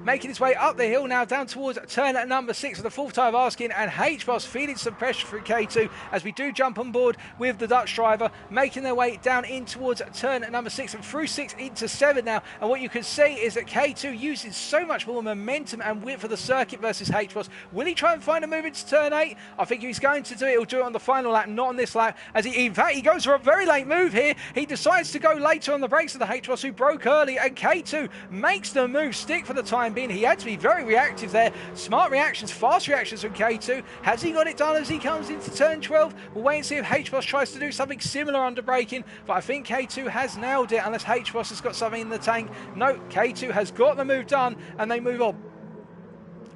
making his way up the hill now down towards turn number 6 for the fourth time asking, and H-Boss feeling some pressure from K2 as we do jump on board with the Dutch driver, making their way down in towards turn number 6 and through 6 into 7 now. And what you can see is that K2 using so much more momentum and width for the circuit versus H-Boss. Will he try and find a move into turn 8? I think he's going to do it. He'll do it on the final lap, not on this lap, as he, in fact, he goes for a very late move here. He decides to go later on the brakes of the H-Boss, who broke early, and K2 makes the move stick for the time being. He had to be very reactive there. Smart reactions, fast reactions from K2. Has he got it done as he comes into turn 12? We'll wait and see if H-Boss tries to do something similar under braking, but I think K2 has nailed it, unless H-Boss has got something in the tank. No, K2 has got the move done, and they move on.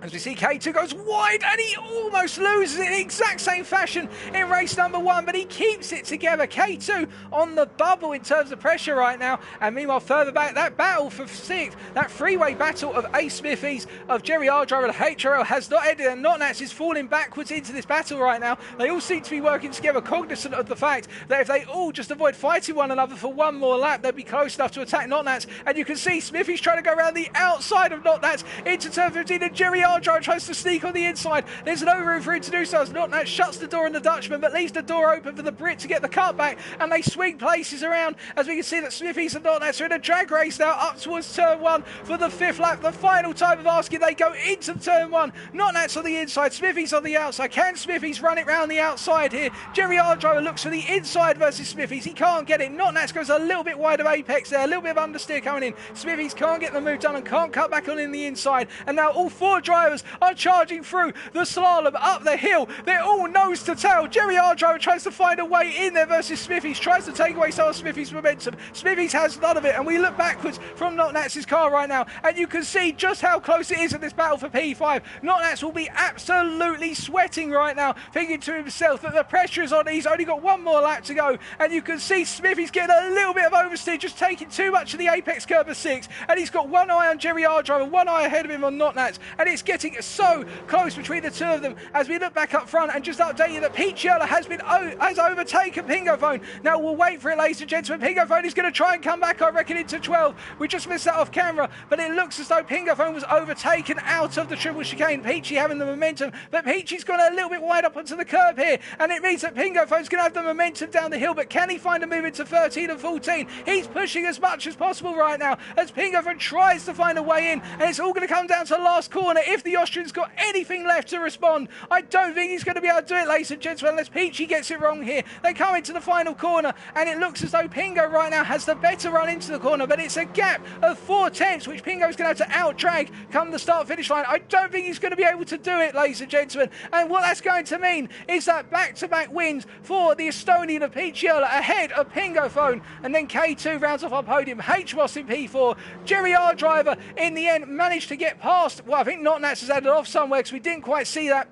As we see, K2 goes wide and he almost loses it in the exact same fashion in race number 1, but he keeps it together. K2 on the bubble in terms of pressure right now. And meanwhile, further back, that battle for 6th, that freeway battle of Ace Smithies, of Jerry Ardriver and HRL has not ended, and Notnats is falling backwards into this battle right now. They all seem to be working together, cognizant of the fact that if they all just avoid fighting one another for one more lap, they'd be close enough to attack Notnats. And you can see Smithies trying to go around the outside of Notnats into turn 15, and Jerry Ardriver tries to sneak on the inside. There's no room for him to do so as Notnats shuts the door on the Dutchman, but leaves the door open for the Brit to get the cut back, and they swing places around as we can see that Smithies and Notnats are in a drag race now up towards turn 1 for the 5th lap. The final time of asking, they go into turn 1. Notnats on the inside, Smithies on the outside. Can Smithies run it round the outside here? Jerry Ardriver looks for the inside versus Smithies. He can't get it. Notnats goes a little bit wide of apex there, a little bit of understeer coming in. Smithies can't get the move done and can't cut back on in the inside, and now all 4 drivers are charging through the slalom up the hill. They're all nose to tail. Jerry Ardriver tries to find a way in there versus Smithies, tries to take away some of Smithies' momentum. Smithies has none of it, and we look backwards from Notnats' car right now, and you can see just how close it is in this battle for P5. Notnats will be absolutely sweating right now, thinking to himself that the pressure is on. He's only got one more lap to go, and you can see Smithies getting a little bit of oversteer, just taking too much of the apex curve of 6, and he's got one eye on Jerry Ardriver, one eye ahead of him on Notnats, and it's getting so close between the two of them. As we look back up front and just update you that Peachiola has overtaken Pingophone. Now we'll wait for it, ladies and gentlemen. Pingophone is going to try and come back, I reckon, into 12. We just missed that off camera, but it looks as though Pingophone was overtaken out of the triple chicane. Peachy having the momentum, but Peachy's gone a little bit wide up onto the curb here, and it means that Pingophone's going to have the momentum down the hill, but can he find a move into 13 and 14? He's pushing as much as possible right now as Pingophone tries to find a way in, and it's all going to come down to the last corner if the Austrian's got anything left to respond. I don't think he's going to be able to do it, ladies and gentlemen, unless Peachy gets it wrong here. They come into the final corner, and it looks as though Pingo right now has the better run into the corner, but it's a gap of 4 tenths, which Pingo's going to have to out-drag come the start-finish line. I don't think he's going to be able to do it, ladies and gentlemen, and what that's going to mean is that back-to-back wins for the Estonian of Peachiola ahead of Pingophone, and then K2 rounds off our podium. H-Boss in P4. Jerry Ardriver in the end managed to get past, well, I think Notnats has added off somewhere because we didn't quite see that.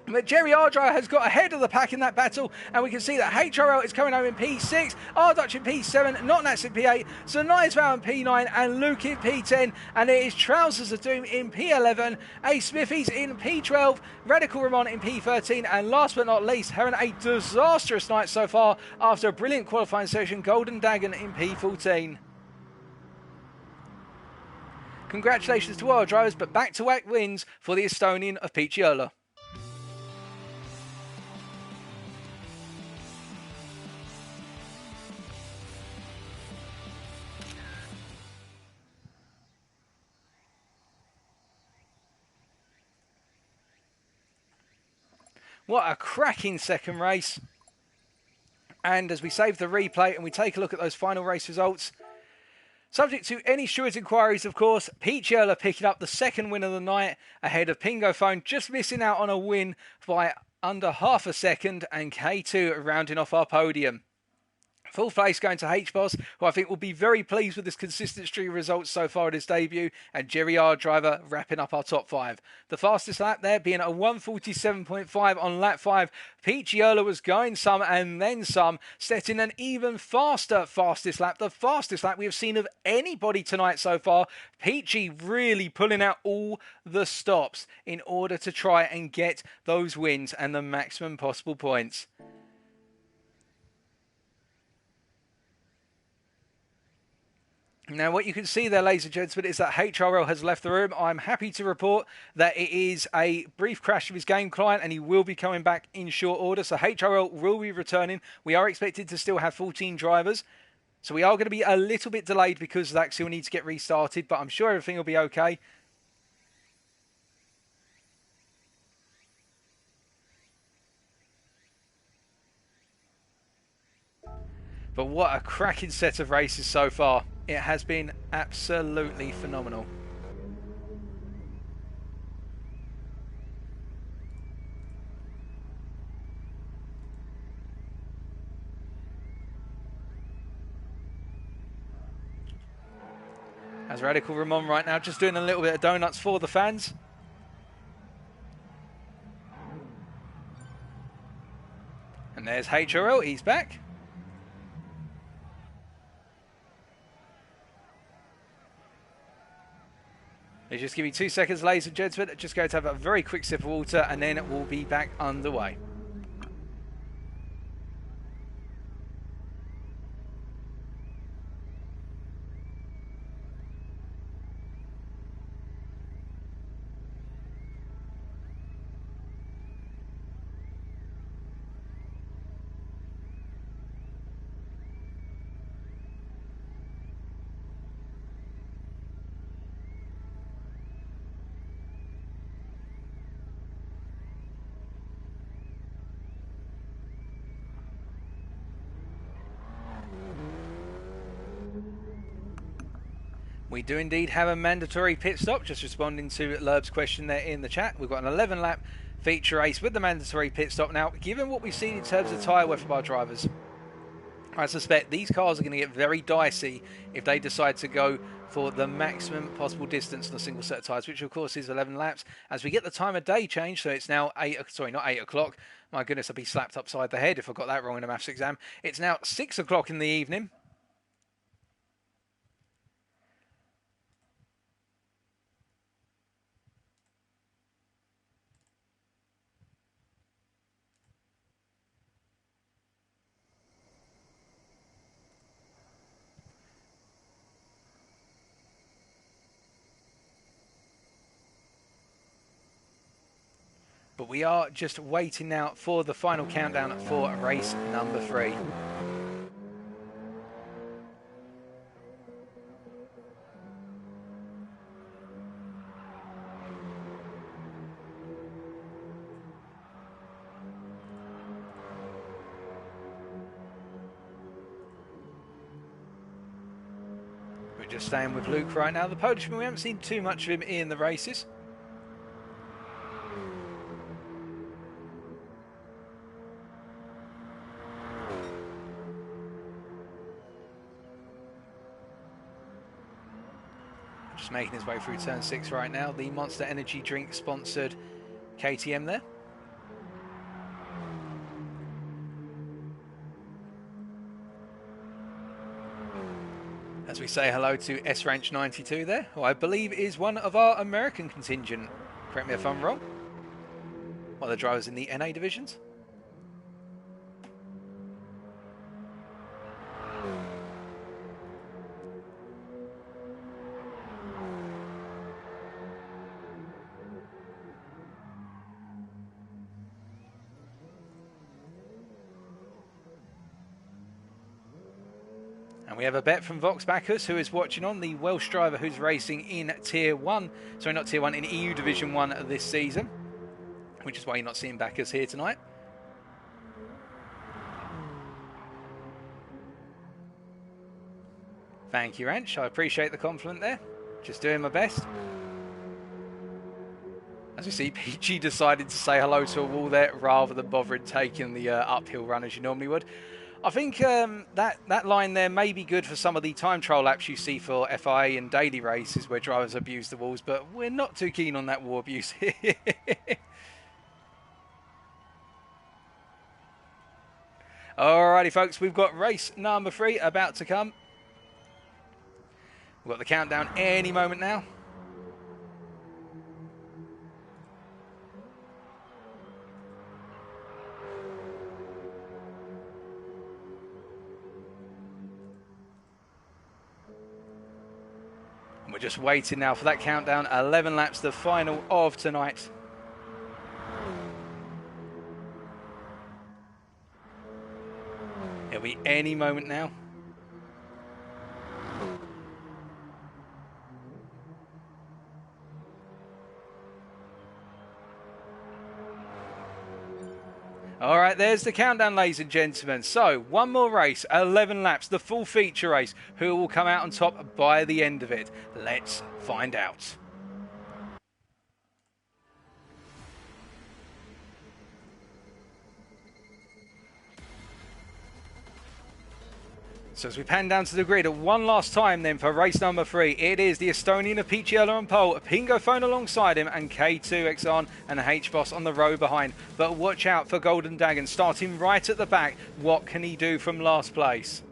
But Jerry Ardriver has got ahead of the pack in that battle, and we can see that HRL is coming home in P6, Ardutch in P7, Notnats in P8, Zanizval in P9, and Luke in P10, and it is Trousers of Doom in P11, A Smithies in P12, Radical Ramon in P13, and last but not least, having a disastrous night so far after a brilliant qualifying session, Golden Dagon in P14. Congratulations to our drivers, but back-to-back wins for the Estonian of Peachiola. What a cracking second race. And as we save the replay and we take a look at those final race results, subject to any stewards' inquiries, of course, Peachiola picking up the second win of the night ahead of Pingophone, just missing out on a win by under half a second, and K2 rounding off our podium. Full place going to H-Boss, who I think will be very pleased with this consistent streak of results so far at his debut, and Jerry Ardriver wrapping up our top 5. The fastest lap there being a 1:47.5 on lap 5. Peachiola was going some and then some, setting an even faster fastest lap, the fastest lap we have seen of anybody tonight so far. Peachy really pulling out all the stops in order to try and get those wins and the maximum possible points. Now, what you can see there, ladies and gentlemen, is that HRL has left the room. I'm happy to report that it is a brief crash of his game client and he will be coming back in short order. So HRL will be returning. We are expected to still have 14 drivers. So we are going to be a little bit delayed because that still needs to get restarted, but I'm sure everything will be okay. But what a cracking set of races so far. It has been absolutely phenomenal. As Radical Ramon right now, just doing a little bit of donuts for the fans. And there's HRL, he's back. Just give me 2 seconds, ladies and gentlemen. Just going to have a very quick sip of water and then we'll be back underway. We do indeed have a mandatory pit stop, just responding to Lerb's question there in the chat. We've got an 11-lap feature race with the mandatory pit stop. Now, given what we've seen in terms of tyre wear from our drivers, I suspect these cars are going to get very dicey if they decide to go for the maximum possible distance on a single set of tyres, which of course is 11 laps. As we get the time of day change, so it's now not 8 o'clock. My goodness, I'd be slapped upside the head if I got that wrong in a maths exam. It's now 6 o'clock in the evening. But we are just waiting now for the final countdown for race number 3. We're just staying with Luke right now. The Polishman, we haven't seen too much of him in the races. Just making his way through turn 6 right now. The Monster Energy drink sponsored KTM there. As we say hello to S-Ranch92 there, who I believe is one of our American contingent. Correct me if I'm wrong. One of the drivers in the NA divisions. And we have a bet from Vox Bacchus, who is watching on, the Welsh driver who's racing in Tier 1. Sorry, not Tier 1, in EU Division 1 this season. Which is why you're not seeing Bacchus here tonight. Thank you, Ranch. I appreciate the compliment there. Just doing my best. As we see, PG decided to say hello to a wall there rather than bothering taking the uphill run as you normally would. I think that line there may be good for some of the time trial laps you see for FIA and daily races where drivers abuse the walls, but we're not too keen on that wall abuse here. Alrighty, folks, we've got race number 3 about to come. We've got the countdown any moment now. We're just waiting now for that countdown. 11 laps, the final of tonight. It'll be any moment now. All right, there's the countdown, ladies and gentlemen. So, one more race, 11 laps, the full feature race. Who will come out on top by the end of it? Let's find out. So as we pan down to the grid one last time then for race number 3, it is the Estonian of Picciolo on pole, Pingo Phone alongside him, and K2 on and H-Boss on the row behind. But watch out for Golden Dragon starting right at the back. What can he do from last place?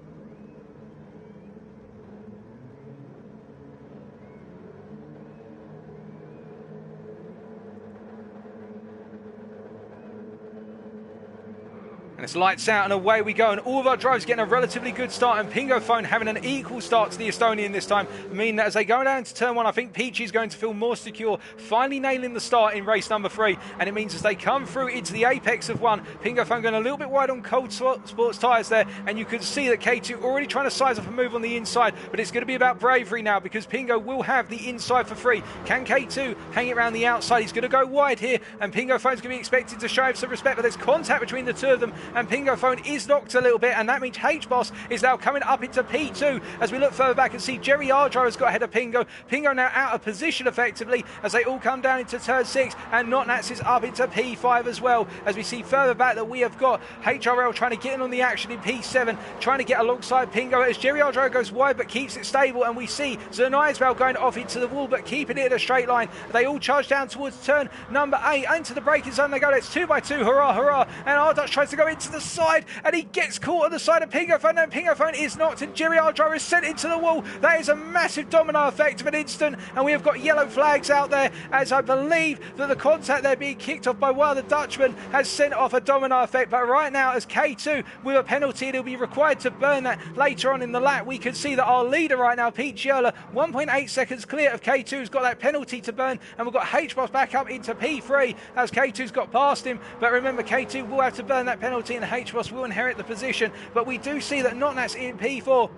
And it's lights out and away we go, and all of our drivers getting a relatively good start, and Pingo Phone having an equal start to the Estonian this time, meaning that as they go down to turn 1, I think Peachy is going to feel more secure, finally nailing the start in race number 3, and it means as they come through into the apex of 1, Pingo Phone going a little bit wide on cold sports tyres there, and you can see that K2 already trying to size up a move on the inside, but it's going to be about bravery now because Pingo will have the inside for free. Can K2 hang it around the outside? He's going to go wide here, and Pingo Phone's going to be expected to show him some respect, but there's contact between the two of them, and Pingo Phone is knocked a little bit, and that means H-Boss is now coming up into P2 as we look further back and see Jerry Ardro has got ahead of Pingo. Pingo now out of position effectively as they all come down into turn 6, and Notnats is up into P5 as well as we see further back that we have got HRL trying to get in on the action in P7, trying to get alongside Pingo as Jerry Ardro goes wide but keeps it stable, and we see Zernaiswell going off into the wall but keeping it in a straight line. They all charge down towards turn number 8 into the braking zone they go. It's 2x2, hurrah hurrah, and Ardutch tries to go into the side and he gets caught on the side of Pingo Phone, and Pingo Phone is knocked and Jerry Ardro is sent into the wall. That is a massive domino effect of an instant, and we have got yellow flags out there as I believe that the contact there being kicked off by one of the Dutchmen has sent off a domino effect. But right now as K2 with a penalty, and he'll be required to burn that later on in the lap, we can see that our leader right now, Picciolo, 1.8 seconds clear of K2, has got that penalty to burn, and we've got H-Boss back up into P3 as K2's got past him. But remember, K2 will have to burn that penalty and H-Boss will inherit the position, but we do see that Notnats in P4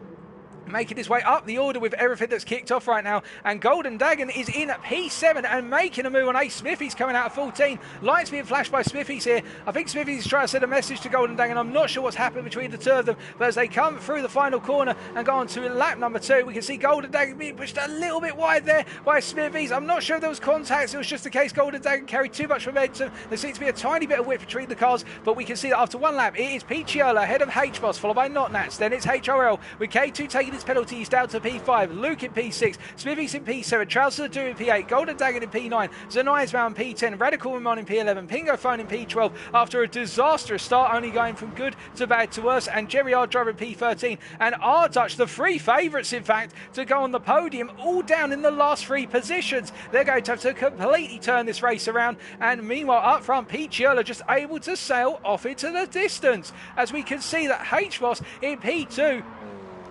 making his way up the order with everything that's kicked off right now, and Golden Dragon is in at P7 and making a move on Ace Smithy's coming out of 14. Lights being flashed by Smithy's here. I think Smithy's trying to send a message to Golden Dragon. I'm not sure what's happened between the two of them, but as they come through the final corner and go on to lap number 2, we can see Golden Dragon being pushed a little bit wide there by Smithy's. I'm not sure if there was contact, it was just the case Golden Dragon carried too much momentum. There seems to be a tiny bit of width between the cars, but we can see that after one lap it is Picciolo ahead of H-Boss, followed by Notnats, then it's HRL with K2 taking his penalty. He's down to P5, Luke in P6, Smithy's in P7, Trouser Do in P8, Golden Dragon in P9, Zernaiswell in P10, Radical Ramon in P11, Pingo Phone in P12 after a disastrous start, only going from good to bad to worse, and Jerry Ardro in P13, and Ardutch, the three favourites in fact to go on the podium, all down in the last 3 positions. They're going to have to completely turn this race around, and meanwhile up front Picciolo just able to sail off into the distance as we can see that H-Boss in P2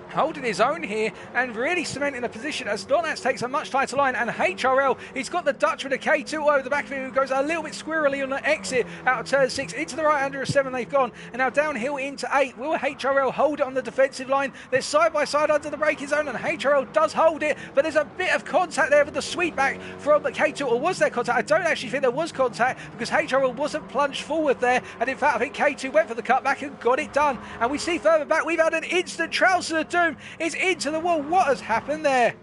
holding his own here and really cementing a position as Notnats takes a much tighter line, and HRL, he's got the Dutchman of K2 over the back of him who goes a little bit squirrely on the exit out of turn 6 into the right under a 7 they've gone, and now downhill into 8. Will HRL hold it on the defensive line? They're side by side under the braking zone and HRL does hold it, but there's a bit of contact there with the sweep back from K2, or was there contact? I don't actually think there was contact because HRL wasn't plunged forward there, and in fact I think K2 went for the cutback and got it done, and we see further back we've had an instant Trouser of Doom is into the wall. What has happened there?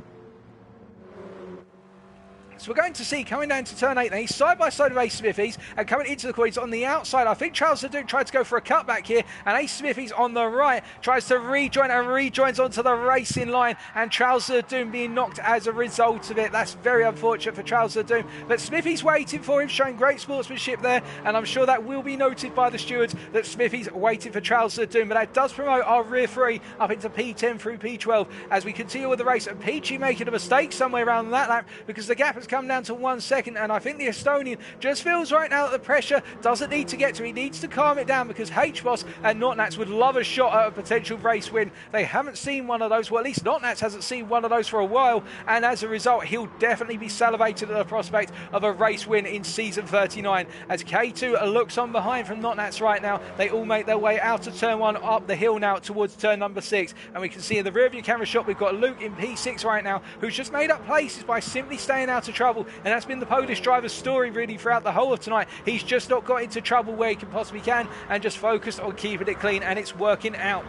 So we're going to see coming down to turn 8 then, he's side by side with Ace Smithies and coming into the corner, he's on the outside. I think Charles Duke tried to go for a cutback here, and Ace Smithies on the right tries to rejoin and rejoins onto the racing line, and Charles Doom being knocked as a result of it. That's very unfortunate for Charles Doom, but Smithies waiting for him, showing great sportsmanship there, and I'm sure that will be noted by the stewards that Smithies waiting for Charles Doom, but that does promote our rear 3 up into P10 through P12 as we continue with the race, and Peachy making a mistake somewhere around that lap because the gap has come down to 1 second, and I think the Estonian just feels right now that the pressure doesn't need to get to him. He needs to calm it down, because H-Boss and Notnats would love a shot at a potential race win. They haven't seen one of those, well, at least Notnats hasn't seen one of those for a while, and as a result, he'll definitely be salivated at the prospect of a race win in Season 39. As K2 looks on behind from Notnats right now, they all make their way out of Turn 1, up the hill now towards turn number 6, and we can see in the rear view camera shot we've got Luke in P6 right now, who's just made up places by simply staying out of trouble, and that's been the Polish driver's story really throughout the whole of tonight. He's just not got into trouble where he can possibly can, and just focused on keeping it clean, and it's working out.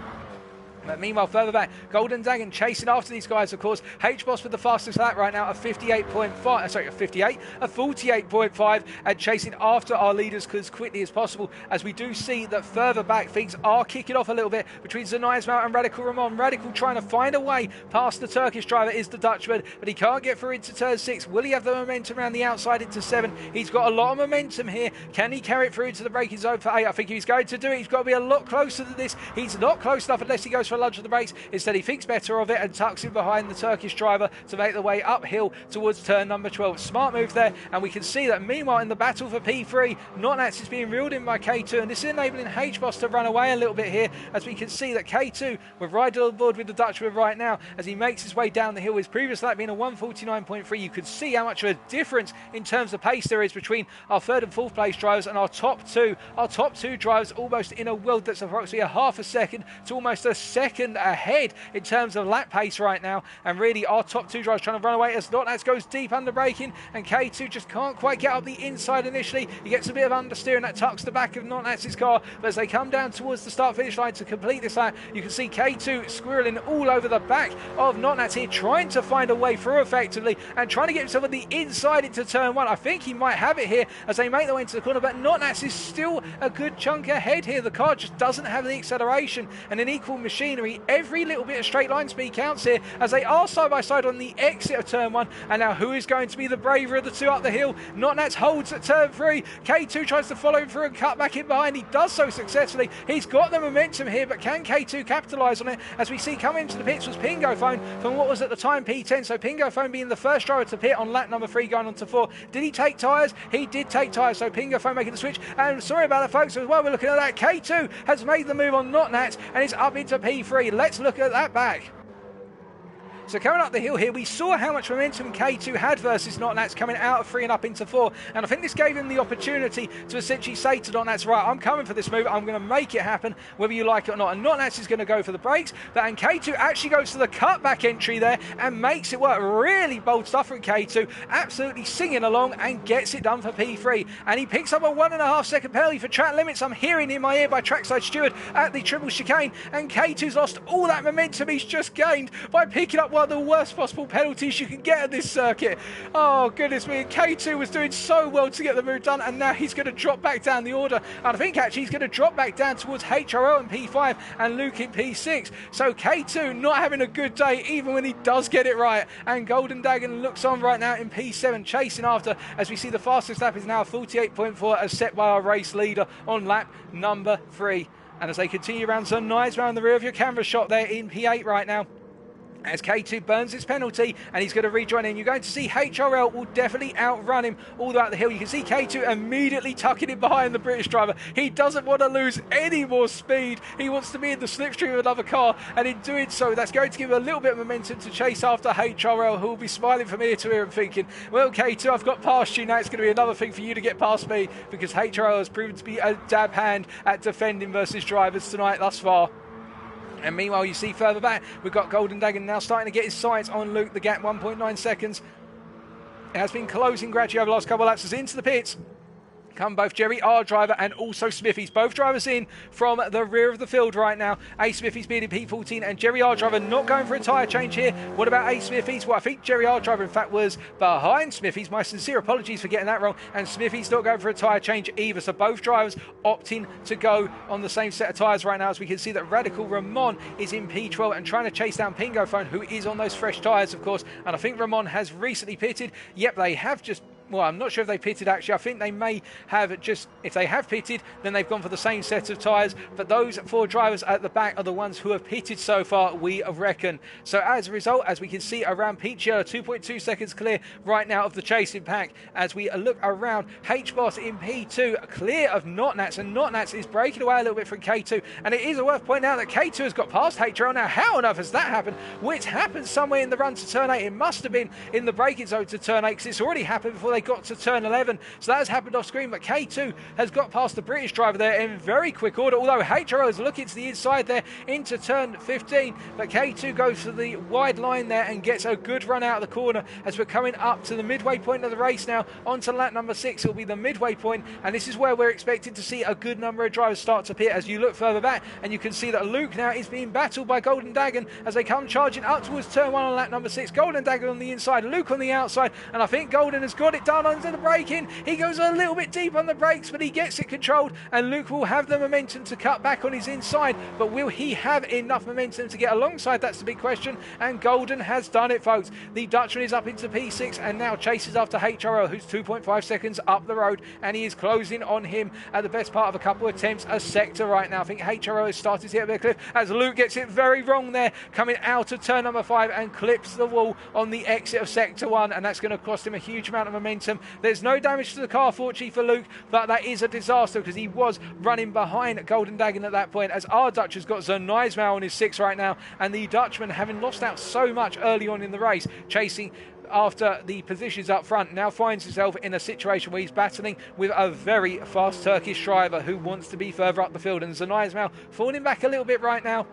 But meanwhile, further back, Golden Dragon chasing after these guys, of course. H-Boss with the fastest lap right now, a 48.5, and chasing after our leaders as quickly as possible, as we do see that further back things are kicking off a little bit between Zanaismail and Radical Ramon. Radical trying to find a way past the Turkish driver is the Dutchman, but he can't get through into turn 6. Will he have the momentum around the outside into 7? He's got a lot of momentum here. Can he carry it through into the braking zone for 8? I think he's going to do it. He's got to be a lot closer than this. He's not close enough unless he goes for a lunge of the brakes. Instead, he thinks better of it and tucks in behind the Turkish driver to make the way uphill towards turn number 12. Smart move there, and we can see that meanwhile in the battle for P3, Notnats is being reeled in by K2, and this is enabling H-Boss to run away a little bit here, as we can see that K2 will ride on board with the Dutchman right now as he makes his way down the hill. His previous lap being a 1:49.3. You could see how much of a difference in terms of pace there is between our 3rd and 4th place drivers and our top two. Our top two drivers almost in a world that's approximately a half a second to almost a second ahead in terms of lap pace right now, and really our top two drivers trying to run away as Notnats goes deep under braking, and K2 just can't quite get up the inside initially. He gets a bit of understeer and that tucks the back of Notnats' car, but as they come down towards the start finish line to complete this lap, you can see K2 squirreling all over the back of Notnats here, trying to find a way through effectively and trying to get himself on the inside into turn 1. I think he might have it here as they make their way into the corner, but Notnats is still a good chunk ahead here. The car just doesn't have the acceleration, and in equal machinery, every little bit of straight line speed counts here as they are side by side on the exit of turn 1. And now who is going to be the braver of the two up the hill? Notnats holds at turn 3. K2 tries to follow him through and cut back in behind. He does so successfully. He's got the momentum here, but can K2 capitalise on it? As we see coming into the pits was Pingo Phone from what was at the time P10. So Pingo Phone being the first driver to pit on lap number 3 going on to 4. Did he take tyres? He did take tyres. So Pingo Phone making the switch. And sorry about that, folks, as well, we're looking at that. K2 has made the move on Notnats and is up into P3. Let's look at that back. So coming up the hill here, we saw how much momentum K2 had versus Notnats coming out of 3 and up into 4. And I think this gave him the opportunity to essentially say to Notnats, right, I'm coming for this move. I'm going to make it happen, whether you like it or not. And Notnats is going to go for the brakes. And K2 actually goes to the cutback entry there and makes it work. Really bold stuff from K2. Absolutely singing along and gets it done for P3. And he picks up a 1.5 second penalty for track limits. I'm hearing in my ear by trackside steward at the triple chicane. And K2's lost all that momentum he's just gained by picking up one of the worst possible penalties you can get at this circuit. Oh goodness me, K2 was doing so well to get the move done, and now he's going to drop back down the order, and I think actually he's going to drop back down towards HRL in P5 and Luke in P6. So K2 not having a good day even when he does get it right, and Golden Dragon looks on right now in P7 chasing after, as we see the fastest lap is now 48.4 as set by our race leader on lap number 3. And as they continue around some nice round the rear of your camera shot there in P8 right now, as K2 burns his penalty and he's going to rejoin in. You're going to see HRL will definitely outrun him all the way up the hill. You can see K2 immediately tucking in behind the British driver. He doesn't want to lose any more speed. He wants to be in the slipstream of another car, and in doing so, that's going to give him a little bit of momentum to chase after HRL, who will be smiling from ear to ear and thinking, well, K2, I've got past you. Now it's going to be another thing for you to get past me, because HRL has proven to be a dab hand at defending versus drivers tonight thus far. And meanwhile, you see further back, we've got Golden Dragon now starting to get his sights on Luke. The gap 1.9 seconds. It has been closing gradually over the last couple of laps. As into the pits come both Jerry R driver and also Smithies. Both drivers in from the rear of the field right now. A Smithies being in P14 and Jerry R driver not going for a tyre change here. What about A Smithies? Well, I think Jerry R driver in fact was behind Smithies. My sincere apologies for getting that wrong. And Smithies not going for a tyre change either. So both drivers opting to go on the same set of tyres right now, as we can see that Radical Ramon is in P12 and trying to chase down Pingo Phone, who is on those fresh tyres, of course. And I think Ramon has recently pitted. Yep, they have just Well, I'm not sure if they pitted actually. I think they may have just, if they have pitted, then they've gone for the same set of tyres. But those 4 drivers at the back are the ones who have pitted so far, we reckon. So as a result, as we can see around Pichiello, 2.2 seconds clear right now of the chasing pack. As we look around, H-Boss in P2, clear of Notnats, and Notnats is breaking away a little bit from K2. And it is worth pointing out that K2 has got past HRL. Now, how on earth has that happened? Well, it's happened somewhere in the run to turn 8. It must have been in the braking zone to turn 8, because it's already happened before they got to turn 11. So that has happened off screen, but K2 has got past the British driver there in very quick order, although HRL is looking to the inside there into turn 15. But K2 goes for the wide line there and gets a good run out of the corner as we're coming up to the midway point of the race now. Onto lap number 6, it'll be the midway point, and this is where we're expecting to see a good number of drivers start to pit. As you look further back, and you can see that Luke now is being battled by Golden Dagon as they come charging up towards turn 1 on lap number 6. Golden Dagon on the inside, Luke on the outside, and I think Golden has got it done onto the braking. He goes a little bit deep on the brakes, but he gets it controlled, and Luke will have the momentum to cut back on his inside. But will he have enough momentum to get alongside? That's the big question, and Golden has done it, folks. The Dutchman is up into P6 and now chases after HRL, who's 2.5 seconds up the road, and he is closing on him at the best part of a couple of attempts a sector right now. I think HRL has started to hit a bit of cliff as Luke gets it very wrong there, coming out of turn number 5 and clips the wall on the exit of sector 1, and that's going to cost him a huge amount of momentum. There's no damage to the car, fortunately, for Luke, but that is a disaster because he was running behind Golden Dagon at that point, as our Dutch has got Zernijsma on his 6 right now, and the Dutchman, having lost out so much early on in the race, chasing after the positions up front, now finds himself in a situation where he's battling with a very fast Turkish driver who wants to be further up the field, and Zernijsma falling back a little bit right now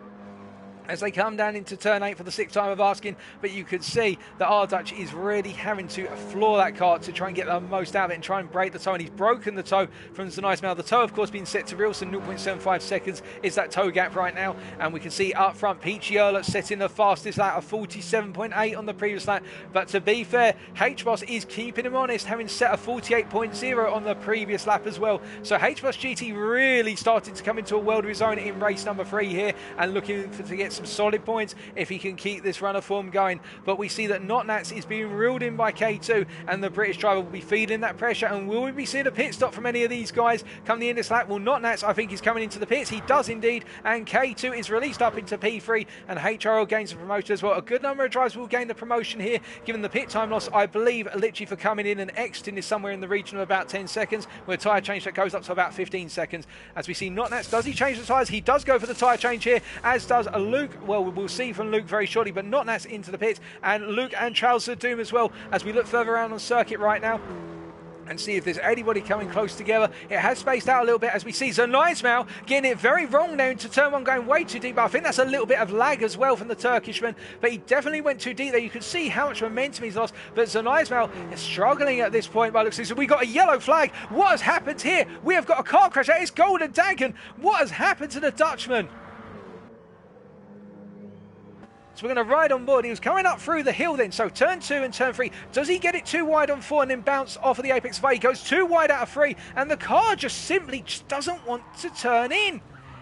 as they come down into turn 8 for the 6th time of asking. But you could see that our Dutch is really having to floor that car to try and get the most out of it and try and break the toe, and he's broken the toe from Zernijsma. The toe, of course, being set to real, so 0.75 seconds is that toe gap right now, and we can see up front Pichiello setting the fastest lap of 47.8 on the previous lap. But to be fair, H-Boss is keeping him honest, having set a 48.0 on the previous lap as well. So H-Boss GT really started to come into a world of his own in race number 3 here, and looking to get some solid points if he can keep this run of form going. But we see that Notnats is being reeled in by K2, and the British driver will be feeling that pressure. And will we be seeing a pit stop from any of these guys come the end of this lap? Well, Notnats, I think, is coming into the pits. He does indeed, and K2 is released up into P3, and HRL gains the promotion as well. A good number of drivers will gain the promotion here, given the pit time loss, I believe, literally for coming in and exiting is somewhere in the region of about 10 seconds, with a tyre change that goes up to about 15 seconds. As we see Notnats, does he change the tyres? He does go for the tyre change here, as does Luke. Well, we'll see from Luke very shortly, but Notnats into the pit, and Luke and Charles Doom as well, as we look further around on circuit right now and see if there's anybody coming close together. It has spaced out a little bit, as we see Zernijsma getting it very wrong now into turn 1, going way too deep. But I think that's a little bit of lag as well from the Turkishman, but he definitely went too deep there. You can see how much momentum he's lost, but Zernijsma is struggling at this point by looks. So we got a yellow flag. What has happened here? We have got a car crash. It's Golden Dagon. What has happened to the Dutchman? So we're going to ride on board. He was coming up through the hill then. So turn 2 and turn 3. Does he get it too wide on 4 and then bounce off of the apex of 8? He goes too wide out of 3. And the car just simply doesn't want to turn in.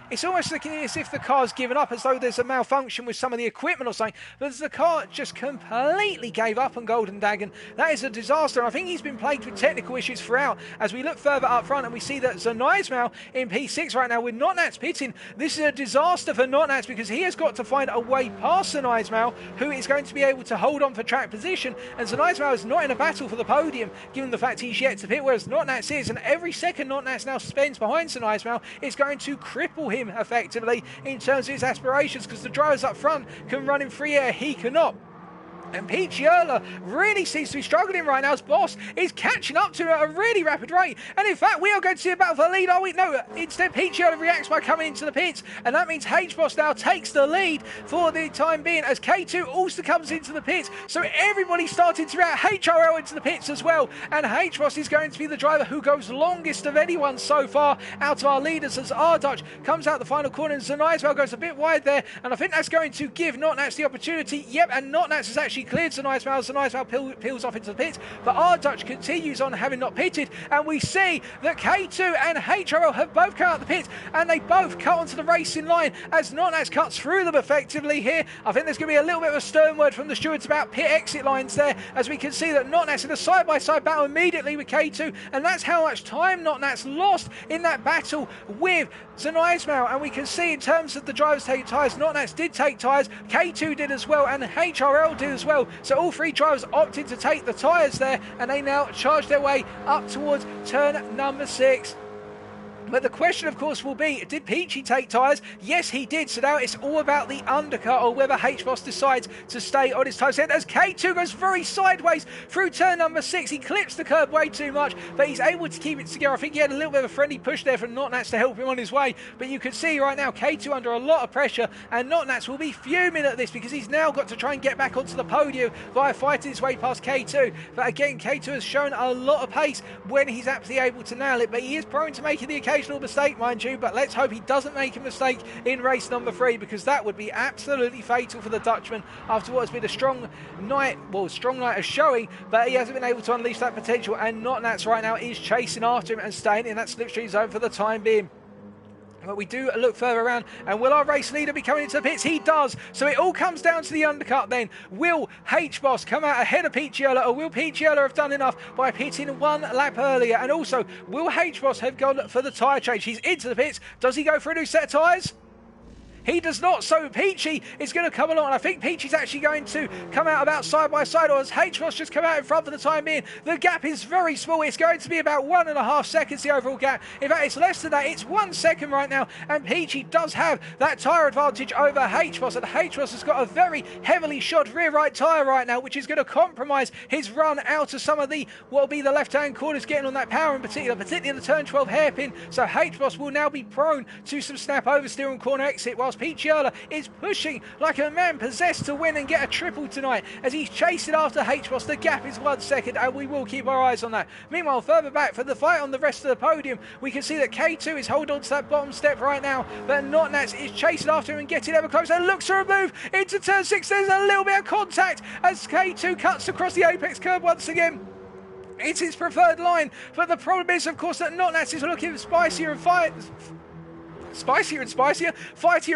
It's almost looking as if the car's given up, as though there's a malfunction with some of the equipment or something. But the car just completely gave up on Golden Dagon. That is a disaster. I think he's been plagued with technical issues throughout. As we look further up front and we see that Zernijsma in P6 right now with Notnats pitting. This is a disaster for Notnats, because he has got to find a way past Zernijsma, who is going to be able to hold on for track position. And Zernijsma is not in a battle for the podium, given the fact he's yet to pit, whereas Notnats is. And every second Notnats now spends behind Zernijsma is going to cripple him effectively in terms of his aspirations, because the drivers up front can run in free air, he cannot. And Pichiello really seems to be struggling right now, as Boss is catching up to him at a really rapid rate. And in fact, we are going to see a battle for the lead, are we? No, instead Pichiello reacts by coming into the pits, and that means H-Boss now takes the lead for the time being, as K2 also comes into the pits. So everybody's starting to react. HRL into the pits as well, and H-Boss is going to be the driver who goes longest of anyone so far out of our leaders, as Ardutch comes out the final corner, and Zernijsma goes a bit wide there, and I think that's going to give Notnats the opportunity. Yep, and Notnats has actually actually cleared the Nice Mal peels off into the pits, but our Dutch continues on, having not pitted, and we see that K2 and HRL have both come out the pits, and they both cut onto the racing line as Notnats cuts through them effectively here. I think there's going to be a little bit of a stern word from the stewards about pit exit lines there, as we can see that Notnats in a side-by-side battle immediately with K2, and that's how much time Notnats lost in that battle with Zanaismail. And we can see in terms of the drivers taking tyres, Notnats did take tyres, K2 did as well, and HRL did as well. So all three drivers opted to take the tyres there, and they now charge their way up towards turn number 6. But the question, of course, will be, did Peachy take tyres? Yes, he did. So now it's all about the undercut, or whether H-Boss decides to stay on his tyres. As K2 goes very sideways through turn number 6. He clips the curb way too much, but he's able to keep it together. I think he had a little bit of a friendly push there from Notnats to help him on his way. But you can see right now, K2 under a lot of pressure, and Notnats will be fuming at this because he's now got to try and get back onto the podium via fighting his way past K2. But again, K2 has shown a lot of pace when he's actually able to nail it, but he is prone to making the occasional mistake, mind you, but let's hope he doesn't make a mistake in race number 3, because that would be absolutely fatal for the Dutchman after what has been a strong night of showing, but he hasn't been able to unleash that potential, and Notnats right now is chasing after him and staying in that slipstream zone for the time being. But we do look further around, and will our race leader be coming into the pits? He does. So it all comes down to the undercut then. Will H-Boss come out ahead of Picciola, or will Picciola have done enough by pitting one lap earlier? And also, will H-Boss have gone for the tyre change? He's into the pits. Does he go for a new set of tyres? He does not, so Peachy is going to come along, and I think Peachy's actually going to come out about side by side, or has H-Boss just come out in front for the time being? The gap is very small. It's going to be about 1.5 seconds, the overall gap. In fact, it's less than that. It's 1 second right now, and Peachy does have that tyre advantage over H-Boss, and H-Boss has got a very heavily shod rear right tyre right now, which is going to compromise his run out of some of the, what will be the left-hand corners, getting on that power in particular, particularly the turn 12 hairpin. So H-Boss will now be prone to some snap oversteer and corner exit, whilst Picciola is pushing like a man possessed to win and get a triple tonight as he's chasing after H-Boss. The gap is 1 second, and we will keep our eyes on that. Meanwhile, further back for the fight on the rest of the podium, we can see that K2 is holding on to that bottom step right now, but Notnats is chasing after him and getting ever closer and looks for a move into turn 6. There's a little bit of contact as K2 cuts across the apex curve once again. It's his preferred line, but the problem is, of course, that Notnats is looking spicier and fightier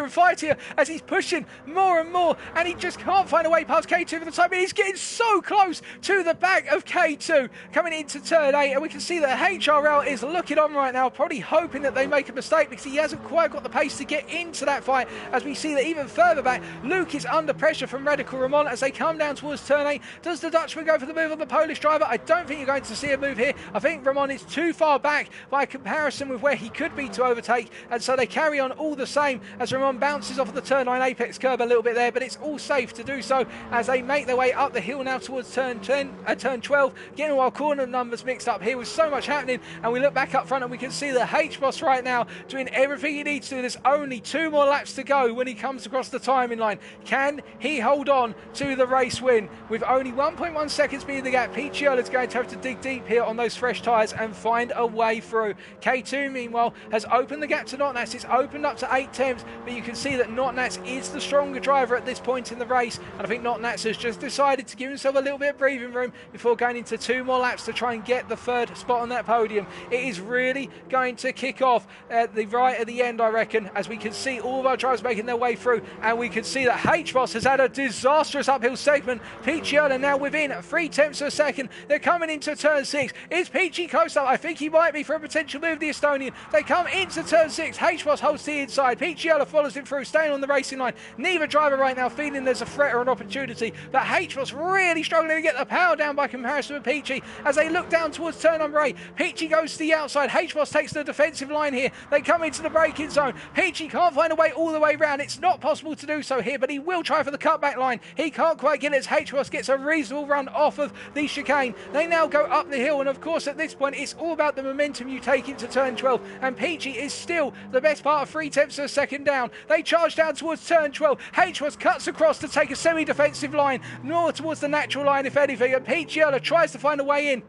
and fightier as he's pushing more and more, and he just can't find a way past K2 for the time being. He's getting so close to the back of K2 coming into turn 8, and we can see that HRL is looking on right now, probably hoping that they make a mistake because he hasn't quite got the pace to get into that fight, as we see that even further back, Luke is under pressure from Radical Ramon as they come down towards turn 8. Does the Dutchman go for the move on the Polish driver? I don't think you're going to see a move here. I think Ramon is too far back by comparison with where he could be to overtake, and so they carry on all the same as Ramon bounces off of the turn 9 apex curb a little bit there, but it's all safe to do so as they make their way up the hill now towards turn 12, getting all our corner numbers mixed up here with so much happening. And we look back up front and we can see that H-Boss right now doing everything he needs to do. There's only 2 more laps to go when he comes across the timing line. Can he hold on to the race win? With only 1.1 seconds being the gap, Picciola is going to have to dig deep here on those fresh tyres and find a way through. K2 meanwhile has opened the gap to Notnats. It's opened up to 8 tenths, but you can see that Notnats is the stronger driver at this point in the race, and I think Notnats has just decided to give himself a little bit of breathing room before going into 2 more laps to try and get the 3rd spot on that podium. It is really going to kick off at the right at the end, I reckon, as we can see all of our drivers making their way through, and we can see that H-Boss has had a disastrous uphill segment. Picciola now within 3 tenths of a second. They're coming into turn 6. Is Peachy close up? I think he might be for a potential move, the Estonian. They come into turn 6. H-Boss holds the inside. Picciola follows him through, staying on the racing line. Neither driver right now feeling there's a threat or an opportunity, but H-Boss really struggling to get the power down by comparison with Peachy as they look down towards turn number 8. Peachy goes to the outside. H-Boss takes the defensive line here. They come into the braking zone. Peachy can't find a way all the way round. It's not possible to do so here, but he will try for the cutback line. He can't quite get it as H-Boss gets a reasonable run off of the chicane. They now go up the hill, and of course at this point it's all about the momentum you take into turn 12, and Peachy is still the best part of 3 tenths of a second down. They charge down towards turn 12. H-Boss cuts across to take a semi-defensive line, more towards the natural line if anything, and Picciola tries to find a way in.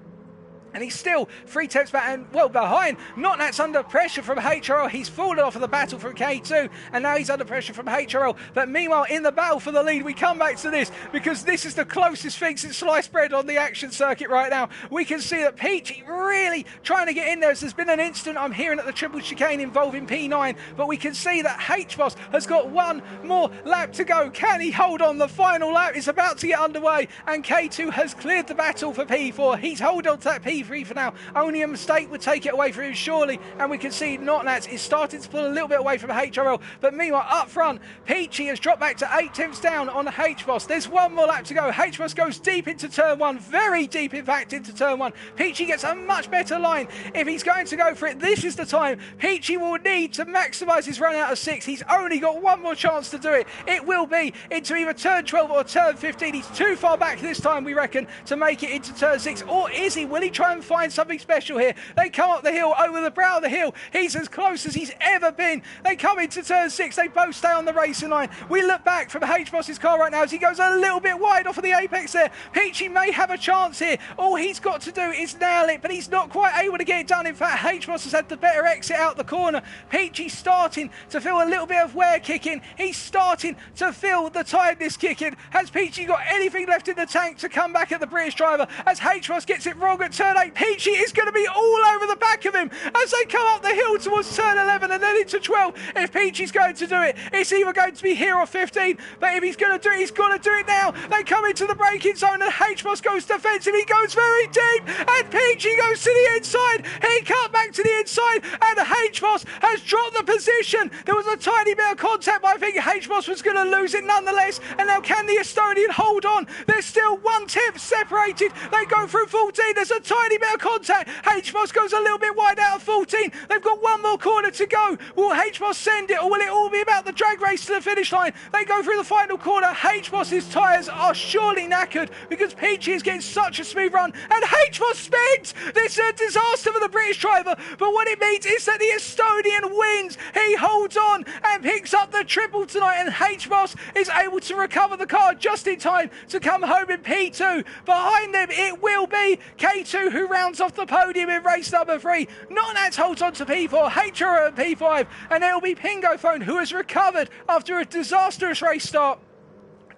And he's still 3/10 back and well behind. Notnat's under pressure from HRL. He's fallen off of the battle from K2 and now he's under pressure from HRL. But meanwhile, in the battle for the lead, we come back to this because this is the closest thing since sliced bread on the action circuit right now. We can see that Peachy really trying to get in there. So there's been an incident I'm hearing at the triple chicane involving P9, but we can see that H-Boss has got one more lap to go. Can he hold on? The final lap is about to get underway and K2 has cleared the battle for P4. He's holding on to that P3 for now. Only a mistake would take it away from him surely, and we can see Notnats is starting to pull a little bit away from HRL, but meanwhile up front Peachy has dropped back to 8/10 down on H-Boss. There's one more lap to go. H-Boss goes deep into turn 1, very deep in fact into turn 1. Peachy gets a much better line. If he's going to go for it, this is the time. Peachy will need to maximise his run out of 6. He's only got one more chance to do it. It will be into either turn 12 or turn 15. He's too far back this time, we reckon, to make it into turn 6. Or is he? Will he try and find something special here? They come up the hill, over the brow of the hill. He's as close as he's ever been. They come into turn 6. They both stay on the racing line. We look back from H-Boss's car right now as he goes a little bit wide off of the apex there. Peachy may have a chance here. All he's got to do is nail it, but he's not quite able to get it done. In fact, H-Boss has had the better exit out the corner. Peachy's starting to feel a little bit of wear kicking. He's starting to feel the tiredness kicking. Has Peachy got anything left in the tank to come back at the British driver? As H-Boss gets it wrong at turn 8, Peachy is going to be all over the back of him as they come up the hill towards turn 11 and then into 12. If Peachy's going to do it, it's either going to be here or 15, but if he's going to do it, he's got to do it now. They come into the braking zone and H-Boss goes defensive. He goes very deep and Peachy goes to the inside. He cut back to the inside and H-Boss has dropped the position. There was a tiny bit of contact, but I think H-Boss was going to lose it nonetheless. And now can the Estonian hold on? There's still 1/10 separated. They go through 14. There's a tiny bit of contact. H-Boss goes a little bit wide out of 14. They've got one more corner to go. Will H-Boss send it or will it all be about the drag race to the finish line? They go through the final corner. H-Boss's tyres are surely knackered because Peachy is getting such a smooth run and H-Boss spins. This is a disaster for the British driver, but what it means is that the Estonian wins. He holds on and picks up the triple tonight and H-Boss is able to recover the car just in time to come home in P2. Behind them it will be K2 who rounds off the podium in race number 3. Notnats holds on to P4, HRO and P5, and it will be Pingophone who has recovered after a disastrous race start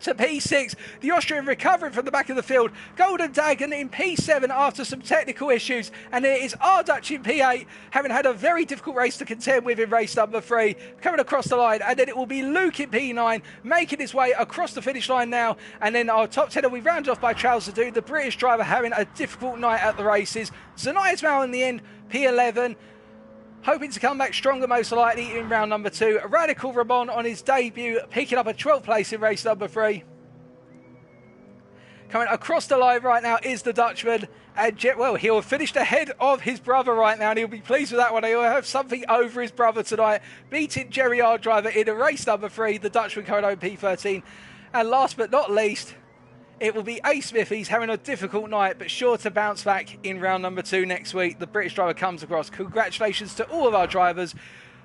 to P6. The Austrian recovering from the back of the field. Golden Dagon in P7 after some technical issues. And it is our Dutch in P8, having had a very difficult race to contend with in race number 3, coming across the line. And then it will be Luke in P9, making his way across the finish line now. And then our top 10 will be rounded off by Trouser Dude, the British driver having a difficult night at the races. Zanai Ismail in the end, P11. Hoping to come back stronger most likely in round number 2. Radical Ramon on his debut, picking up a 12th place in race number 3. Coming across the line right now is the Dutchman. And well, he'll have finished ahead of his brother right now, and he'll be pleased with that one. He'll have something over his brother tonight. Beating Jerry R. driver in race number 3, the Dutchman coming home P13. And last but not least, it will be A. Smith. He's having a difficult night, but sure to bounce back in round number 2 next week. The British driver comes across. Congratulations to all of our drivers.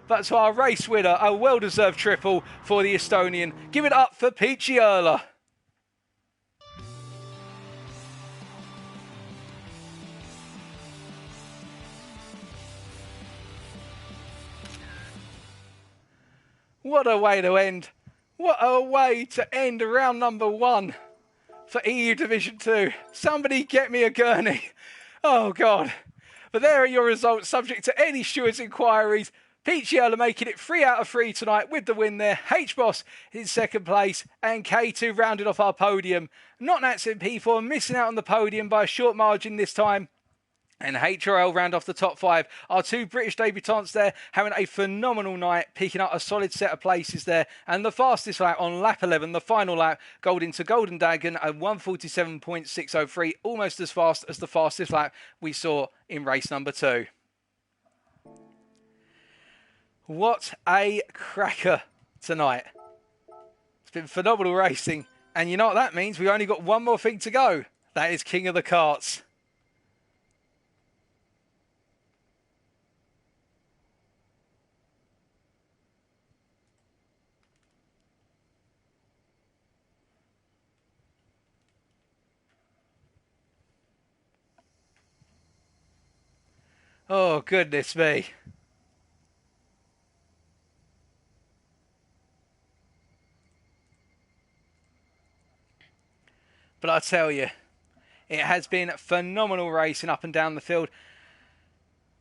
But to our race winner, a well-deserved triple for the Estonian. Give it up for Peachy Erla. What a way to end. What a way to end round number 1. For EU Division 2. Somebody get me a gurney. Oh, God. But there are your results, subject to any steward's inquiries. Peachy Erla making it 3 out of 3 tonight with the win there. H-Boss in second place and K2 rounded off our podium. Notnats in P4 missing out on the podium by a short margin this time. And HRL round off the top 5. Our 2 British debutants there having a phenomenal night, picking up a solid set of places there. And the fastest lap on lap 11, the final lap, Golden to Golden Dagon at 1:47.603, almost as fast as the fastest lap we saw in race number 2. What a cracker tonight. It's been phenomenal racing. And you know what that means? We've only got one more thing to go. That is King of the Karts. Oh, goodness me. But I tell you, it has been phenomenal racing up and down the field.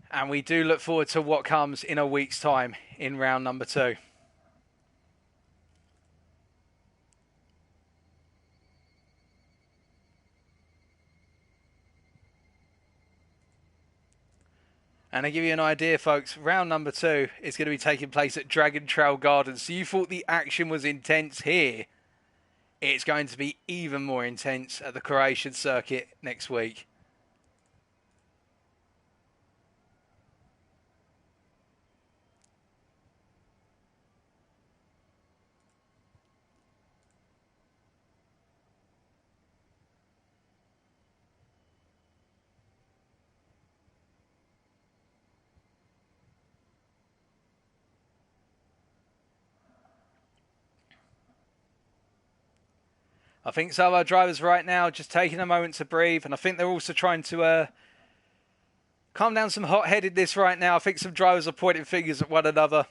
And we do look forward to what comes in a week's time in round number 2. And to give you an idea, folks, round number 2 is going to be taking place at Dragon Trail Gardens. So you thought the action was intense here. It's going to be even more intense at the Croatian circuit next week. I think some of our drivers right now just taking a moment to breathe, and I think they're also trying to calm down some hot-headedness right now. I think some drivers are pointing fingers at one another.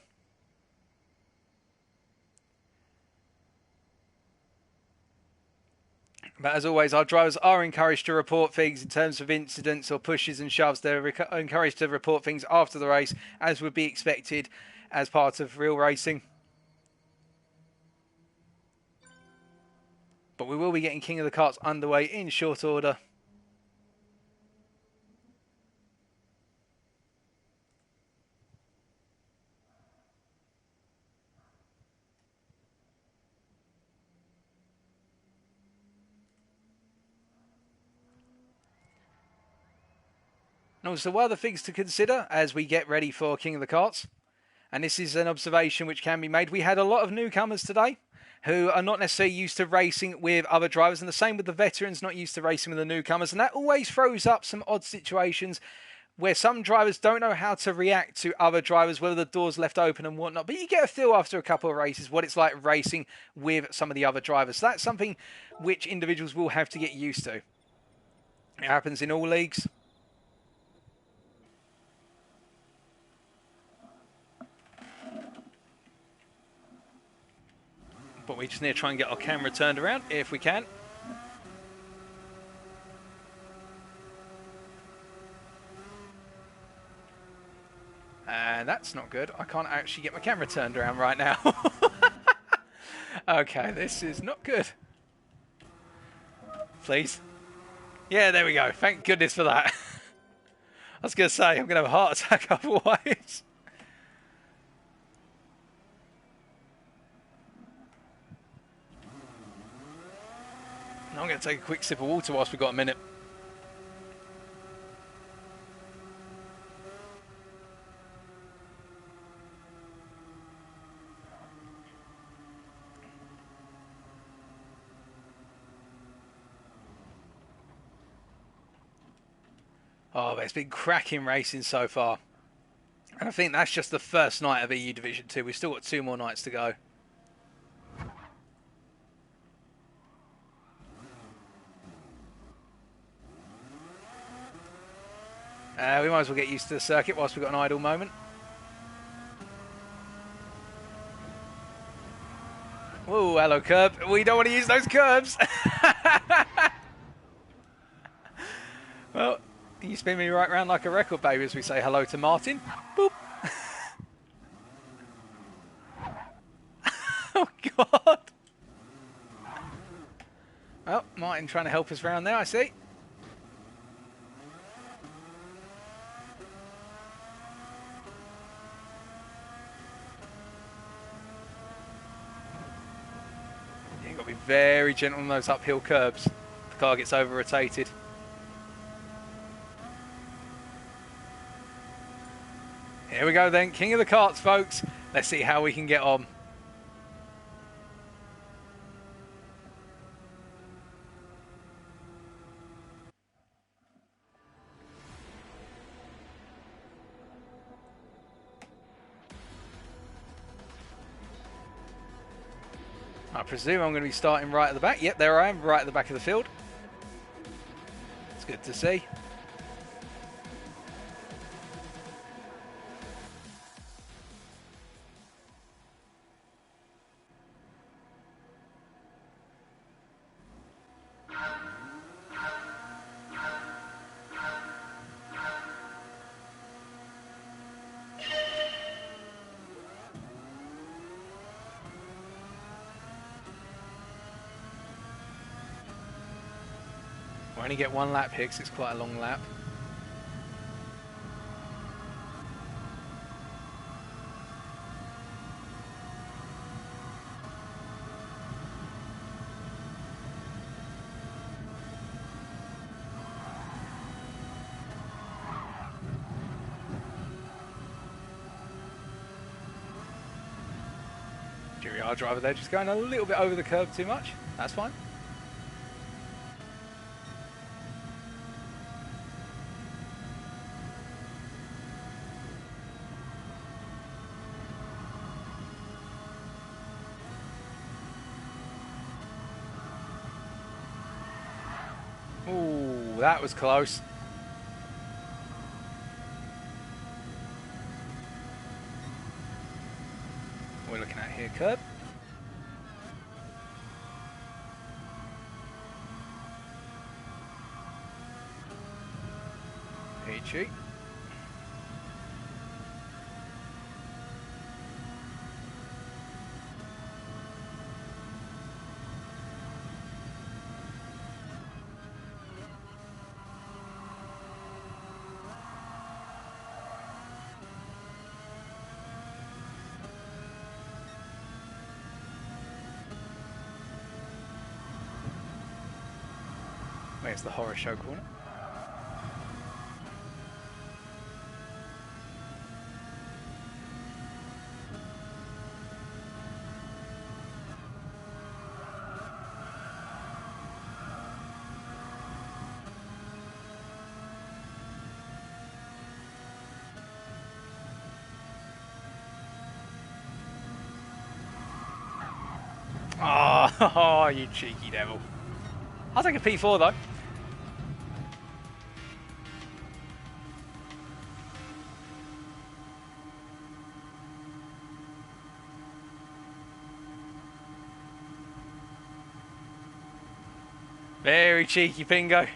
But as always, our drivers are encouraged to report things in terms of incidents or pushes and shoves. They're encouraged to report things after the race, as would be expected as part of real racing. But we will be getting King of the Karts underway in short order. And also, one of the things to consider as we get ready for King of the Karts, and this is an observation which can be made, we had a lot of newcomers today who are not necessarily used to racing with other drivers, and the same with the veterans not used to racing with the newcomers, and that always throws up some odd situations where some drivers don't know how to react to other drivers, whether the door's left open and whatnot. But you get a feel after a couple of races what it's like racing with some of the other drivers. So that's something which individuals will have to get used to. It happens in all leagues. But we just need to try and get our camera turned around if we can. And that's not good. I can't actually get my camera turned around right now. Okay, this is not good. Please. Yeah, there we go. Thank goodness for that. I was going to say, I'm going to have a heart attack otherwise. I'm going to take a quick sip of water whilst we've got a minute. Oh, but it's been cracking racing so far. And I think that's just the first night of EU Division 2. We've still got 2 more nights to go. We might as well get used to the circuit whilst we've got an idle moment. Oh, hello, curb. We don't want to use those curbs. Well, you spin me right round like a record, baby, as we say hello to Martin. Boop. Oh, God. Well, Martin trying to help us round there, I see. You've got to be very gentle on those uphill curbs. The car gets over-rotated. Here we go then, King of the Karts, folks. Let's see how we can get on. I presume I'm going to be starting right at the back. Yep, there I am, right at the back of the field. It's good to see. We only get one lap here because it's quite a long lap. Our driver there just going a little bit over the curb too much. That's fine. Ooh, that was close. We're looking at here, curb. Peachy. Where's the horror show corner? Oh, you cheeky devil. I'll take a P4 though. Very cheeky, Pingo.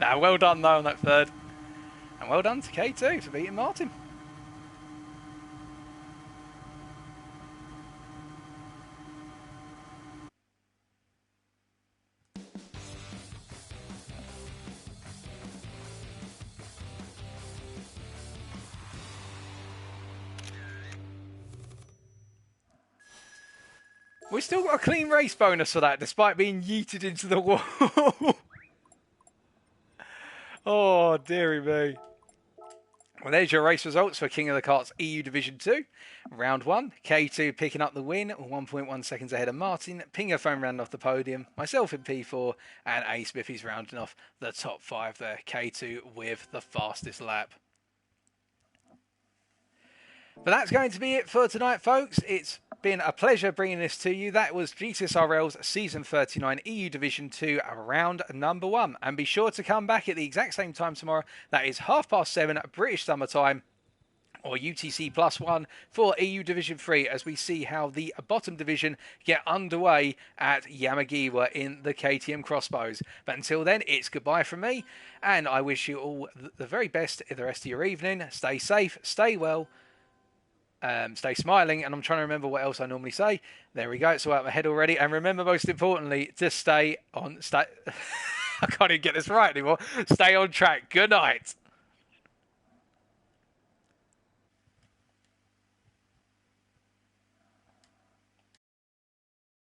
Nah, well done though on that third. And well done to K2 for beating Martin. We've still got a clean race bonus for that, despite being yeeted into the wall. Oh, dearie me. Well, there's your race results for King of the Karts EU Division 2. Round 1, K2 picking up the win, 1.1 seconds ahead of Martin. Pingo phone rounding off the podium, myself in P4, and Ace Biffy's rounding off the top 5 there. K2 with the fastest lap. But that's going to be it for tonight, folks. It's been a pleasure bringing this to you. That was GTSRL's Season 39 EU Division 2 round number 1. And be sure to come back at the exact same time tomorrow. That is 7:30 British Summer Time, or UTC +1 for EU Division 3, as we see how the bottom division get underway at Yamagiwa in the KTM Crossbows. But until then, it's goodbye from me, and I wish you all the very best in the rest of your evening. Stay safe, stay well, stay smiling, and I'm trying to remember what else I normally say. There we go, it's all out of my head already. And remember, most importantly, to stay on... I can't even get this right anymore. Stay on track. Good night.